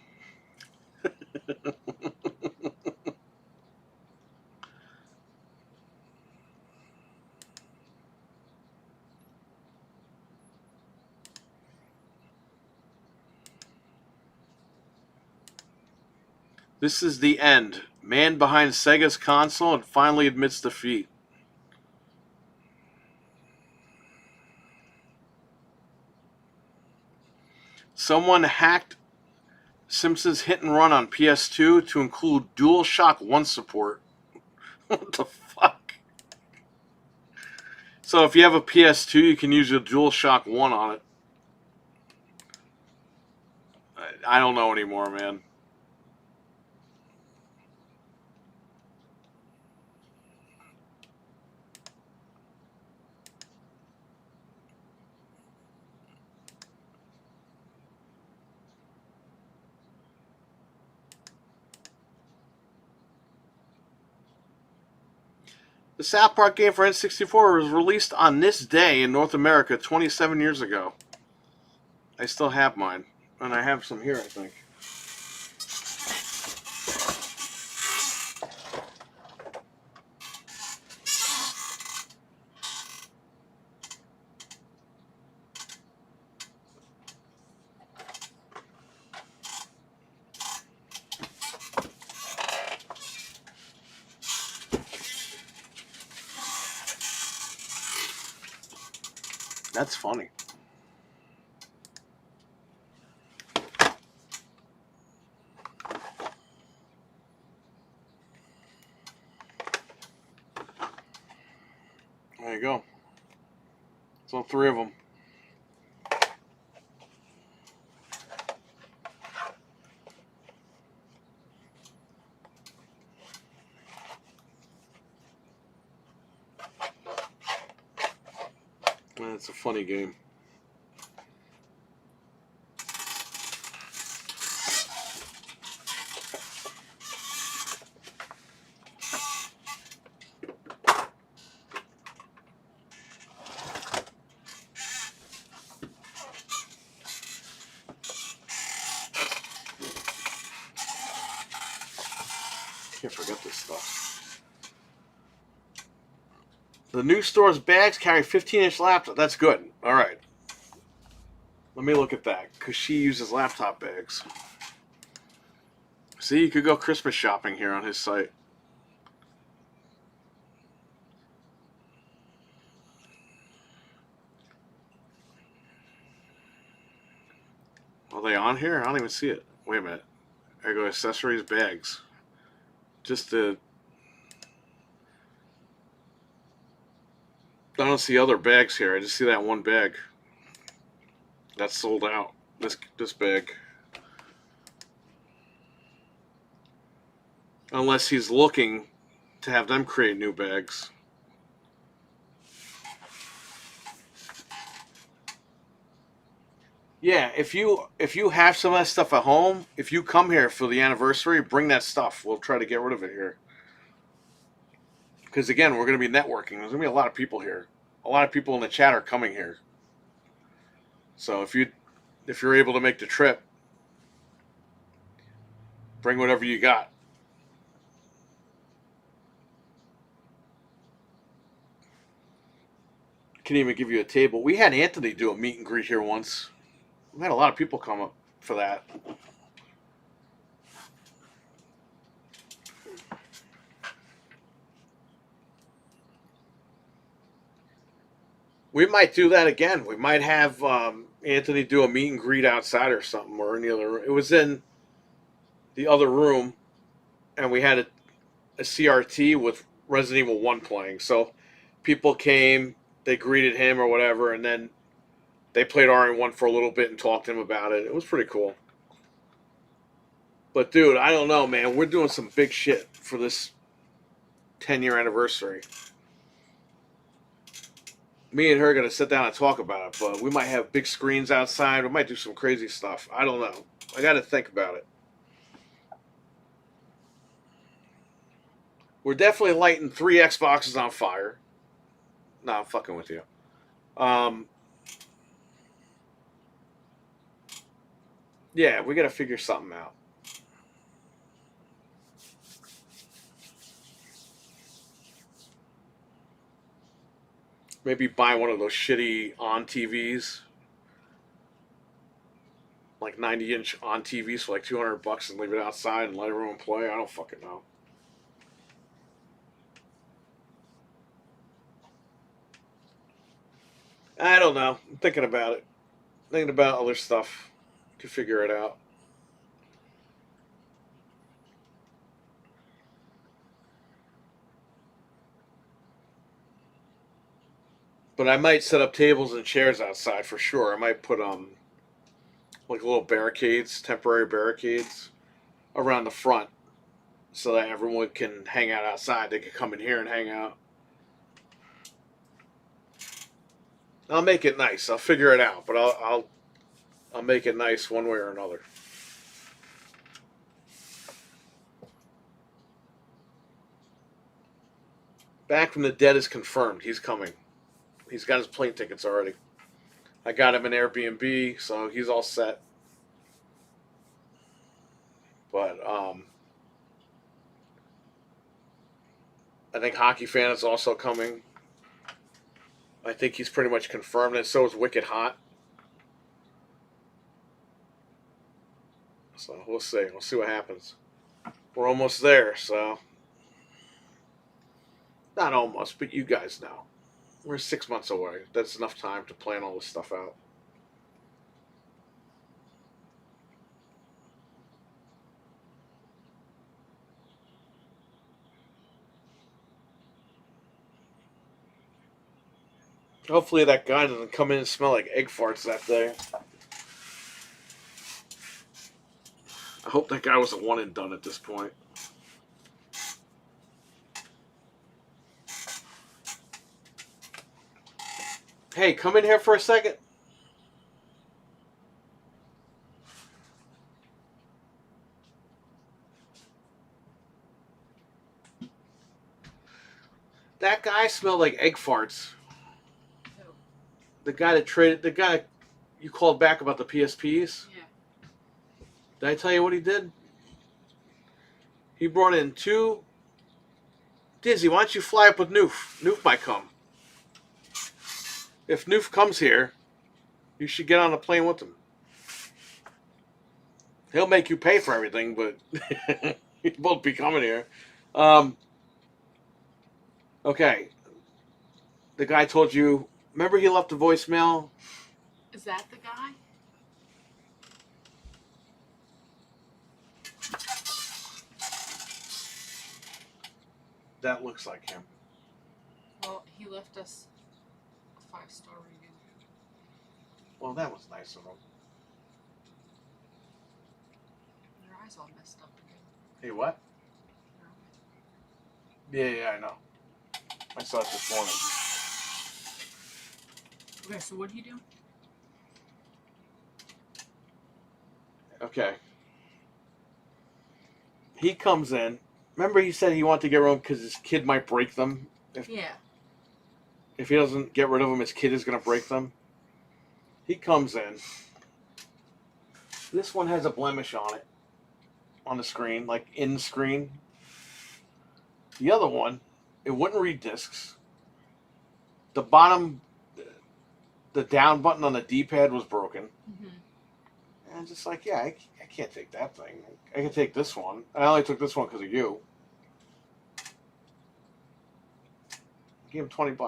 This is the end. Man behind Sega's console and finally admits defeat. Someone hacked Simpsons Hit and Run on PS2 to include DualShock 1 support. What the fuck? So if you have a PS2, you can use your DualShock 1 on it. I don't know anymore, man. The South Park game for N64 was released on this day in North America 27 years ago. I still have mine. And I have some here, I think. That's funny. There you go. So 3 of them. It's a funny game. I forget this stuff. The new store's bags carry 15-inch laptop. That's good. All right. Let me look at that, because she uses laptop bags. See, you could go Christmas shopping here on his site. Are they on here? I don't even see it. Wait a minute. I go accessories, bags. Just to... I don't see other bags here. I just see that one bag. That's sold out. This bag. Unless he's looking to have them create new bags. Yeah, if you have some of that stuff at home, if you come here for the anniversary, bring that stuff. We'll try to get rid of it here. Because again, we're going to be networking. There's going to be a lot of people here. A lot of people in the chat are coming here. So if you're able to make the trip, bring whatever you got. Can even give you a table. We had Anthony do a meet and greet here once. We had a lot of people come up for that. We might do that again. We might have Anthony do a meet and greet outside or something, or in the other room. It was in the other room, and we had a CRT with Resident Evil 1 playing. So people came, they greeted him or whatever, and then they played RN1 for a little bit and talked to him about it. It was pretty cool. But dude, I don't know, man. We're doing some big shit for this 10-year anniversary. Me and her are going to sit down and talk about it, but we might have big screens outside. We might do some crazy stuff. I don't know. I got to think about it. We're definitely lighting 3 Xboxes on fire. No, I'm fucking with you. Yeah, we got to figure something out. Maybe buy one of those shitty on TVs. Like 90-inch on TVs for like $200 and leave it outside and let everyone play. I don't fucking know. I don't know. I'm thinking about it. Thinking about other stuff. Could figure it out. But I might set up tables and chairs outside for sure. I might put like little barricades, temporary barricades around the front so that everyone can hang out outside. They can come in here and hang out. I'll make it nice. I'll figure it out, but I'll make it nice one way or another. Back from the Dead is confirmed. He's coming. He's got his plane tickets already. I got him an Airbnb, so he's all set. But I think Hockey Fan is also coming. I think he's pretty much confirmed, and so is Wicked Hot. So we'll see. We'll see what happens. We're almost there, so not almost, but you guys know. We're 6 months away. That's enough time to plan all this stuff out. Hopefully that guy doesn't come in and smell like egg farts that day. I hope that guy was a one and done at this point. Hey, come in here for a second. That guy smelled like egg farts. Who? The guy that traded, the guy you called back about the PSPs. Yeah. Did I tell you what he did? He brought in 2. Dizzy, why don't you fly up with Noof? Noof might come. If Noof comes here, you should get on a plane with him. He'll make you pay for everything, but he won't be coming here. Okay. The guy told you. Remember he left a voicemail? Is that the guy? That looks like him. Well, he left us a 5-star review. Well, that was nice of him. Your eyes all messed up again. Hey, what? Yeah, I know. I saw it this morning. Okay, so what do you do? Okay. He comes in. Remember he said he wanted to get rid of them because his kid might break them? If he doesn't get rid of them, his kid is going to break them. He comes in. This one has a blemish on it. On the screen, like in screen. The other one, it wouldn't read discs. The bottom, the down button on the D-pad was broken. Mm-hmm. And I'm just like, yeah, I can't take that thing. I can take this one. I only took this one because of you. I gave him $20.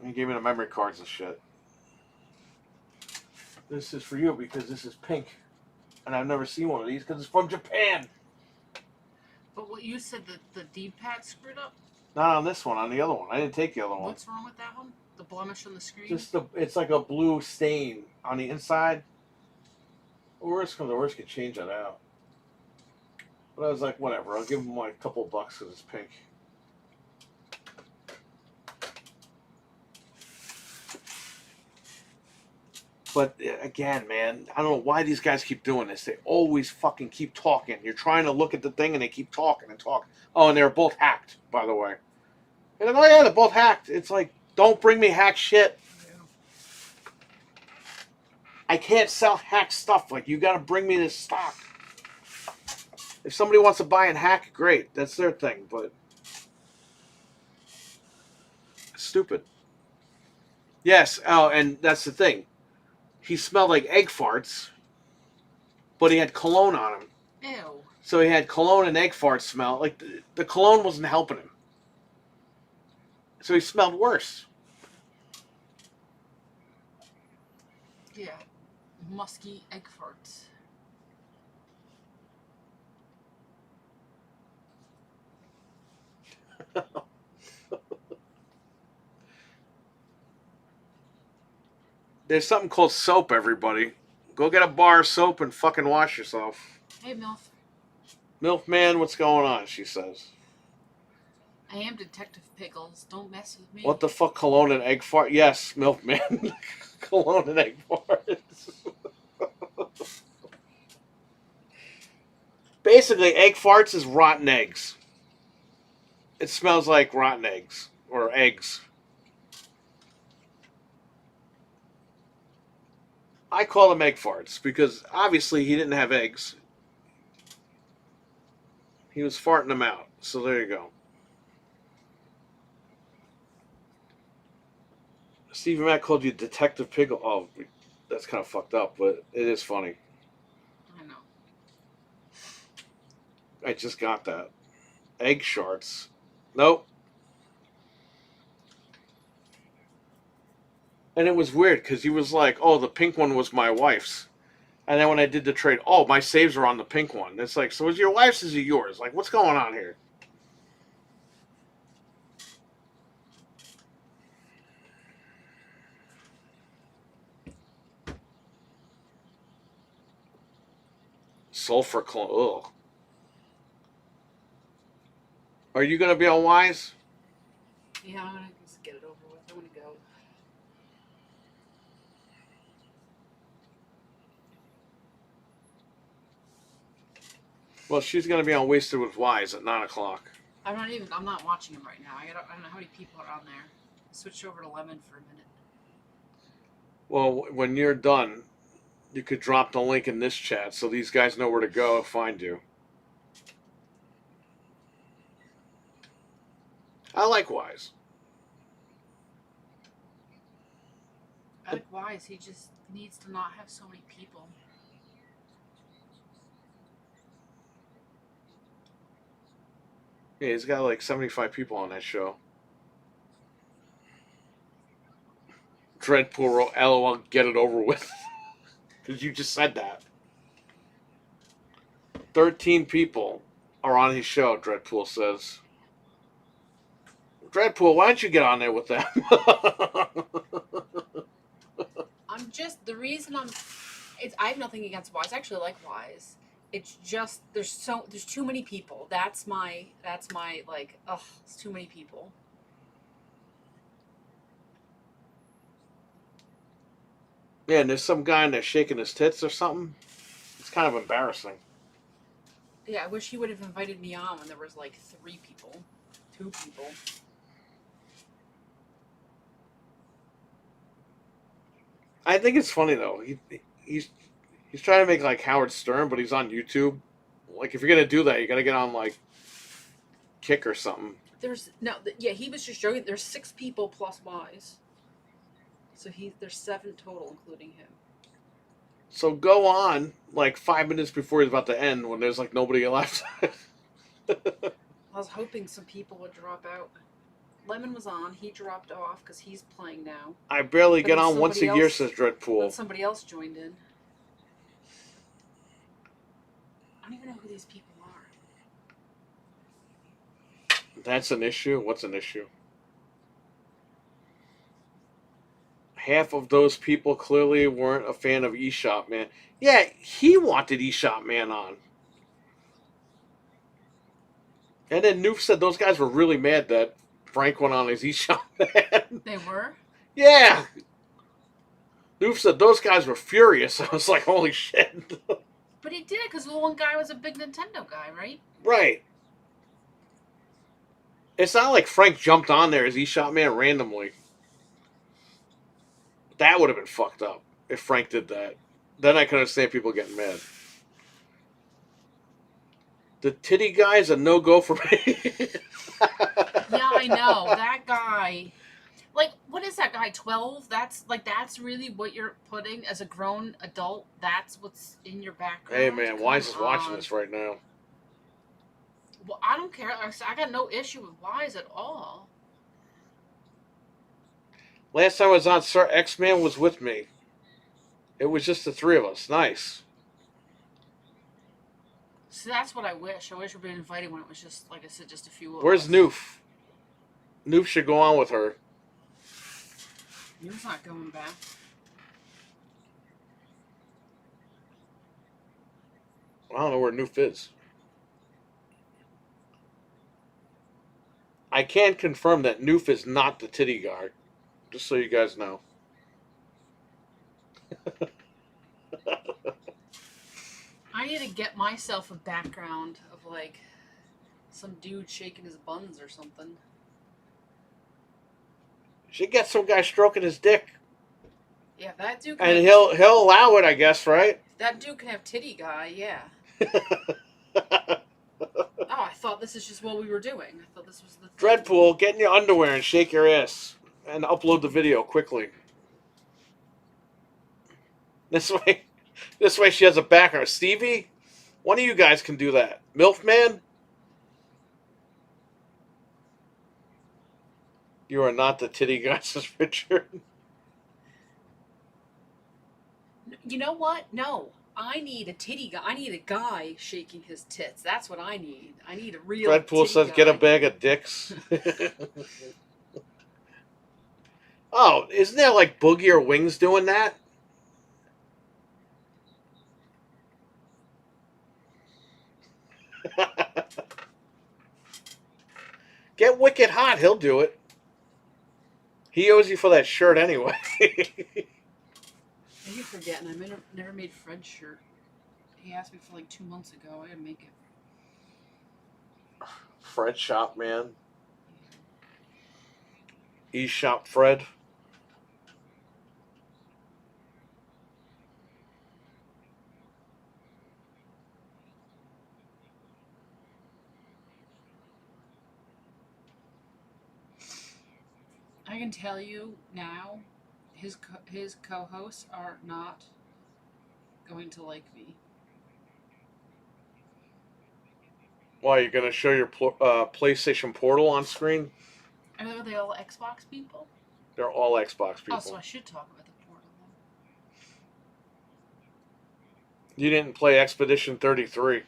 And he gave me the memory cards and shit. This is for you because this is pink. And I've never seen one of these because it's from Japan. But what you said, the D-pad screwed up? Not on this one, on the other one. I didn't take the other one. What's wrong with that one? The blemish on the screen? It's like a blue stain on the inside. Worst comes to worst, could change that out. But I was like, whatever. I'll give him like a couple bucks because it's pink. But again, man, I don't know why these guys keep doing this. They always fucking keep talking. You're trying to look at the thing and they keep talking and talking. Oh, and they're both hacked, by the way. And they're like, oh yeah, they're both hacked. It's like, don't bring me hack shit. I can't sell hack stuff. Like, you got to bring me this stock. If somebody wants to buy and hack, great. That's their thing, but stupid. Yes. Oh, and that's the thing. He smelled like egg farts, but he had cologne on him. Ew. So he had cologne and egg fart smell. Like, the cologne wasn't helping him. So he smelled worse. Yeah. Musky egg farts. There's something called soap, everybody. Go get a bar of soap and fucking wash yourself. Hey, MILF. MILF man, what's going on? She says. I am Detective Pickles. Don't mess with me. What the fuck, cologne and egg fart? Yes, MILF man. Cologne and egg farts. Basically, egg farts is rotten eggs. It smells like rotten eggs. Or eggs. I call them egg farts because obviously he didn't have eggs. He was farting them out. So there you go. Stevie Mac called you Detective Pickle. Oh, that's kind of fucked up, but it is funny. I know. I just got that. Egg sharts. Nope. And it was weird because he was like, oh, the pink one was my wife's. And then when I did the trade, oh, my saves are on the pink one. It's like, so is your wife's, is it yours? Like, what's going on here? Sulfur clone. Ugh. Are you going to be on Wise? Yeah, I'm going to just get it over with. I want to go. Well, she's going to be on Wasted with Wise at 9 o'clock. I'm not watching them right now. I don't know how many people are on there. I switched over to Lemon for a minute. Well, when you're done, you could drop the link in this chat so these guys know where to go find you. I like Wise. I like Wise. He just needs to not have so many people. Yeah, he's got like 75 people on that show. Dreadpool wrote, LOL, get it over with. Because you just said that. 13 people are on his show, Dreadpool says. Dreadpool, why don't you get on there with them? I'm just the reason I'm. It's I have nothing against Wise. I actually like Wise. It's just there's too many people. That's my like ugh. It's too many people. Yeah, and there's some guy in there shaking his tits or something. It's kind of embarrassing. Yeah, I wish he would have invited me on when there was like 3 people, 2 people. I think it's funny though. He's trying to make like Howard Stern, but he's on YouTube. Like if you're gonna do that, you gotta get on like Kick or something. There's no yeah. He was just joking. There's 6 people plus Wise, so there's 7 total, including him. So go on like 5 minutes before he's about to end when there's like nobody left. I was hoping some people would drop out. Lemon was on. He dropped off because he's playing now. I barely But get then on once a somebody year, else- says Then Dreadpool. somebody else joined in. I don't even know who these people are. That's an issue? What's an issue? Half of those people clearly weren't a fan of eShop Man. Yeah, he wanted eShop Man on. And then Noof said those guys were really mad that Frank went on his eShop Man. They were? Yeah. Noof said those guys were furious. I was like, holy shit. But he did it because the one guy was a big Nintendo guy, right? Right. It's not like Frank jumped on there as eShop Man randomly. That would have been fucked up if Frank did that. Then I can understand people getting mad. The titty guy's a no-go for me. Yeah, I know. That guy. Like, what is that guy, 12? That's really what you're putting as a grown adult? That's what's in your background? Hey, man, Wise is Come watching on. this right now. Well, I don't care. I got no issue with Wise at all. Last time I was on, Sir X-Man was with me. It was just the 3 of us. Nice. So that's what I wish. I wish we'd been invited when it was just, like I said, just a few of Where's us. Noof? Noof should go on with her. Noof's not going back. I don't know where Noof is. I can confirm that Noof is not the titty guard. Just so you guys know. I need to get myself a background of, like, some dude shaking his buns or something. Should get some guy stroking his dick. Yeah, that dude. And he'll allow it, I guess, right? That dude can have titty guy. Yeah. Oh, I thought this is just what we were doing. I thought this was the thing. Dreadpool, get in your underwear and shake your ass. And upload the video quickly. This way she has a background. Stevie, one of you guys can do that. MILF Man? You are not the titty guy, says Richard. You know what? No. I need a titty guy. I need a guy shaking his tits. That's what I need. I need a real Dreadpool titty says, guy. get a bag of dicks. Oh, isn't there like Boogie or Wings doing that? Get Wicked Hot, he'll do it. He owes you for that shirt anyway. I keep forgetting. I never made Fred's shirt. He asked me for like 2 months ago. I gotta make it. Fred Shop, man. E-Shop Fred. can tell you now, his co-hosts are not going to like me. Why, you're going to show your PlayStation Portal on screen? Are they all Xbox people? They're all Xbox people. Oh, so I should talk about the Portal then. You didn't play Expedition 33.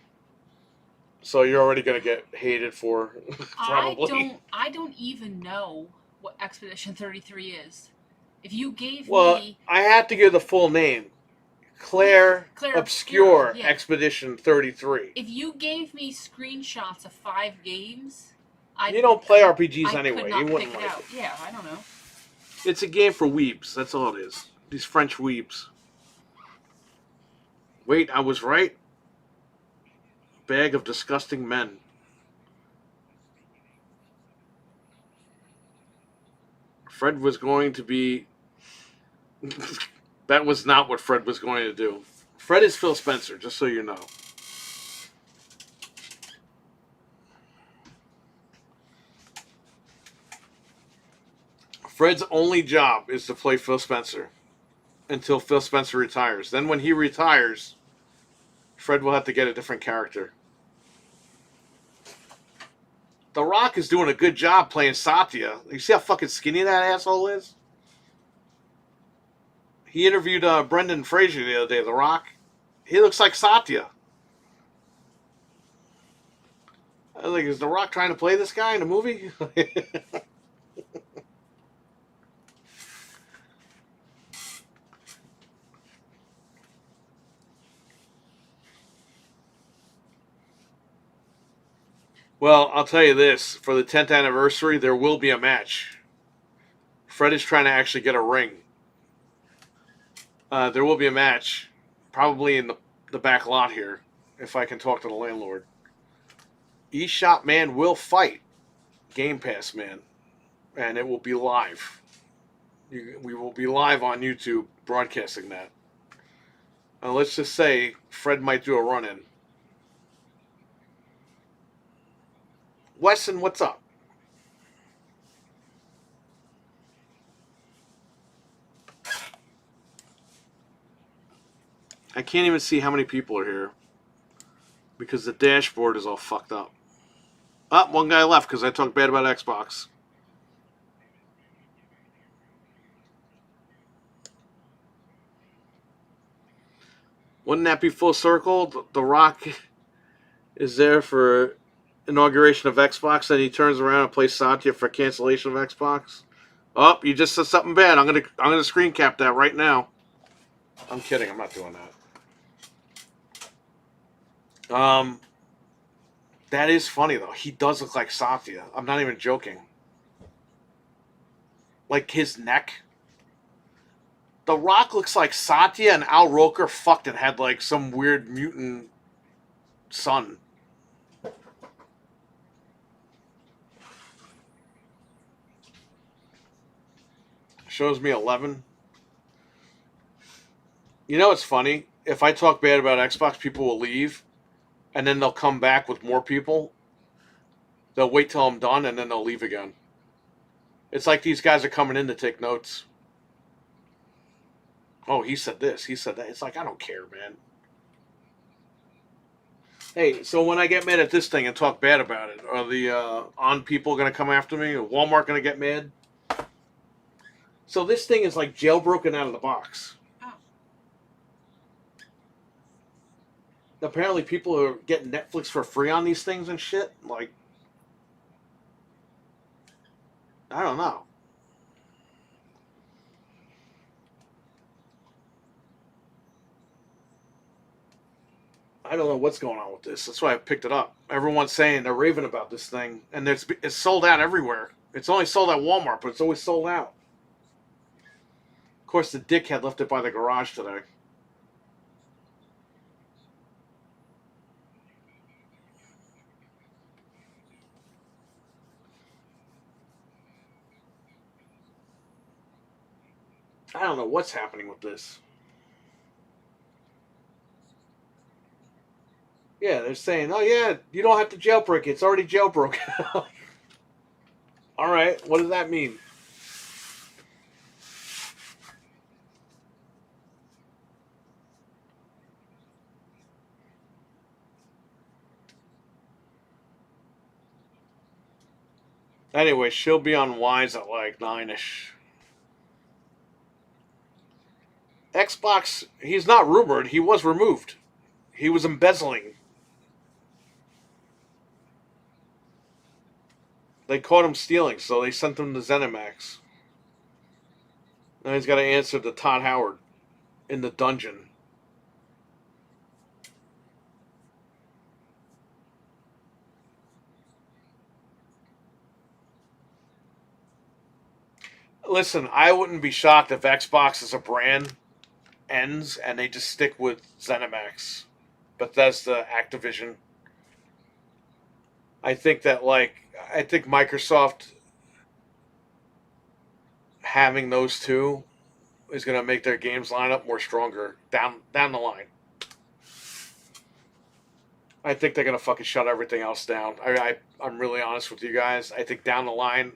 So you're already going to get hated for probably. I don't even know what Expedition 33 is. If you gave Well, me I had to give the full name. Claire Obscure yeah. Expedition 33. If you gave me screenshots of 5 games, You don't play RPGs anyway. Could not You wouldn't pick it like out. it. Yeah, I don't know. It's a game for weebs. That's all it is. These French weebs. Wait, I was right. Bag of disgusting men. Fred was going to be... That was not what Fred was going to do. Fred is Phil Spencer, just so you know. Fred's only job is to play Phil Spencer until Phil Spencer retires. Then when he retires, Fred will have to get a different character. The Rock is doing a good job playing Satya. You see how fucking skinny that asshole is? He interviewed Brendan Fraser the other day, The Rock. He looks like Satya. I was like, is The Rock trying to play this guy in a movie? Well, I'll tell you this. For the 10th anniversary, there will be a match. Fred is trying to actually get a ring. There will be a match, probably in the back lot here, if I can talk to the landlord. eShop Man will fight Game Pass Man, and it will be live. We will be live on YouTube broadcasting that. Let's just say Fred might do a run-in. Wesson, what's up? I can't even see how many people are here because the dashboard is all fucked up. Oh, one guy left because I talked bad about Xbox. Wouldn't that be full circle? The Rock is there for inauguration of Xbox, and he turns around and plays Satya for cancellation of Xbox. Oh, you just said something bad. I'm gonna screen cap that right now. I'm kidding. I'm not doing that. That is funny though. He does look like Satya. I'm not even joking. Like his neck. The Rock looks like Satya, and Al Roker fucked and had like some weird mutant son. Shows me 11. You know what's funny? If I talk bad about Xbox, people will leave, and then they'll come back with more people. They'll wait till I'm done, and then they'll leave again. It's like these guys are coming in to take notes. Oh, he said this, he said that. It's like, I don't care, man. Hey, so when I get mad at this thing and talk bad about it, are the on people going to come after me? Or Walmart going to get mad? So this thing is like jailbroken out of the box. Oh. Apparently people are getting Netflix for free on these things and shit. Like, I don't know. I don't know what's going on with this. That's why I picked it up. Everyone's saying they're raving about this thing, and it's sold out everywhere. It's only sold at Walmart, but it's always sold out. Of course, the dickhead left it by the garage today. I don't know what's happening with this. Yeah, they're saying, oh yeah, you don't have to jailbreak it. It's already jailbroken. All right, what does that mean? Anyway, she'll be on Wise at like 9ish. Xbox, he's not rumored. He was removed. He was embezzling. They caught him stealing, so they sent him to ZeniMax. Now he's got to answer to Todd Howard in the dungeon. Listen, I wouldn't be shocked if Xbox as a brand ends and they just stick with ZeniMax, Bethesda, Activision. I think that I think Microsoft having those two is going to make their games lineup more stronger down the line. I think they're going to fucking shut everything else down. I'm really honest with you guys. I think down the line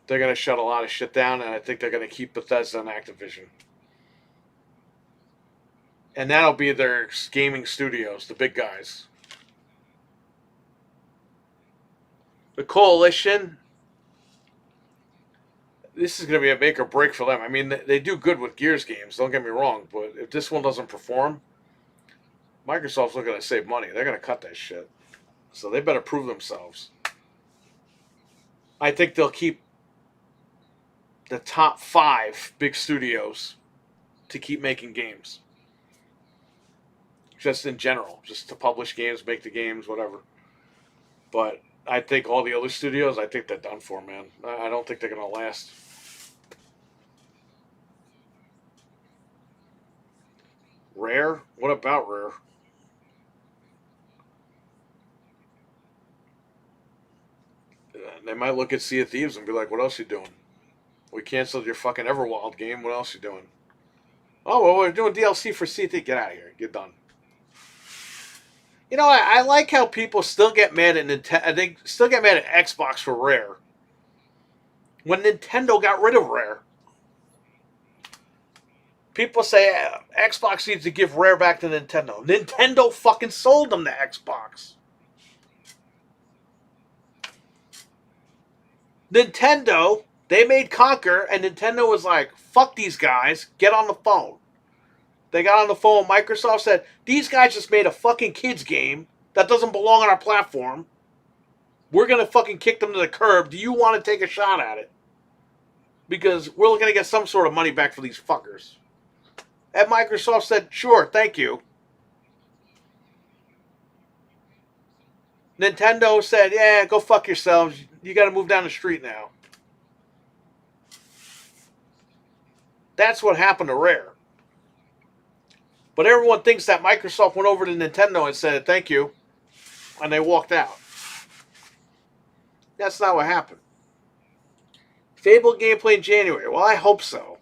they're going to shut a lot of shit down, and I think they're going to keep Bethesda and Activision. And that'll be their gaming studios, the big guys. The Coalition, this is going to be a make or break for them. I mean, they do good with Gears games, don't get me wrong, but if this one doesn't perform, Microsoft's looking to save money. They're going to cut that shit. So they better prove themselves. I think they'll keep the top 5 big studios to keep making games. Just in general. Just to publish games, make the games, whatever. But I think all the other studios, I think they're done for, man. I don't think they're going to last. Rare? What about Rare? They might look at Sea of Thieves and be like, what else you doing? We canceled your fucking Everwild game. What else you doing? Oh, well, we're doing DLC for Sea of Thieves. Get out of here. Get done. You know, I like how people still get mad at Nintendo. They still get mad at Xbox for Rare. When Nintendo got rid of Rare. People say Xbox needs to give Rare back to Nintendo. Nintendo fucking sold them to Xbox. Nintendo, they made Conquer, and Nintendo was like, fuck these guys, get on the phone. They got on the phone, Microsoft said, these guys just made a fucking kids game that doesn't belong on our platform. We're going to fucking kick them to the curb. Do you want to take a shot at it? Because we're going to get some sort of money back for these fuckers. And Microsoft said, sure, thank you. Nintendo said, yeah, go fuck yourselves. You got to move down the street now. That's what happened to Rare. But everyone thinks that Microsoft went over to Nintendo and said, thank you. And they walked out. That's not what happened. Fable gameplay in January. Well, I hope so.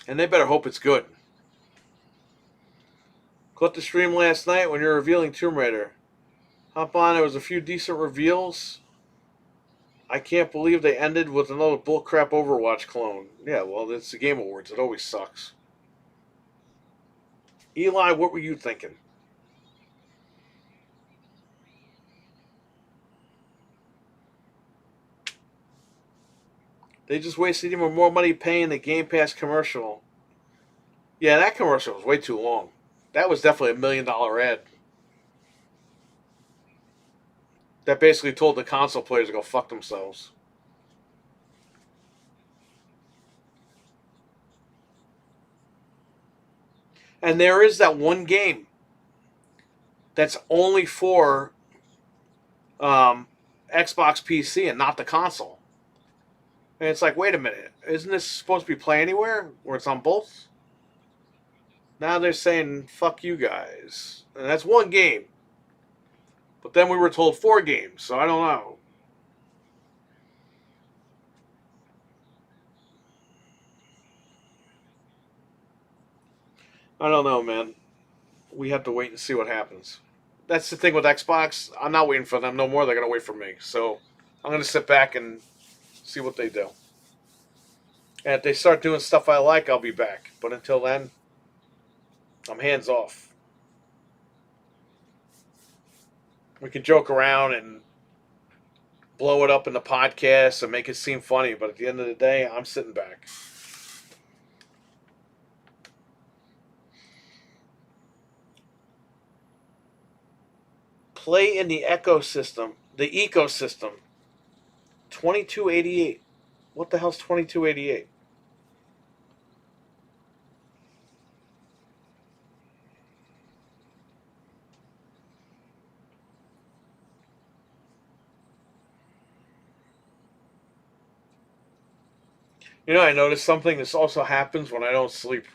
And they better hope it's good. Caught the stream last night when you were revealing Tomb Raider. Hop on, there was a few decent reveals. I can't believe they ended with another bullcrap Overwatch clone. Yeah, well, it's the Game Awards. It always sucks. Eli, what were you thinking? They just wasted even more money paying the Game Pass commercial. Yeah, that commercial was way too long. That was definitely $1 million ad. That basically told the console players to go fuck themselves. And there is that one game that's only for Xbox PC and not the console. And it's like, wait a minute, isn't this supposed to be Play Anywhere, where it's on both? Now they're saying, fuck you guys. And that's one game. But then we were told 4 games, so I don't know. I don't know, man. We have to wait and see what happens. That's the thing with Xbox. I'm not waiting for them no more. They're going to wait for me. So I'm going to sit back and see what they do. And if they start doing stuff I like, I'll be back. But until then, I'm hands off. We can joke around and blow it up in the podcast and make it seem funny. But at the end of the day, I'm sitting back. Play in the ecosystem. The ecosystem. 2288. What the hell's 2288? You know, I noticed something. This also happens when I don't sleep.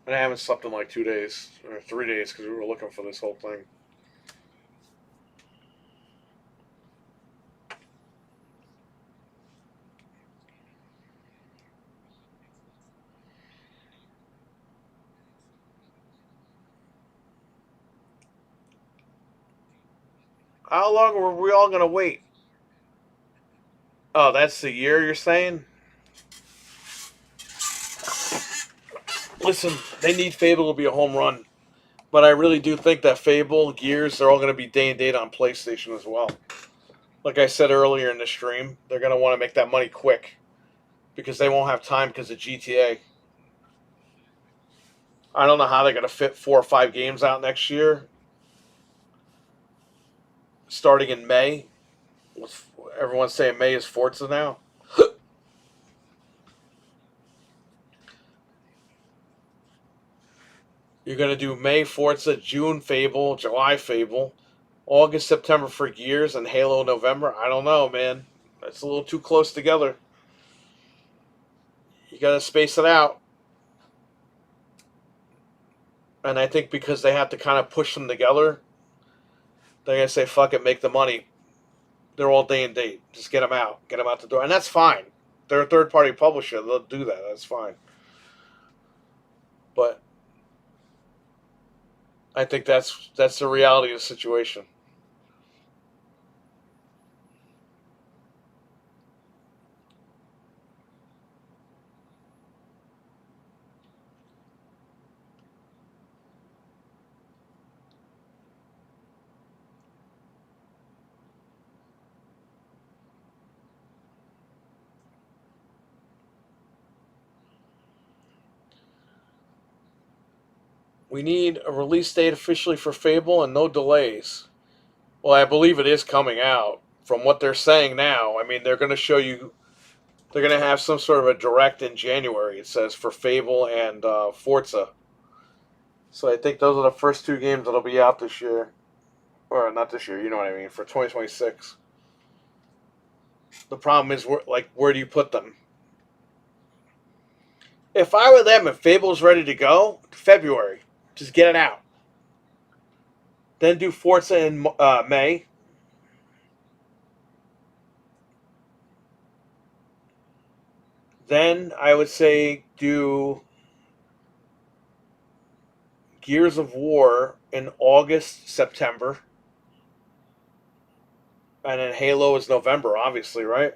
And I haven't slept in like 2 days or 3 days because we were looking for this whole thing. How long were we all going to wait? Oh, that's the year you're saying? Listen, they need Fable to be a home run. But I really do think that Fable, Gears, they're all going to be day and date on PlayStation as well. Like I said earlier in the stream, they're going to want to make that money quick. Because they won't have time because of GTA. I don't know how they're going to fit 4 or 5 games out next year. Starting in May. Everyone's saying May is Forza now. You're going to do May Forza, June Fable, July Fable, August, September for Gears, and Halo November. I don't know, man. That's a little too close together. You got to space it out. And I think because they have to kind of push them together, they're going to say, fuck it, make the money. They're all day and date. Just get them out. Get them out the door. And that's fine. They're a third-party publisher. They'll do that. That's fine. But I think that's the reality of the situation. We need a release date officially for Fable and no delays. Well, I believe it is coming out. From what they're saying now, I mean, they're going to show you, they're going to have some sort of a direct in January, it says, for Fable and Forza. So I think those are the first 2 games that'll be out this year. Or not this year, you know what I mean, for 2026. The problem is, where do you put them? If I were them, if Fable's ready to go, February. Just get it out. Then do Forza in May. Then I would say do Gears of War in August, September. And then Halo is November, obviously, right?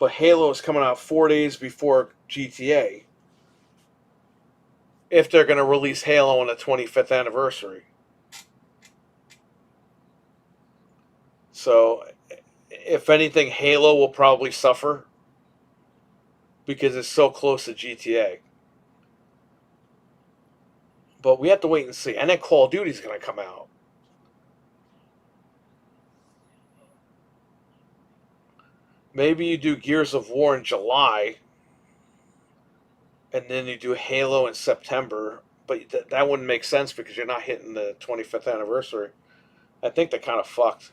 But Halo is coming out 4 days before GTA. If they're going to release Halo on the 25th anniversary. So, if anything, Halo will probably suffer because it's so close to GTA. But we have to wait and see. And then Call of Duty is going to come out. Maybe you do Gears of War in July, and then you do Halo in September. But that wouldn't make sense because you're not hitting the 25th anniversary. I think they're kind of fucked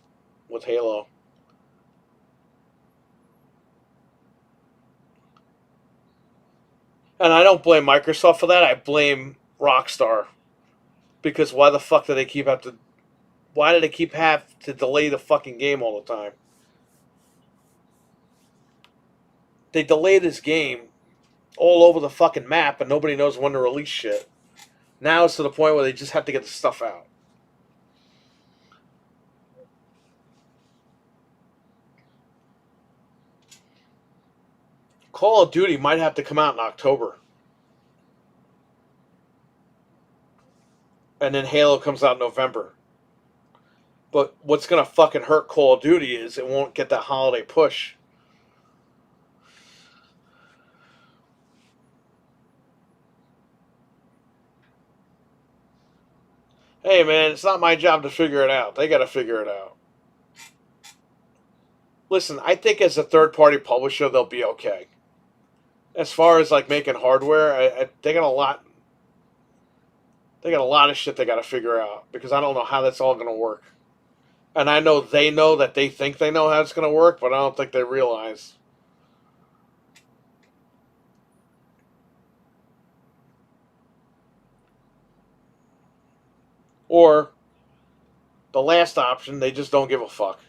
with Halo. And I don't blame Microsoft for that. I blame Rockstar. Because why the fuck do they keep have to... Why do they keep have to delay the fucking game all the time? They delay this game all over the fucking map and nobody knows when to release shit. Now it's to the point where they just have to get the stuff out. Call of Duty might have to come out in October. And then Halo comes out in November. But what's gonna fucking hurt Call of Duty is it won't get that holiday push. Hey man, it's not my job to figure it out. They gotta figure it out. Listen, I think as a third party publisher they'll be okay. As far as like making hardware, they got a lot. They got a lot of shit they got to figure out because I don't know how that's all going to work. And I know that they think they know how it's going to work, but I don't think they realize. Or the last option, they just don't give a fuck.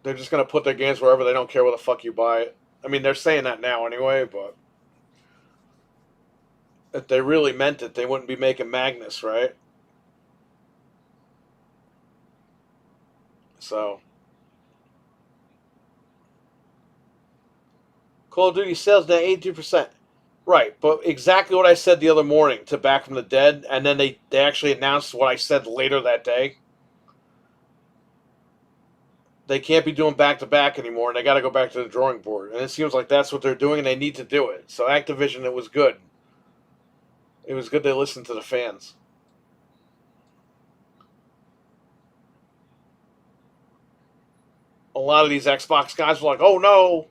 They're just going to put their games wherever. They don't care where the fuck you buy it. I mean, they're saying that now anyway, but if they really meant it, they wouldn't be making Magnus, right? So, Call of Duty sales down 82%. Right, but exactly what I said the other morning to Back from the Dead, and then they actually announced what I said later that day. They can't be doing back to back anymore, and they got to go back to the drawing board. And it seems like that's what they're doing, and they need to do it. So Activision, it was good. It was good they listened to the fans. A lot of these Xbox guys were like, "Oh no,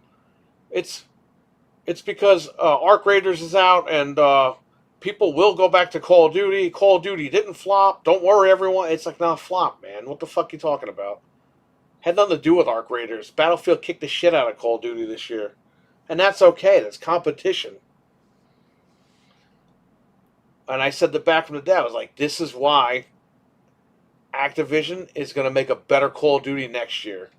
it's because Arc Raiders is out, and people will go back to Call of Duty. Call of Duty didn't flop. Don't worry, everyone. It's like not flop, man. What the fuck you talking about? Had nothing to do with Arc Raiders. Battlefield kicked the shit out of Call of Duty this year, and that's okay. That's competition." And I said that Back from the Dead. I was like, this is why Activision is going to make a better Call of Duty next year.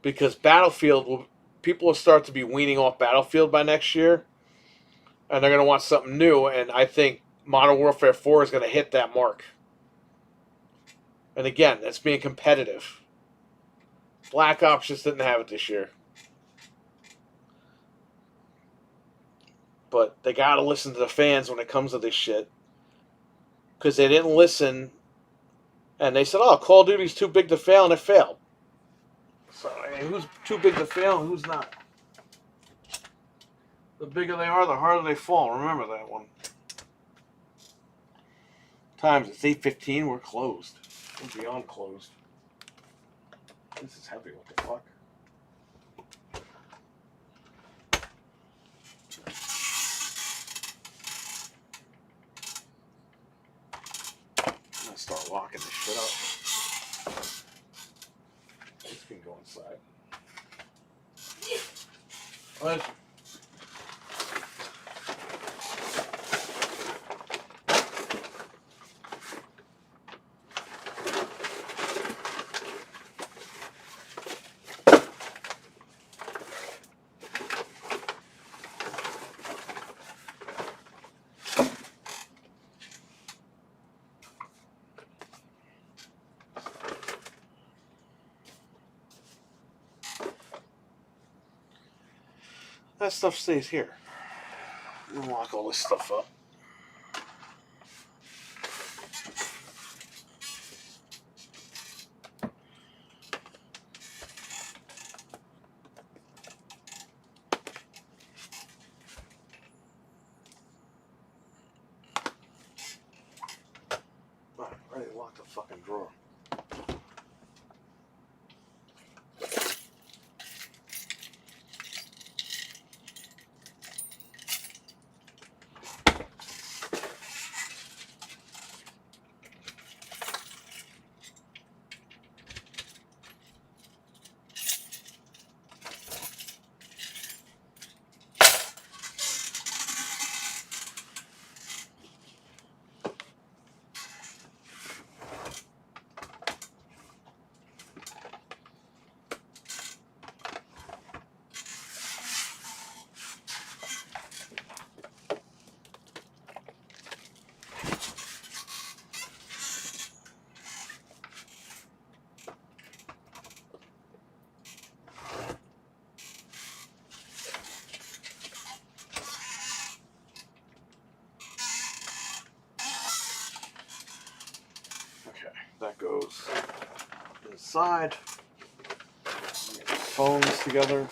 Because people will start to be weaning off Battlefield by next year. And they're going to want something new. And I think Modern Warfare 4 is going to hit that mark. And again, that's being competitive. Black Ops just didn't have it this year. But they got to listen to the fans when it comes to this shit. Because they didn't listen. And they said, oh, Call of Duty's too big to fail, and it failed. So, I mean, who's too big to fail and who's not? The bigger they are, the harder they fall. Remember that one. Times it's 8:15. We're closed. We're beyond closed. This is heavy. What the fuck? I'm gonna start locking this shit up. This can go inside. What? That stuff stays here. We'll lock all this stuff up. I already locked the fucking drawer. That goes inside. Get the phones together.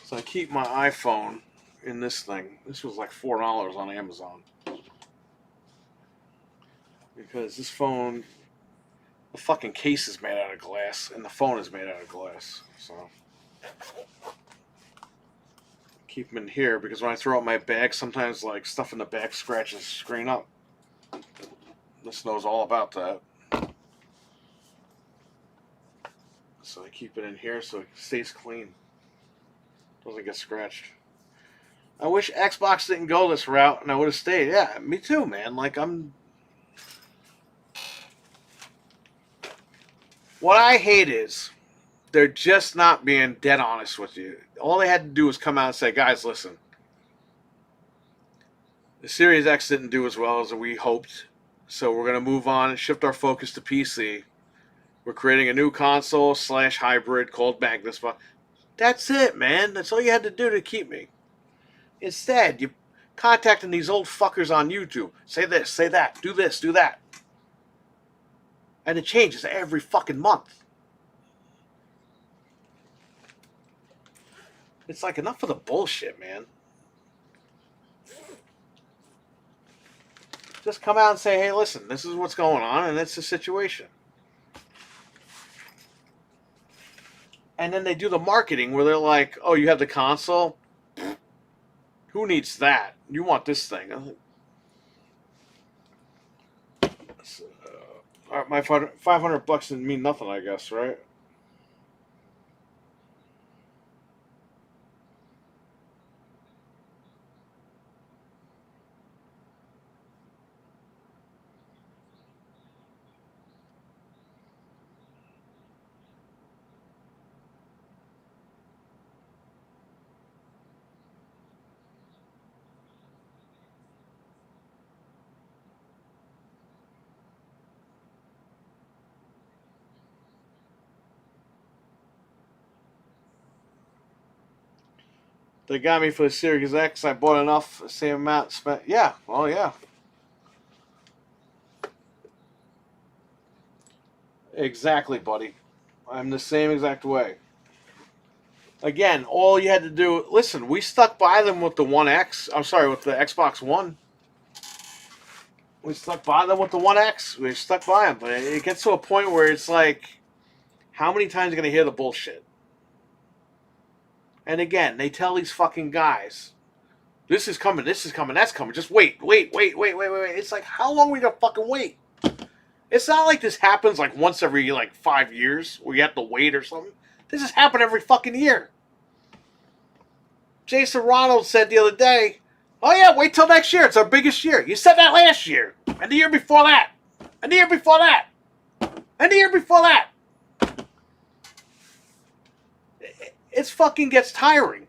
So I keep my iPhone in this thing. This was like $4 on Amazon. Because this phone, the fucking case is made out of glass, and the phone is made out of glass. So keep them in here because when I throw out my bag, sometimes like stuff in the bag scratches the screen up. This knows all about that. So I keep it in here so it stays clean. Doesn't get scratched. I wish Xbox didn't go this route and I would have stayed. Yeah, me too, man. Like, what I hate is they're just not being dead honest with you. All they had to do was come out and say, guys, listen. The Series X didn't do as well as we hoped. So we're going to move on and shift our focus to PC. We're creating a new console / hybrid called Magnus. That's it, man. That's all you had to do to keep me. Instead, you contacting these old fuckers on YouTube. Say this, say that, do this, do that. And it changes every fucking month. It's like, enough of the bullshit, man. Just come out and say, hey, listen, this is what's going on, and that's the situation. And then they do the marketing where they're like, oh, you have the console? Who needs that? You want this thing. My $500 didn't mean nothing, I guess, right? They got me for the Series X. I bought enough, same amount, spent. Yeah, well, yeah. Exactly, buddy. I'm the same exact way. Again, all you had to do, listen, we stuck by them with the One X. I'm sorry, with the Xbox One. We stuck by them with the One X. We stuck by them. But it gets to a point where it's like, how many times are you going to hear the bullshit? And again, they tell these fucking guys, this is coming, that's coming. Just wait. It's like, how long are we going to fucking wait? It's not like this happens like once every like 5 years where you have to wait or something. This has happened every fucking year. Jason Ronald said the other day, oh yeah, wait till next year. It's our biggest year. You said that last year. And the year before that. And the year before that. And the year before that. It fucking gets tiring.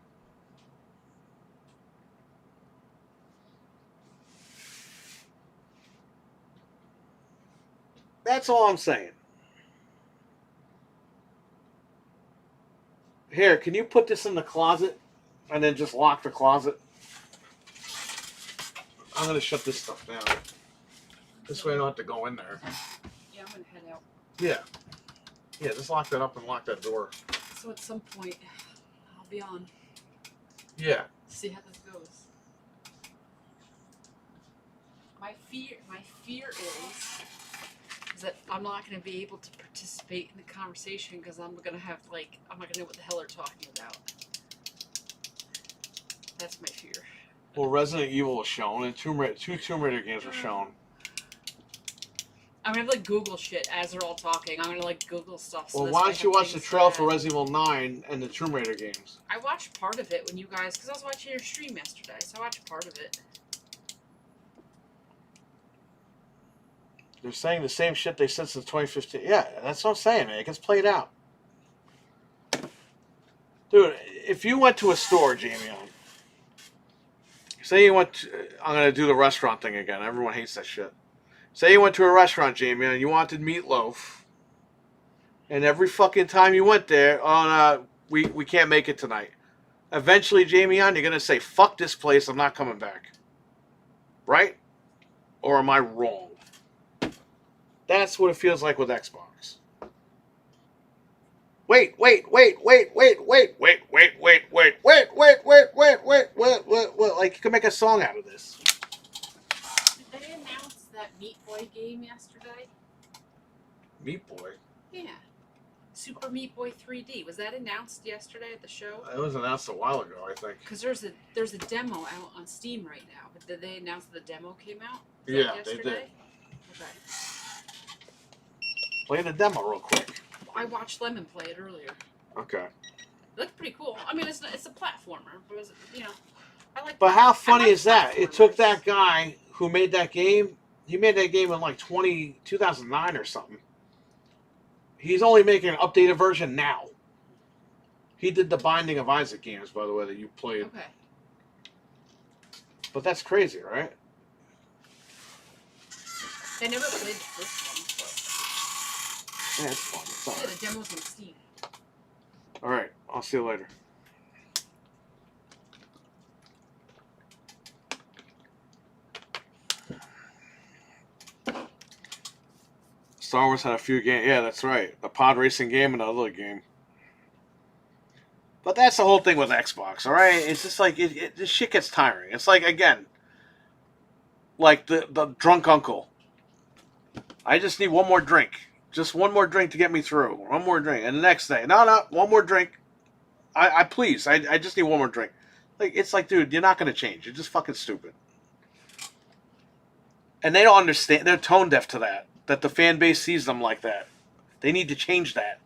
That's all I'm saying. Here, can you put this in the closet and then just lock the closet? I'm going to shut this stuff down. This way I don't have to go in there. Yeah, I'm going to head out. Yeah. Yeah, just lock that up and lock that door. So at some point, I'll be on. Yeah. See how this goes. My fear is that I'm not going to be able to participate in the conversation because I'm not going to know what the hell they're talking about. That's my fear. Well, Resident Evil was shown, and two Tomb Raider games were shown. I'm going to like Google shit as they're all talking. I'm going to like Google stuff. So well, why don't you watch the trailer for Resident Evil 9 and the Tomb Raider games? I watched part of it when you guys, because I was watching your stream yesterday, so I watched part of it. They're saying the same shit they said since 2015. Yeah, that's what I'm saying, man. It gets played out. Dude, if you went to a store, Jamie, say you went to, I'm going to do the restaurant thing again. Everyone hates that shit. Say you went to a restaurant, Jamie, and you wanted meatloaf. And every fucking time you went there, oh, no, we can't make it tonight. Eventually, Jamie, you're gonna say, "Fuck this place. I'm not coming back." Right? Or am I wrong? That's what it feels like with Xbox. Wait. Like you can make a song out of this. Did they announce that Meat Boy game yesterday? Meat Boy. Yeah. Super Meat Boy 3D. Was that announced yesterday at the show? It was announced a while ago, I think. Because there's a demo out on Steam right now. But did they announce the demo came out? Yeah, they did. Okay. Play the demo real quick. I watched Lemon play it earlier. Okay. It looked pretty cool. I mean, it's a platformer. But it was, I like. But how funny is that? It took platformers. that guy who made that game. He made that game in like 2009 or something. He's only making an updated version now. He did the Binding of Isaac games, by the way, that you played. Okay. But that's crazy, right? I never played the first one. Yeah, it's fun. It's all Yeah, right. the demo's on Steam. All right. I'll see you later. Star Wars had a few games. Yeah, that's right. A pod racing game and another game. But that's the whole thing with Xbox, all right? It's just like, this shit gets tiring. It's like, again, like the drunk uncle. I just need one more drink. Just one more drink to get me through. One more drink. And the next day, no, one more drink. I please, I just need one more drink. Like, it's like, dude, you're not going to change. You're just fucking stupid. And they don't understand. They're tone deaf to that. That the fan base sees them like that. They need to change that.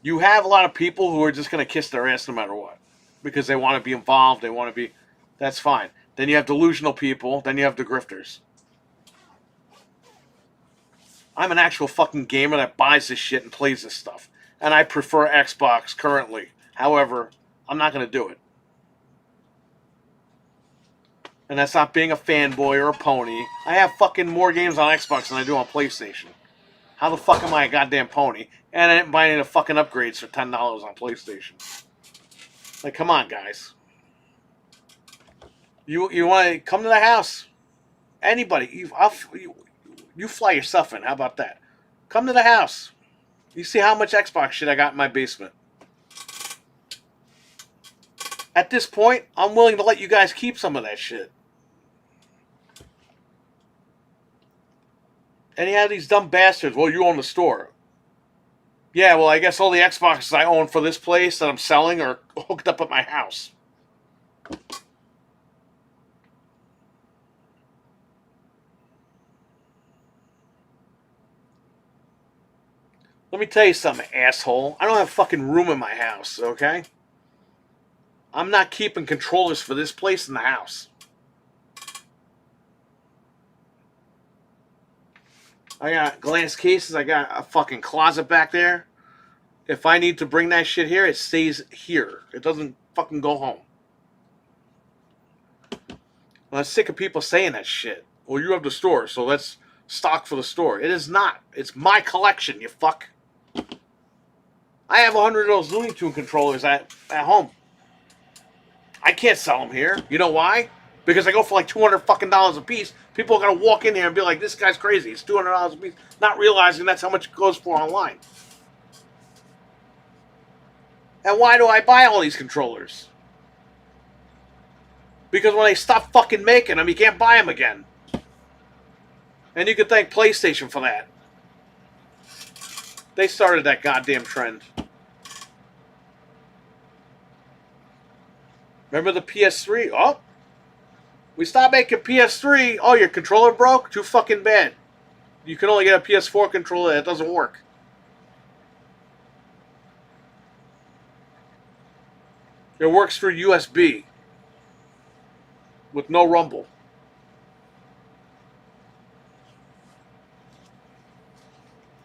You have a lot of people who are just going to kiss their ass no matter what. Because they want to be involved. They want to be... That's fine. Then you have delusional people. Then you have the grifters. I'm an actual fucking gamer that buys this shit and plays this stuff. And I prefer Xbox currently. However, I'm not going to do it. And that's not being a fanboy or a pony. I have fucking more games on Xbox than I do on PlayStation. How the fuck am I a goddamn pony? And I didn't buy any of the fucking upgrades for $10 on PlayStation. Like, come on, guys. You want to come to the house? Anybody. You fly yourself in. How about that? Come to the house. You see how much Xbox shit I got in my basement. At this point, I'm willing to let you guys keep some of that shit. And you have these dumb bastards. Well, you own the store. Yeah, well, I guess all the Xboxes I own for this place that I'm selling are hooked up at my house. Let me tell you something, asshole. I don't have fucking room in my house, okay? I'm not keeping controllers for this place in the house. I got glass cases. I got a fucking closet back there. If I need to bring that shit here, it stays here. It doesn't fucking go home. I'm sick of people saying that shit. Well, you have the store, so let's stock for the store. It is not. It's my collection, you fuck. I have 100 of those Looney Tune controllers at home. I can't sell them here. You know why? Because I go for like $200 fucking a piece. People are going to walk in here and be like, this guy's crazy. It's $200 a piece. Not realizing that's how much it goes for online. And why do I buy all these controllers? Because when they stop fucking making them, you can't buy them again. And you can thank PlayStation for that. They started that goddamn trend. Remember the PS3? Oh, we stopped making PS3. Oh, your controller broke? Too fucking bad. You can only get a PS4 controller that doesn't work. It works through USB with no rumble.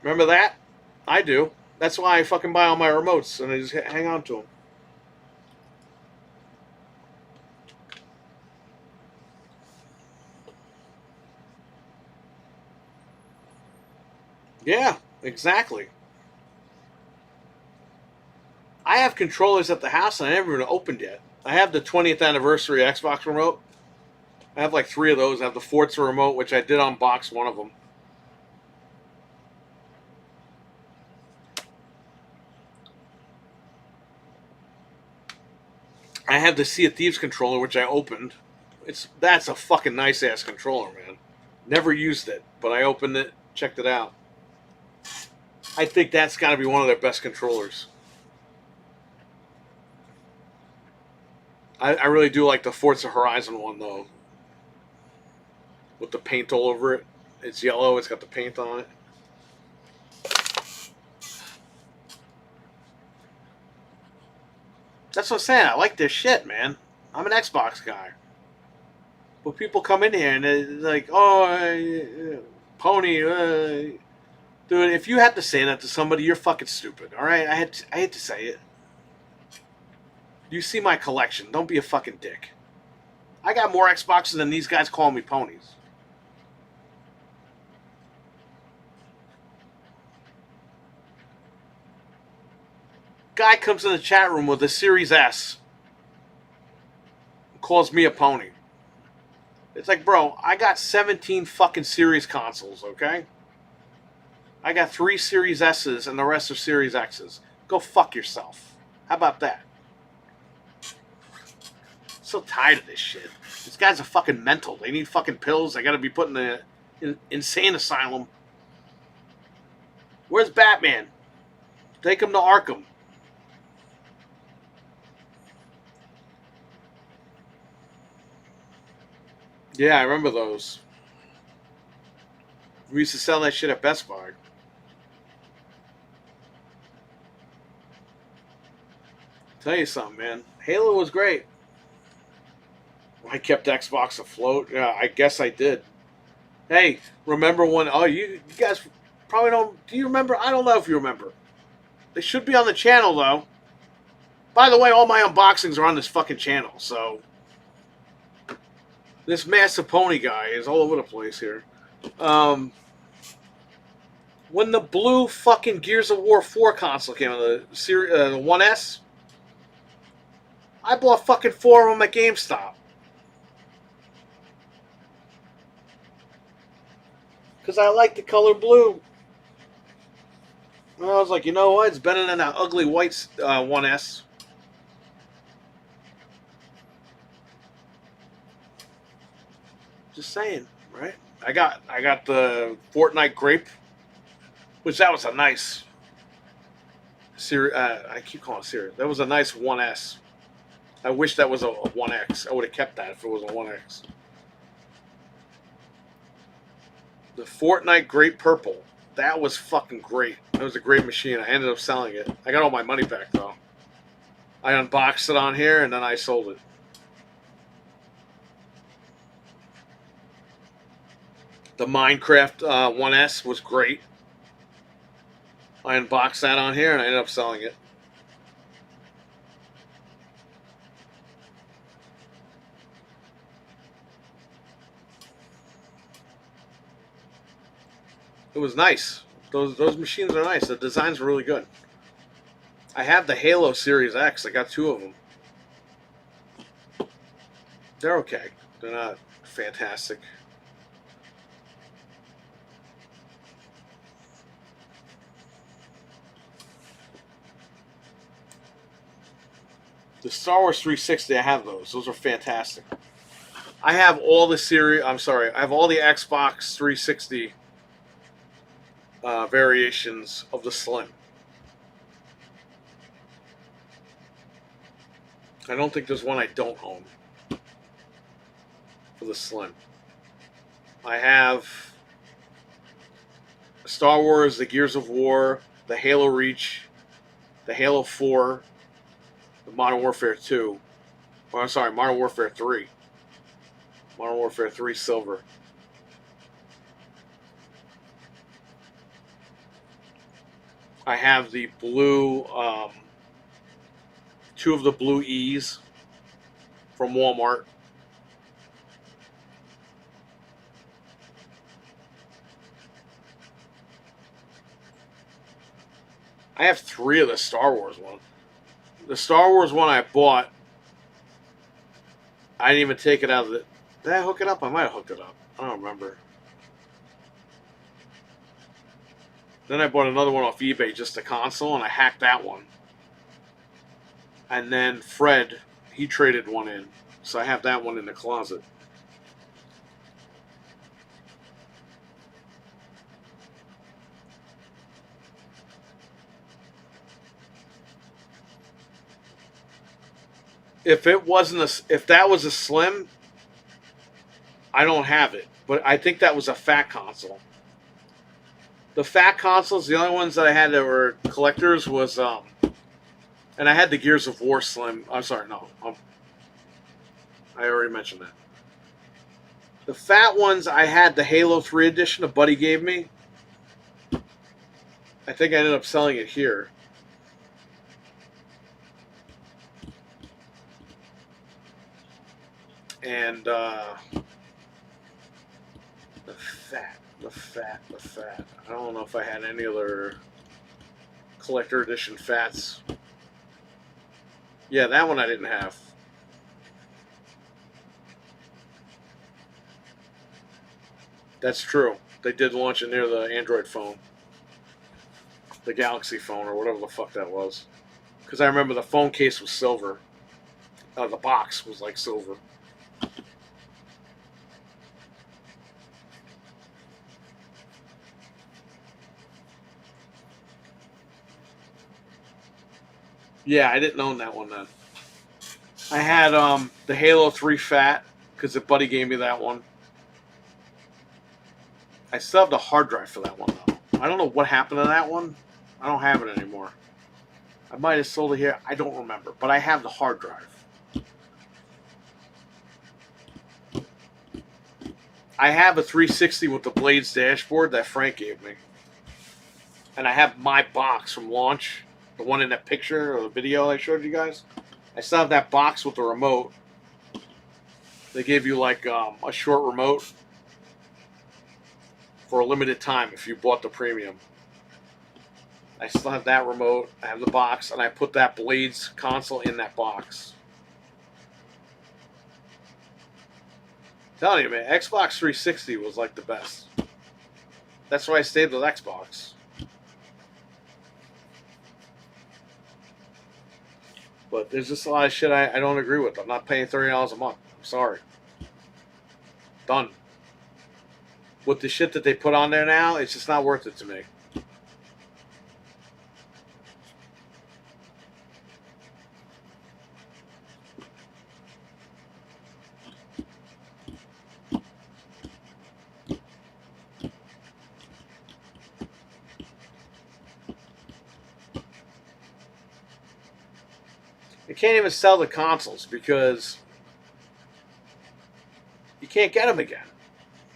Remember that? I do. That's why I fucking buy all my remotes and I just hang on to them. Yeah, exactly. I have controllers at the house and I never even opened yet. I have the 20th anniversary Xbox remote. I have like 3 of those. I have the Forza remote, which I did unbox one of them. I have the Sea of Thieves controller, which I opened. That's a fucking nice ass controller, man. Never used it, but I opened it, checked it out. I think that's got to be one of their best controllers. I really do like the Forza Horizon one though, with the paint all over it. It's yellow. It's got the paint on it. That's what I'm saying. I like this shit, man. I'm an Xbox guy. But people come in here and they're like, "Oh, pony, dude." If you had to say that to somebody, you're fucking stupid. All right, I hate to say it. You see my collection. Don't be a fucking dick. I got more Xboxes than these guys call me ponies. Guy comes in the chat room with a Series S. Calls me a pony. It's like, bro, I got 17 fucking Series consoles, okay? I got 3 Series S's and the rest are Series X's. Go fuck yourself. How about that? I'm so tired of this shit. These guys are fucking mental. They need fucking pills. They gotta be put in the insane asylum. Where's Batman? Take him to Arkham. Yeah, I remember those. We used to sell that shit at Best Buy. Tell you something, man. Halo was great. I kept Xbox afloat. Yeah, I guess I did. Hey, remember when? Oh, you guys probably don't. Do you remember? I don't know if you remember. They should be on the channel though. By the way, all my unboxings are on this fucking channel. So this massive pony guy is all over the place here. When the blue fucking Gears of War 4 console came out, the 1S, I bought fucking 4 of them at GameStop. Because I like the color blue. And I was like, you know what? It's better than that ugly white 1S. Just saying, right? I got the Fortnite Grape, which that was a nice series. I keep calling it series. That was a nice 1S. I wish that was a 1X. I would have kept that if it was a 1X. The Fortnite Grape Purple. That was fucking great. That was a great machine. I ended up selling it. I got all my money back though. I unboxed it on here and then I sold it. The Minecraft 1S was great. I unboxed that on here and I ended up selling it. It was nice. Those machines are nice. The designs are really good. I have the Halo Series X. I got 2 of them. They're okay. They're not fantastic. The Star Wars 360, I have those. Those are fantastic. I have all the series. I'm sorry. I have all the Xbox 360 variations of the Slim. I don't think there's one I don't own for the Slim. I have Star Wars, the Gears of War, the Halo Reach, the Halo 4, the Modern Warfare 2. Or I'm sorry, Modern Warfare 3. Modern Warfare 3 Silver. I have the blue, 2 of the blue E's from Walmart. I have 3 of the Star Wars ones. The Star Wars one I bought, I didn't even take it out of the. Did I hook it up? I might have hooked it up. I don't remember. Then I bought another one off eBay, just a console, and I hacked that one. And then Fred, he traded one in. So I have that one in the closet. If it wasn't if that was a slim, I don't have it. But I think that was a fat console. The fat consoles, the only ones that I had that were collectors was and I had the Gears of War slim. I'm sorry, no. I already mentioned that. The fat ones, I had the Halo 3 edition a buddy gave me. I think I ended up selling it here. And the fat. I don't know if I had any other collector edition fats. Yeah, that one I didn't have. That's true. They did launch it near the Android phone. The Galaxy phone or whatever the fuck that was. Because I remember the phone case was silver. The box was like silver. Yeah, I didn't own that one then. I had the Halo 3 Fat because a buddy gave me that one. I still have the hard drive for that one though. I don't know what happened to that one. I don't have it anymore. I might have sold it here. I don't remember, but I have the hard drive. I have a 360 with the Blades dashboard that Frank gave me. And I have my box from launch, the one in that picture or the video I showed you guys. I still have that box with the remote. They gave you like a short remote for a limited time if you bought the premium. I still have that remote. I have the box, and I put that Blades console in that box. I'm telling you, man, Xbox 360 was like the best. That's why I stayed with Xbox. But there's just a lot of shit I don't agree with. I'm not paying $30 a month. I'm sorry. Done. With the shit that they put on there now, it's just not worth it to me. You can't even sell the consoles because you can't get them again.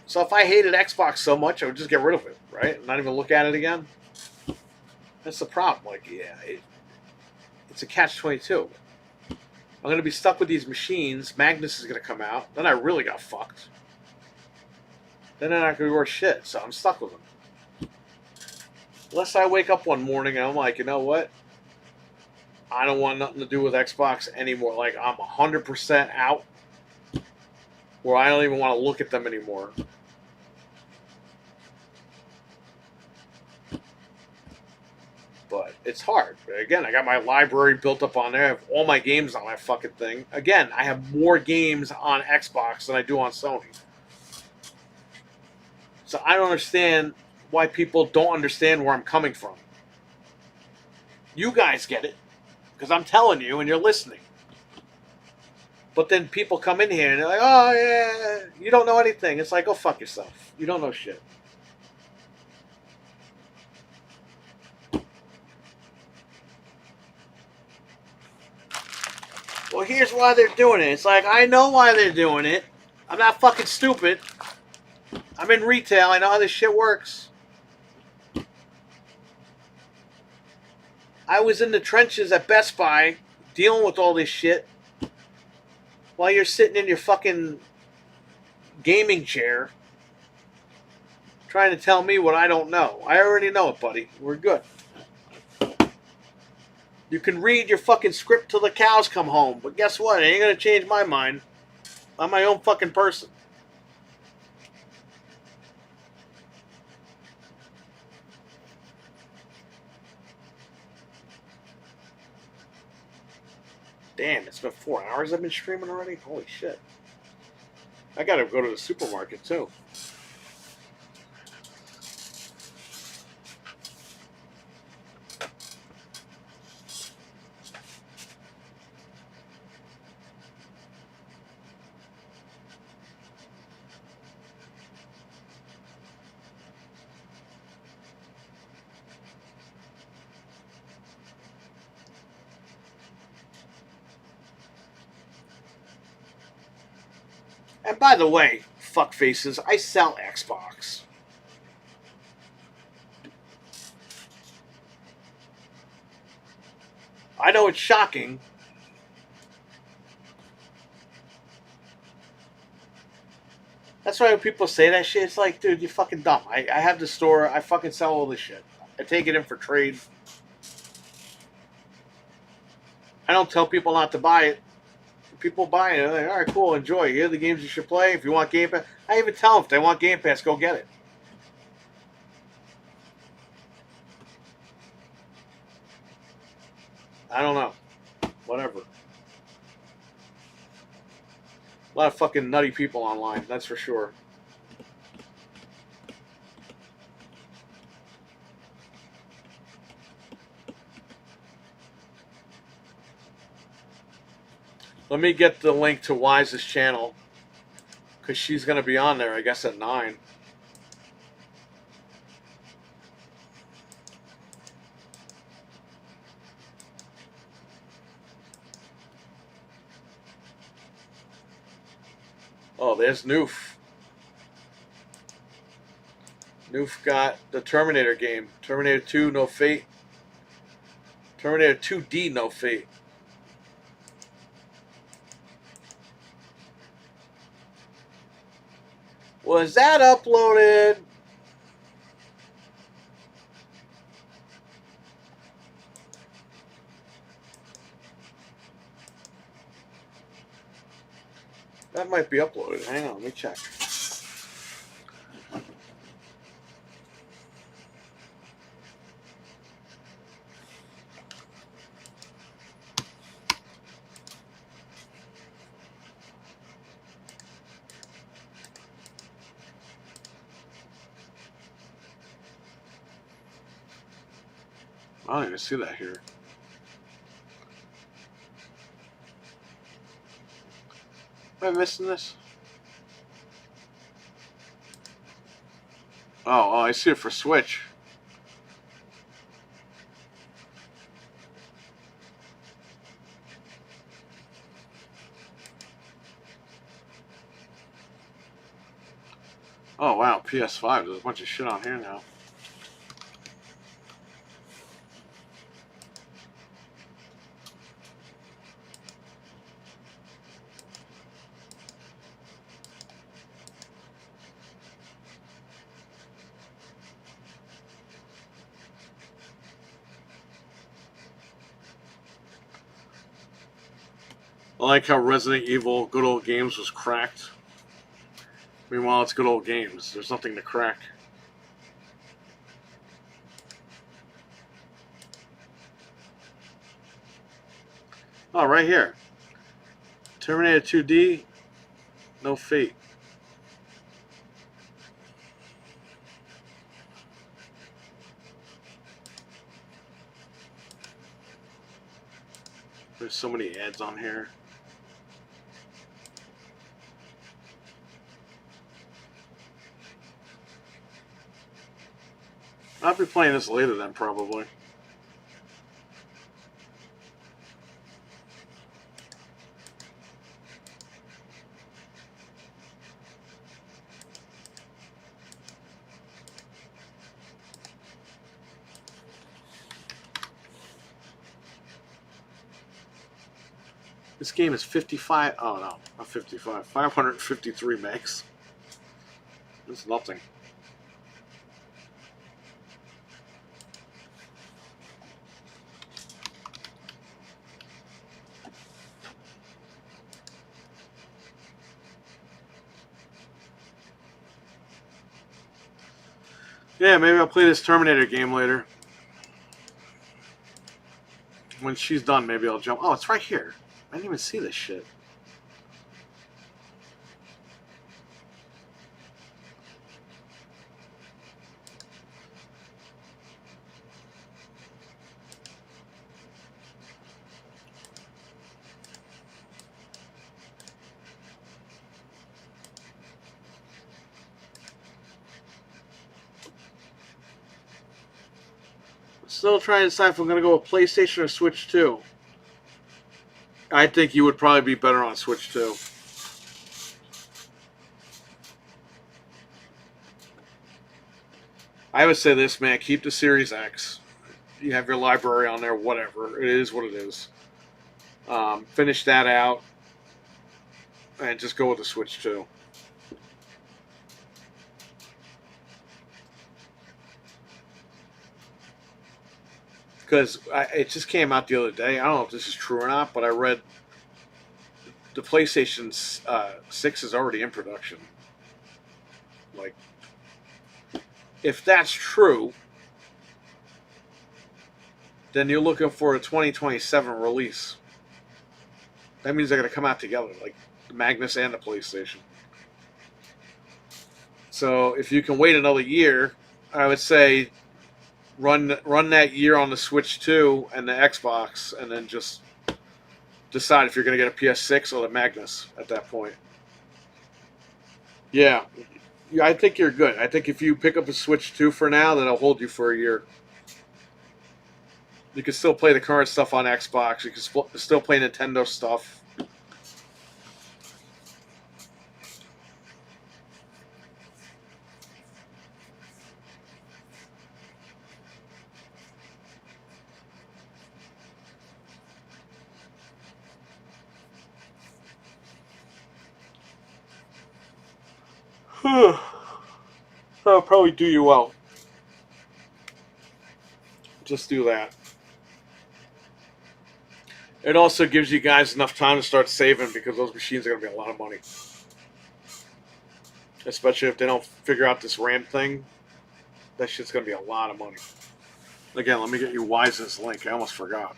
So if I hated Xbox so much, I would just get rid of it, right? Not even look at it again. That's the problem. Like, yeah, it's a catch-22. I'm going to be stuck with these machines. Magnus is going to come out. Then I really got fucked. Then they're not going to be worth shit, so I'm stuck with them. Unless I wake up one morning and I'm like, you know what? I don't want nothing to do with Xbox anymore. Like, I'm 100% out. Where I don't even want to look at them anymore. But it's hard. Again, I got my library built up on there. I have all my games on that fucking thing. Again, I have more games on Xbox than I do on Sony. So I don't understand why people don't understand where I'm coming from. You guys get it. Because I'm telling you and you're listening. But then people come in here and they're like, oh, yeah, you don't know anything. It's like, go fuck yourself. You don't know shit. Well, here's why they're doing it. It's like, I know why they're doing it. I'm not fucking stupid. I'm in retail. I know how this shit works. I was in the trenches at Best Buy dealing with all this shit. While you're sitting in your fucking gaming chair trying to tell me what I don't know. I already know it, buddy. We're good. You can read your fucking script till the cows come home, but guess what? It ain't gonna change my mind. I'm my own fucking person. Damn, it's been 4 hours I've been streaming already? Holy shit. I gotta go to the supermarket too. And by the way, fuck faces, I sell Xbox. I know it's shocking. That's why when people say that shit, it's like, dude, you're fucking dumb. I have the store, I fucking sell all this shit. I take it in for trade. I don't tell people not to buy it. People buy it, they're like, all right, cool, enjoy. Here are the games you should play. If you want Game Pass, I even tell them if they want Game Pass, go get it. I don't know. Whatever. A lot of fucking nutty people online, that's for sure. Let me get the link to Wise's channel, because she's going to be on there, I guess, at 9. Oh, there's Noof. Noof got the Terminator game. Terminator 2, No Fate. Terminator 2D, No Fate. Was that uploaded? That might be uploaded. Hang on, let me check. I don't even see that here. Am I missing this? Oh, I see it for Switch. Oh, wow, PS5. There's a bunch of shit on here now. I like how Resident Evil Good Old Games was cracked. Meanwhile, it's Good Old Games. There's nothing to crack. Oh, right here. Terminator 2D, No Fate. There's so many ads on here. I'll be playing this later then, probably. This game is 55. Oh no, not 55. 553 megs. That's nothing. Yeah, maybe I'll play this Terminator game later. When she's done, maybe I'll jump. Oh, it's right here. I didn't even see this shit. Still trying to decide if I'm going to go with PlayStation or Switch 2. I think you would probably be better on Switch 2. I would say this, man. Keep the Series X. You have your library on there, whatever. It is what it is. Finish that out and just go with the Switch 2. Because it just came out the other day. I don't know if this is true or not, but I read the PlayStation 6 is already in production. Like, if that's true, then you're looking for a 2027 release. That means they're going to come out together, like the Magnus and the PlayStation. So if you can wait another year, I would say run that year on the Switch 2 and the Xbox, and then just decide if you're going to get a PS6 or the Magnus at that point. Yeah, I think you're good. I think if you pick up a Switch 2 for now, then it'll hold you for a year. You can still play the current stuff on Xbox. You can still play Nintendo stuff. That'll probably do you well. Just do that. It also gives you guys enough time to start saving because those machines are going to be a lot of money. Especially if they don't figure out this RAM thing. That shit's going to be a lot of money. Again, let me get you Wise's link. I almost forgot.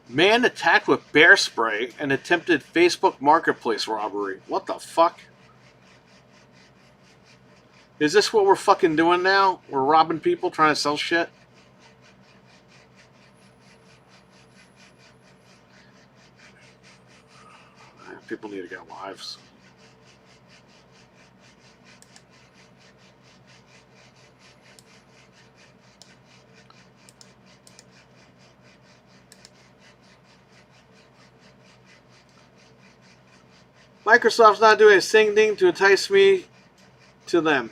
Man attacked with bear spray and attempted Facebook Marketplace robbery. What the fuck? Is this what we're fucking doing now? We're robbing people trying to sell shit? People need to get lives. Microsoft's not doing a single thing to entice me to them.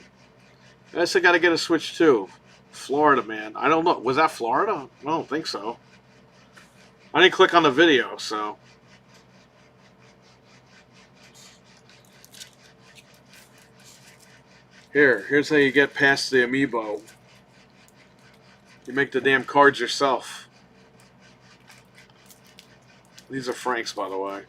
I guess I got to get a Switch too. Florida, man. I don't know. Was that Florida? I don't think so. I didn't click on the video, so. Here's how you get past the amiibo. You make the damn cards yourself. These are Frank's, by the way.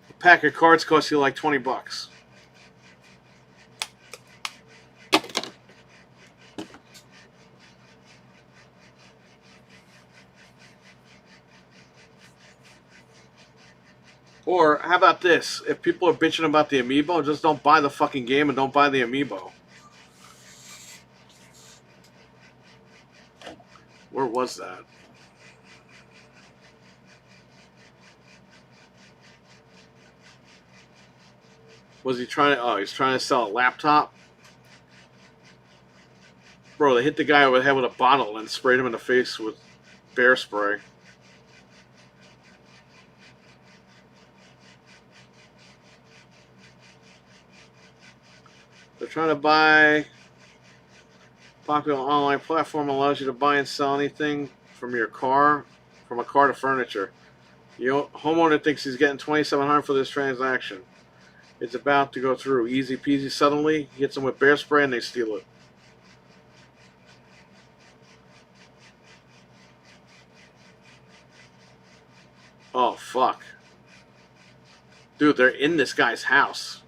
A pack of cards costs you like 20 bucks. Or, how about this? If people are bitching about the amiibo, just don't buy the fucking game and don't buy the amiibo. Where was that? Was he trying to... Oh, he's trying to sell a laptop? Bro, they hit the guy over the head with a bottle and sprayed him in the face with bear spray. They're trying to buy Popular online platform allows you to buy and sell anything from your car, from a car to furniture. The homeowner thinks he's getting $2,700 for this transaction. It's about to go through. Easy peasy. Suddenly, he hits them with bear spray and they steal it. Oh, fuck. Dude, they're in this guy's house.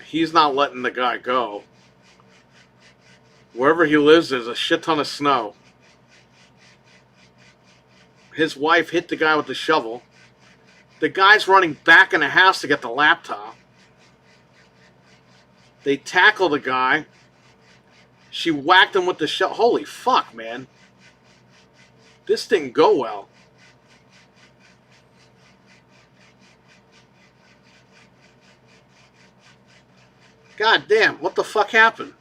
He's not letting the guy go. Wherever he lives, there's a shit ton of snow. His wife hit the guy with the shovel. The guy's running back in the house to get the laptop. They tackle the guy. She whacked him with the shovel. Holy fuck, man. This didn't go well. God damn, what the fuck happened?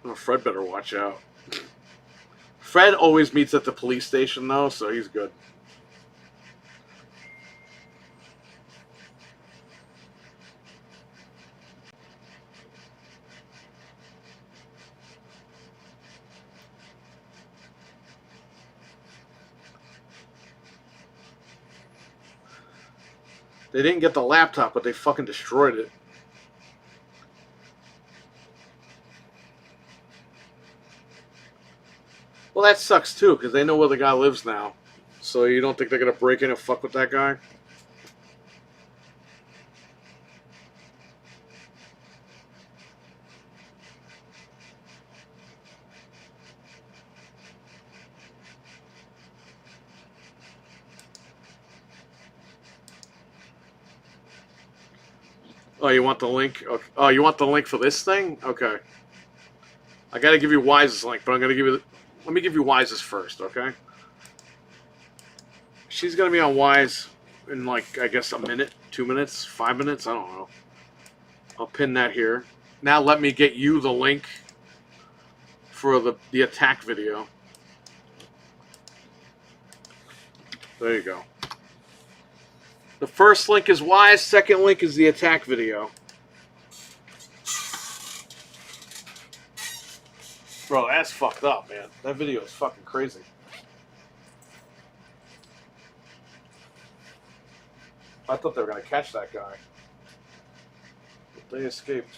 Oh, Fred better watch out. Fred always meets at the police station, though, so he's good. They didn't get the laptop, but they fucking destroyed it. Well, that sucks, too, because they know where the guy lives now. So you don't think they're going to break in and fuck with that guy? Oh, you want the link? Okay. Oh, you want the link for this thing? Okay. I gotta give you Wise's link, but I'm gonna give you. Let me give you Wise's first, okay? She's gonna be on Wise in like I guess a minute, 2 minutes, 5 minutes. I don't know. I'll pin that here. Now let me get you the link for the attack video. There you go. The first link is Wise. Second link is the attack video. Bro, that's fucked up, man. That video is fucking crazy. I thought they were going to catch that guy. But they escaped.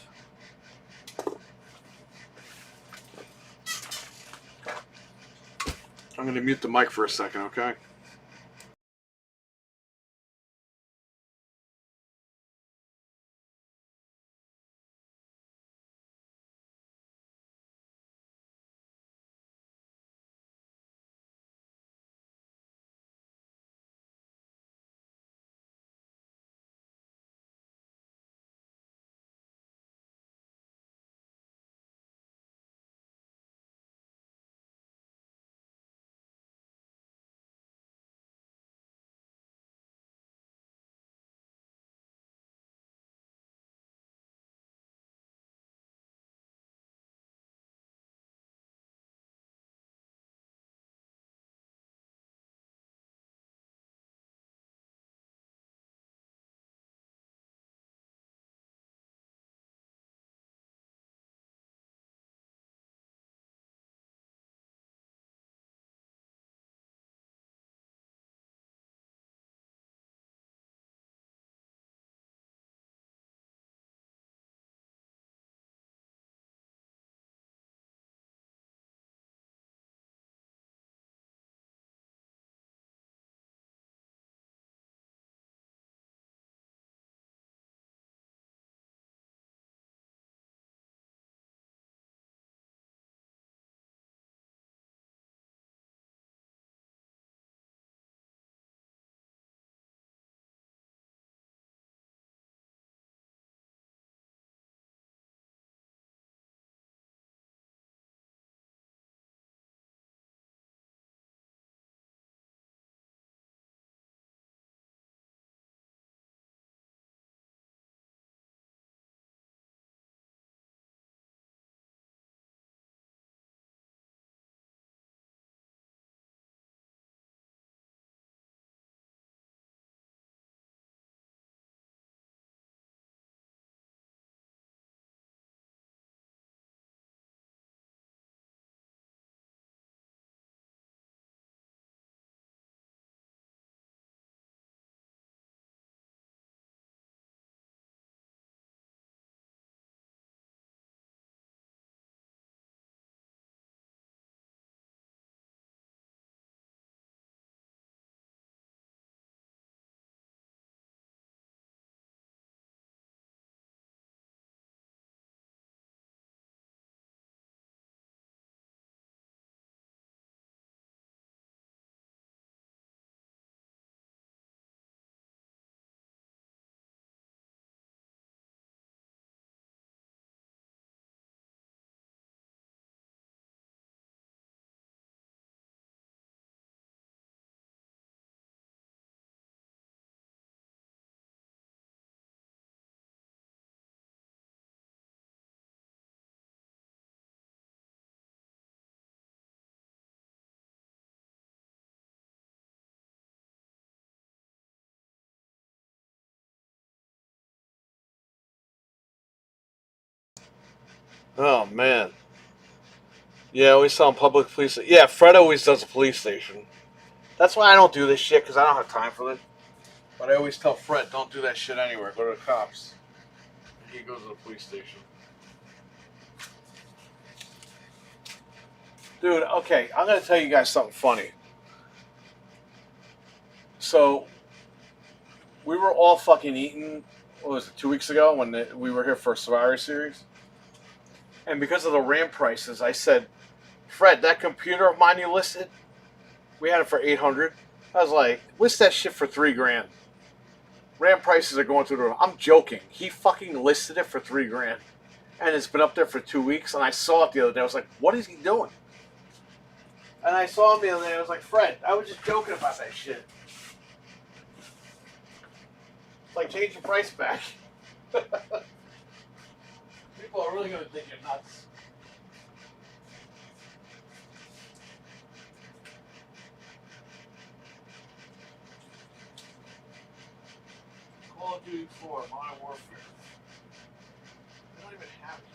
I'm going to mute the mic for a second, okay? Oh man. Yeah, always selling public police. Yeah, Fred always does a police station. That's why I don't do this shit because I don't have time for it. But I always tell Fred, don't do that shit anywhere. Go to the cops. And he goes to the police station. Dude, okay, I'm gonna tell you guys something funny. So we were all fucking eating. What was it? 2 weeks ago when we were here for Survivor Series, and because of the RAM prices, I said, Fred, that computer of mine you listed, we had it for 800. I was like, list that shit for $3,000. RAM prices are going through the roof. I'm joking. He fucking listed it for $3,000, and it's been up there for 2 weeks. And I saw it the other day. I was like, what is he doing? And I saw him the other day. I was like, Fred, I was just joking about that shit. It's like, change your price back. People are really going to think you're nuts. Call of Duty 4, Modern Warfare. They don't even have it.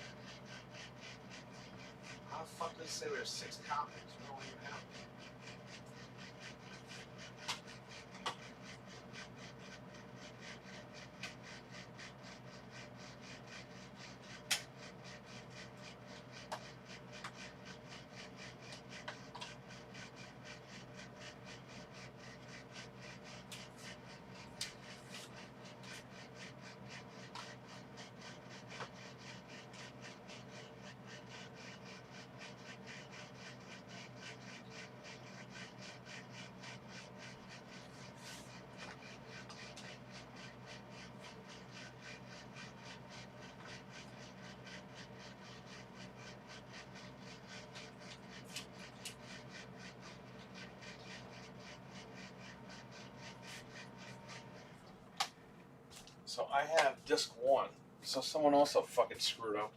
How the fuck did they say we have 6 copies? We don't even have it. So I have disc 1. So someone also fucking screwed up.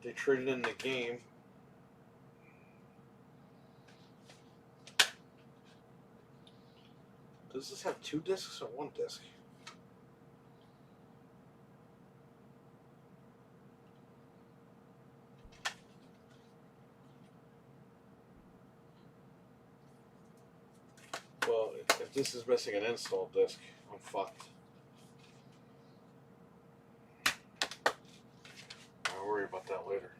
They traded in the game. Does this have 2 discs or 1 disc? Well, if this is missing an install disc, I'm fucked. I'll worry about that later.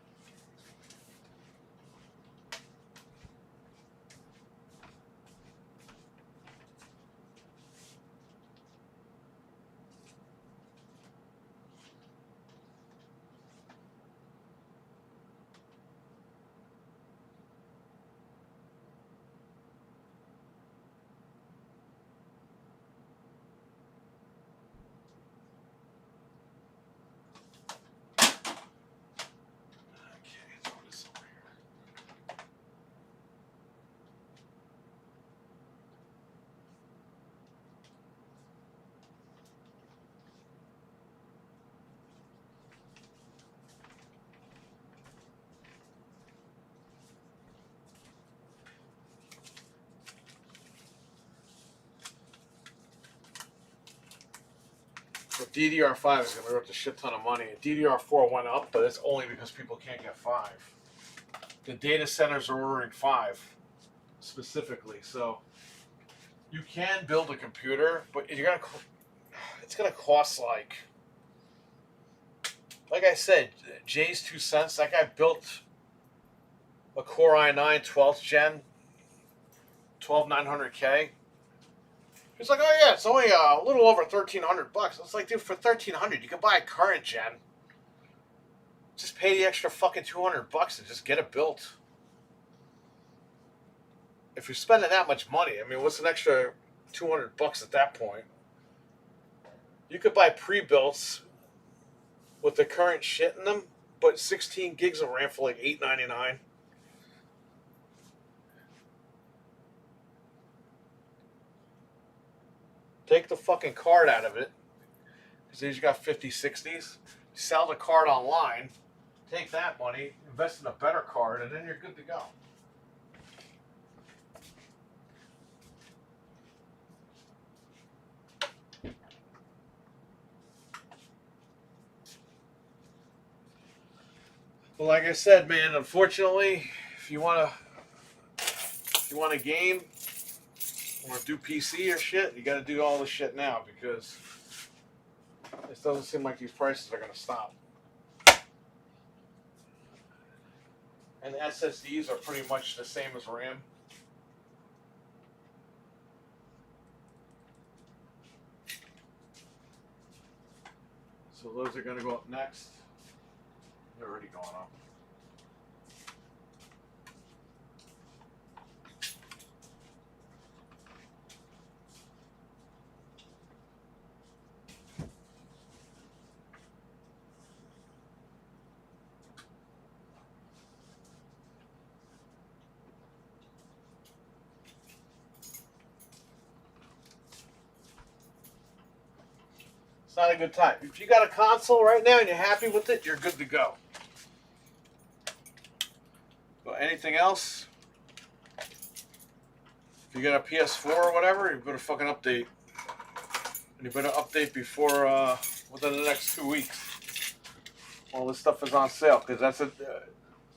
Okay, throw this over here. So DDR5 is going to be worth a shit ton of money. DDR4 went up, but it's only because people can't get 5. The data centers are ordering 5 specifically. So you can build a computer, but it's going to cost like I said, Jay's 2 cents. That guy built a Core i9 12th gen, 12900K. He's like, oh yeah, it's only a little over $1,300. It's like, dude, for $1,300, you can buy a current gen. Just pay the extra fucking $200 and just get it built. If you're spending that much money, I mean, what's an extra $200 at that point? You could buy pre-builts with the current shit in them, but 16 gigs of RAM for like $8.99. Take the fucking card out of it, because you got 50, 60s. Sell the card online, take that money, invest in a better card, and then you're good to go. Well, like I said, man, unfortunately, if you want a game, want to do PC or shit, you got to do all this shit now because it doesn't seem like these prices are going to stop. And SSDs are pretty much the same as RAM. So those are going to go up next. They're already going up. It's not a good time. If you got a console right now and you're happy with it, you're good to go. But anything else? If you got a PS4 or whatever, you better fucking update. And you better update before, within the next 2 weeks. All this stuff is on sale, because that's it.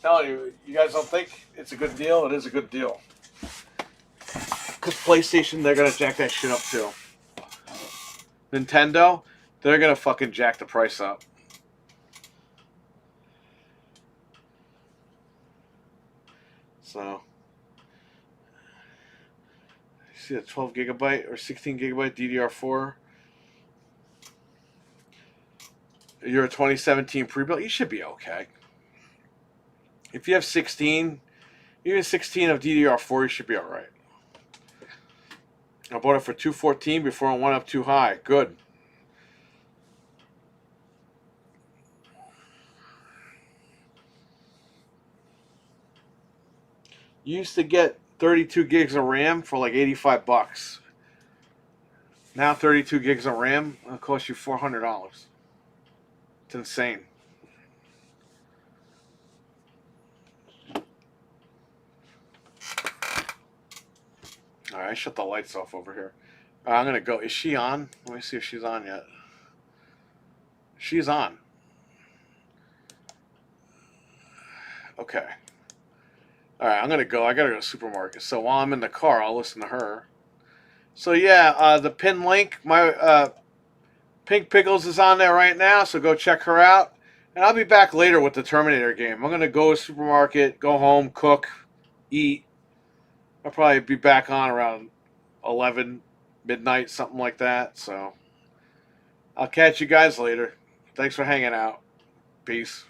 Telling you, you guys don't think it's a good deal? It is a good deal. Because PlayStation, they're going to jack that shit up too. Nintendo, they're going to fucking jack the price up. So, you see a 12 gigabyte or 16 gigabyte DDR4. You're a 2017 pre-built, you should be okay. If you have 16, even 16 of DDR4, you should be alright. I bought it for $214 before it went up too high. Good. You used to get 32 gigs of RAM for like 85 bucks. Now 32 gigs of RAM will cost you $400. It's insane. Alright, I shut the lights off over here. I'm gonna go. Is she on? Let me see if she's on yet. She's on. Okay. Alright, I'm gonna go. I gotta go to the supermarket. So while I'm in the car, I'll listen to her. So yeah, the pin link, my Pink Pickles is on there right now, so go check her out. And I'll be back later with the Terminator game. I'm gonna go to the supermarket, go home, cook, eat. I'll probably be back on around 11, midnight, something like that. So I'll catch you guys later. Thanks for hanging out. Peace.